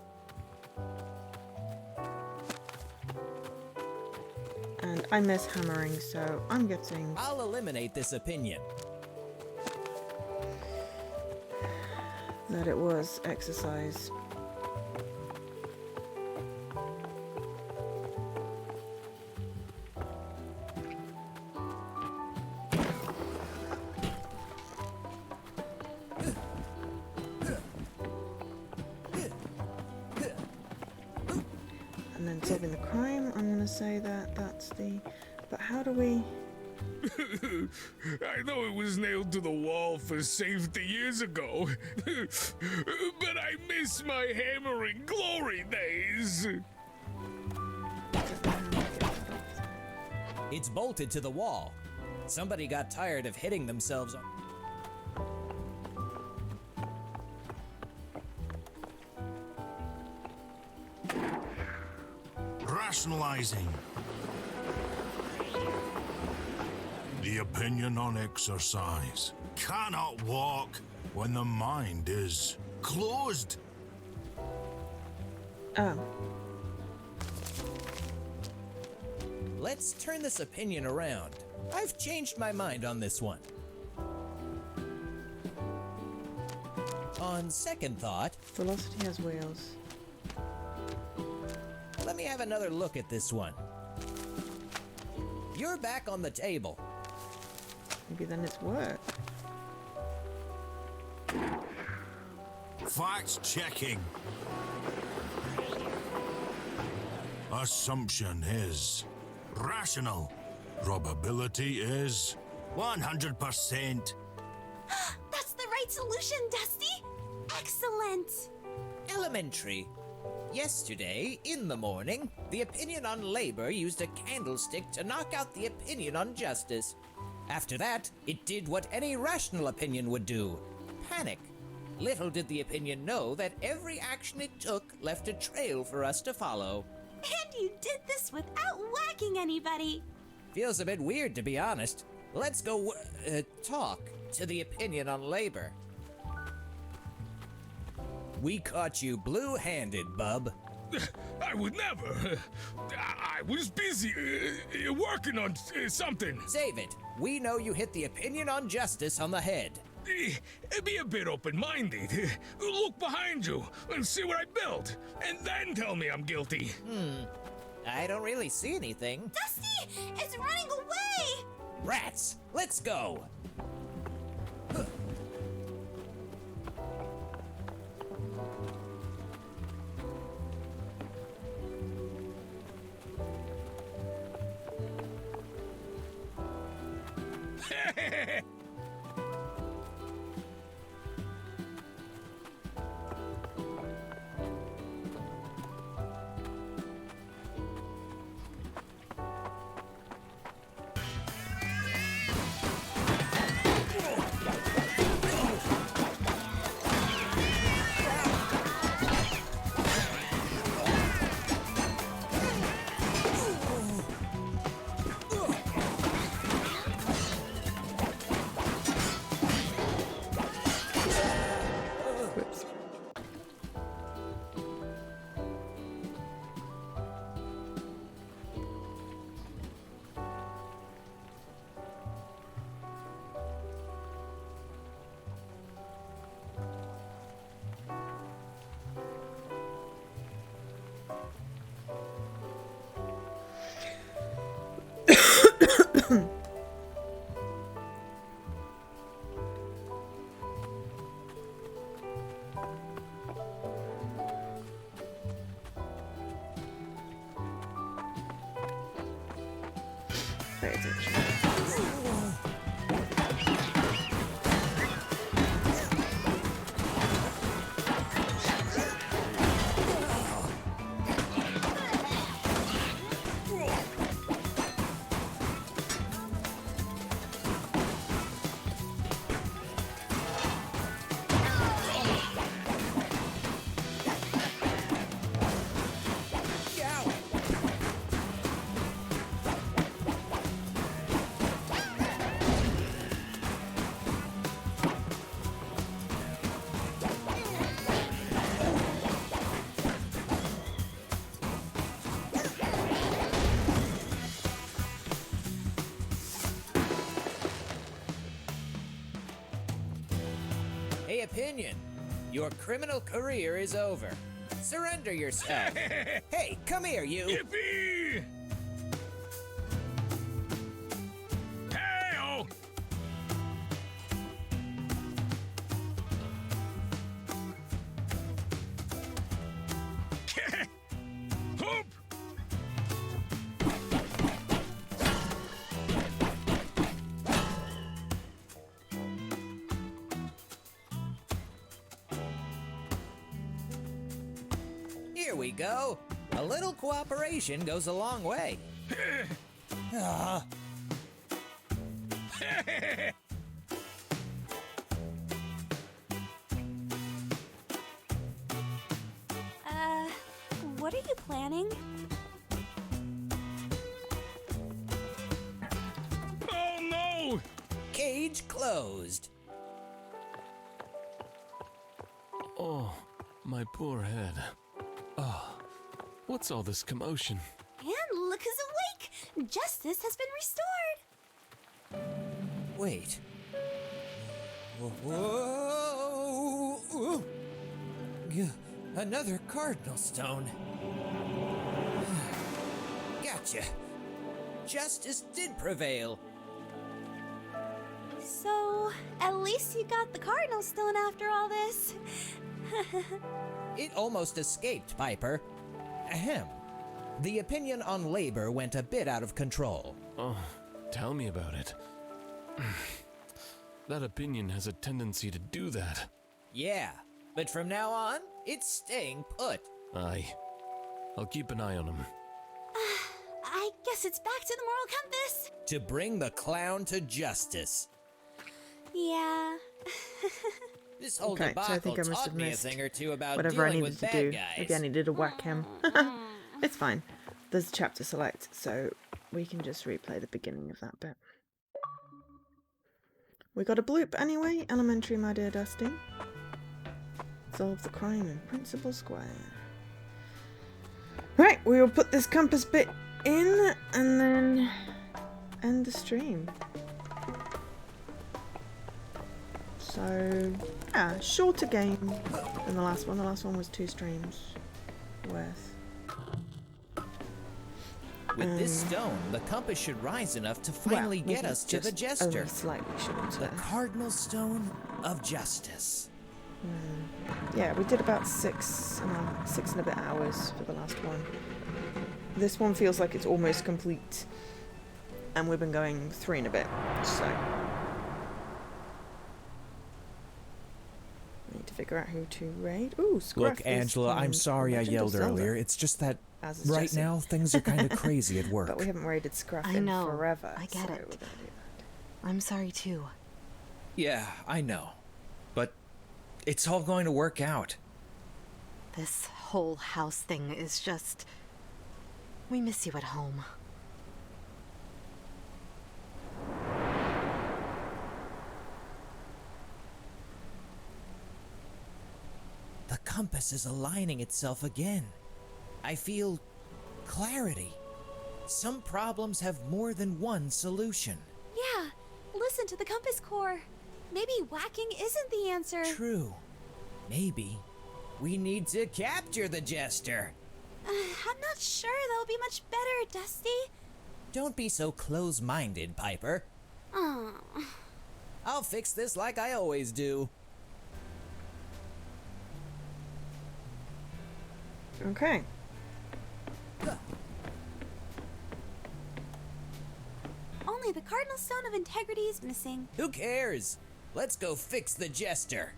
And I miss hammering, so I'm getting... I'll eliminate this opinion. that it was exercise. And then solving the crime, I'm going to say that that's the... But how do we... I know it was nailed to the wall for safety years ago, but I miss my hammering glory days. It's bolted to the wall. Somebody got tired of hitting themselves on... Rationalizing. The opinion on exercise. Cannot walk when the mind is closed. Oh. Let's turn this opinion around. I've changed my mind on this one. On second thought... Velocity has wheels. Let me have another look at this one. You're back on the table. Maybe then it's work. Facts checking. Assumption is rational. Probability is 100%. That's the right solution, Dusty! Excellent! Elementary. Yesterday, in the morning, the opinion on labor used a candlestick to knock out the opinion on justice. After that, it did what any rational opinion would do: panic. Little did the opinion know that every action it took left a trail for us to follow. And you did this without whacking anybody! Feels a bit weird, to be honest. Let's go, talk to the opinion on labor. We caught you blue-handed, bub. I would never. I was busy working on something. Save it. We know you hit the opinion on justice on the head. Be a bit open-minded. Look behind you and see what I built, and then tell me I'm guilty. I don't really see anything. Dusty! It's running away! Rats! Let's go! Pay attention. Hey, opinion. Your criminal career is over. Surrender yourself. Hey, come here, you. Yippee! Hey-oh! Hoop! Here we go. A little cooperation goes a long way. Ah. What are you planning? Oh no! Cage closed. Oh, my poor head. Oh, what's all this commotion? And look who's awake! Justice has been restored! Wait. Whoa! Whoa. Another cardinal stone. Gotcha. justice did prevail. So, at least you got the Cardinal Stone after all this. It almost escaped, Piper. Ahem. The opinion on labor went a bit out of control. Oh, tell me about it. That opinion has a tendency to do that. Yeah, but from now on, it's staying put. Aye. I'll keep an eye on him. I guess it's back to the moral compass. To bring the clown to justice. Yeah. This whole Okay, so I think I debacle must taught have me a missed thing or two about whatever I dealing needed with to bad do. guys. Maybe I needed to whack him. It's fine. There's a chapter select, so we can just replay the beginning of that bit. We got a bloop anyway. Elementary, my dear Dusty. Solve the crime in Principal Square. Right, we will put this compass bit in and then end the stream. So, yeah, shorter game than the last one. The last one was 2 streams worth. With this stone, the compass should rise enough to finally well, get us to the just Jester. only slightly shorter. The Cardinal Stone of Justice. Yeah, we did about 6 and a bit hours for the last one. This one feels like it's almost complete, and we've been going 3 and a bit, so we need to figure out who to raid. Ooh, Scruff Look, Angela, I'm sorry I yelled earlier. It's just that right now things are kind of crazy at work. But we haven't raided Scruff I in know. forever. I get so it. we're gonna do that. I'm sorry too. Yeah, I know. But it's all going to work out. This whole house thing is just... We miss you at home. The compass is aligning itself again. I feel clarity. Some problems have more than one solution. Yeah, listen to the compass core. Maybe whacking isn't the answer. True. Maybe we need to capture the Jester. I'm not sure that would be much better, Dusty. Don't be so close-minded, Piper. Oh. I'll fix this like I always do. Okay. Only the Cardinal Stone of Integrity is missing. Who cares? Let's go fix the Jester.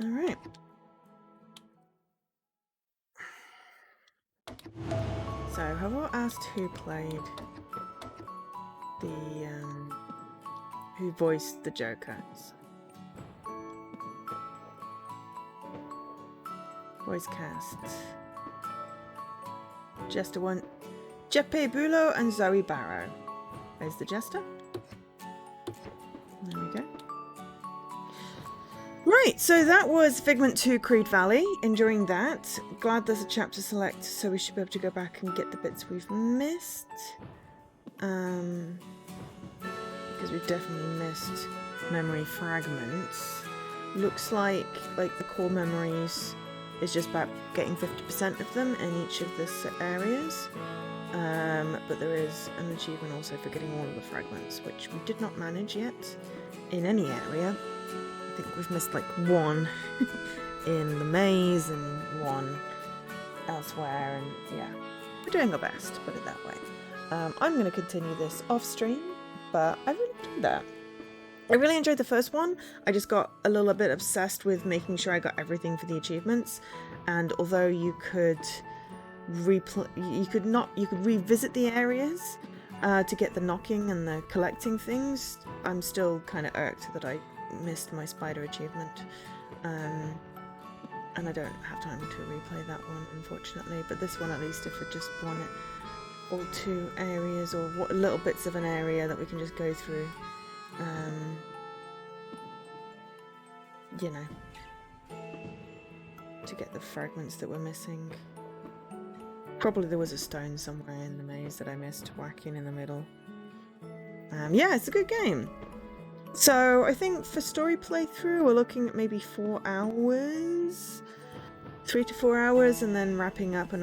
All right. So, have I asked who played the, who voiced the Joker? Voice cast. Jester 1. Jeppe Bulo and Zoe Barrow. There's the Jester. There we go. Right, so that was Figment 2 Creed Valley. Enjoying that. Glad there's a chapter select, so we should be able to go back and get the bits we've missed. Because we've definitely missed memory fragments. Looks like the core memories is just about getting 50% of them in each of the areas. But there is an achievement also for getting all of the fragments, which we did not manage yet in any area. I think we've missed like 1 in the maze and 1 elsewhere, and yeah, we're doing our best, put it that way. I'm going to continue this off stream, but I really enjoyed that. I really enjoyed the first one. I just got a little bit obsessed with making sure I got everything for the achievements, and although you could revisit the areas to get the knocking and the collecting things, I'm still kind of irked that I missed my spider achievement, and I don't have time to replay that one, unfortunately. But this one, at least, if we just want it, or 2 areas, or little bits of an area that we can just go through, you know, to get the fragments that we're missing. Probably there was a stone somewhere in the maze that I missed whacking in the middle. Yeah, it's a good game. So I think for story playthrough we're looking at maybe 4 hours. 3 to 4 hours, and then wrapping up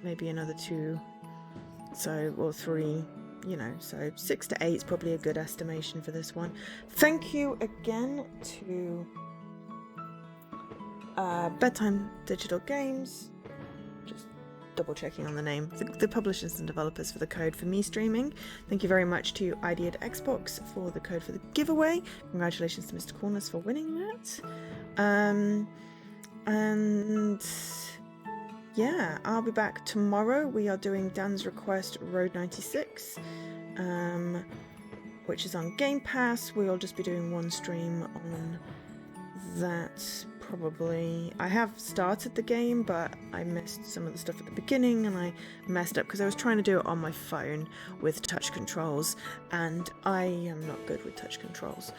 maybe another 2, or 3, you know, so 6 to 8 is probably a good estimation for this one. Thank you again to Bedtime Digital Games, just double checking on the name, the publishers and developers for the code for me streaming. Thank you very much to Ideaed Xbox for the code for the giveaway. Congratulations to Mr. Corners for winning that. And yeah, I'll be back tomorrow. We are doing Dan's Request Road 96, which is on Game Pass. We'll just be doing one stream on that, probably. I have started the game, but I missed some of the stuff at the beginning, and I messed up because I was trying to do it on my phone with touch controls, and I am not good with touch controls.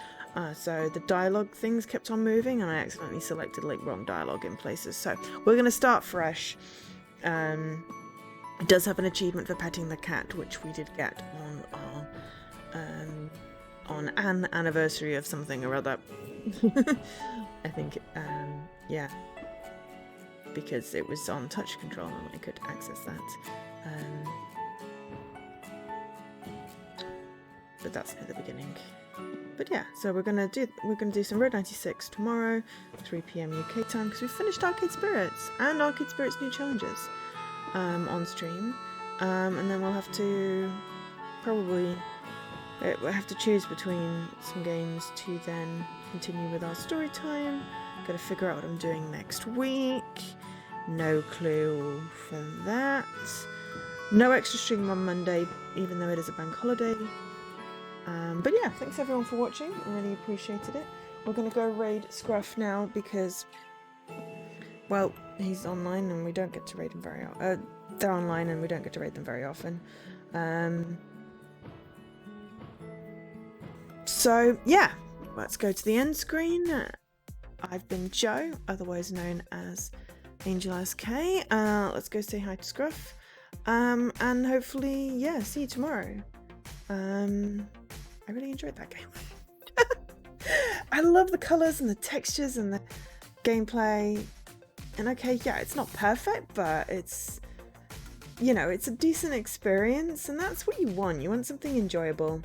So the dialogue things kept on moving, and I accidentally selected like wrong dialogue in places. So we're going to start fresh. It does have an achievement for petting the cat, which we did get on our on an anniversary of something or other. I think, yeah, because it was on touch control and I could access that. But that's near the beginning. But yeah, so we're gonna do some Road 96 tomorrow, 3 PM UK time, because we finished Arcade Spirits and Arcade Spirits New Challenges on stream, and then we'll have to choose between some games to then continue with our story time. Gotta figure out what I'm doing next week. No clue for that. No extra stream on Monday, even though it is a bank holiday. But yeah, thanks everyone for watching. I really appreciated it. We're gonna go raid Scruff now because, well, he's online and we don't get to raid him very often. They're online and we don't get to raid them very often. So yeah, let's go to the end screen. I've been Joe, otherwise known as Angel SK. Let's go say hi to Scruff. And hopefully, yeah, see you tomorrow. I really enjoyed that game. I love the colours and the textures and the gameplay. And okay, yeah, it's not perfect, but it's, you know, it's a decent experience, and that's what you want. You want something enjoyable.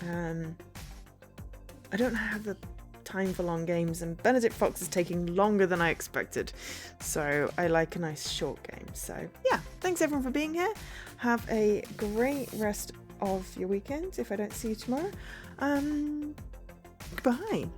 I don't have the time for long games, and Benedict Fox is taking longer than I expected, so I like a nice short game. So yeah, thanks everyone for being here. Have a great rest of your weekend if I don't see you tomorrow. Goodbye.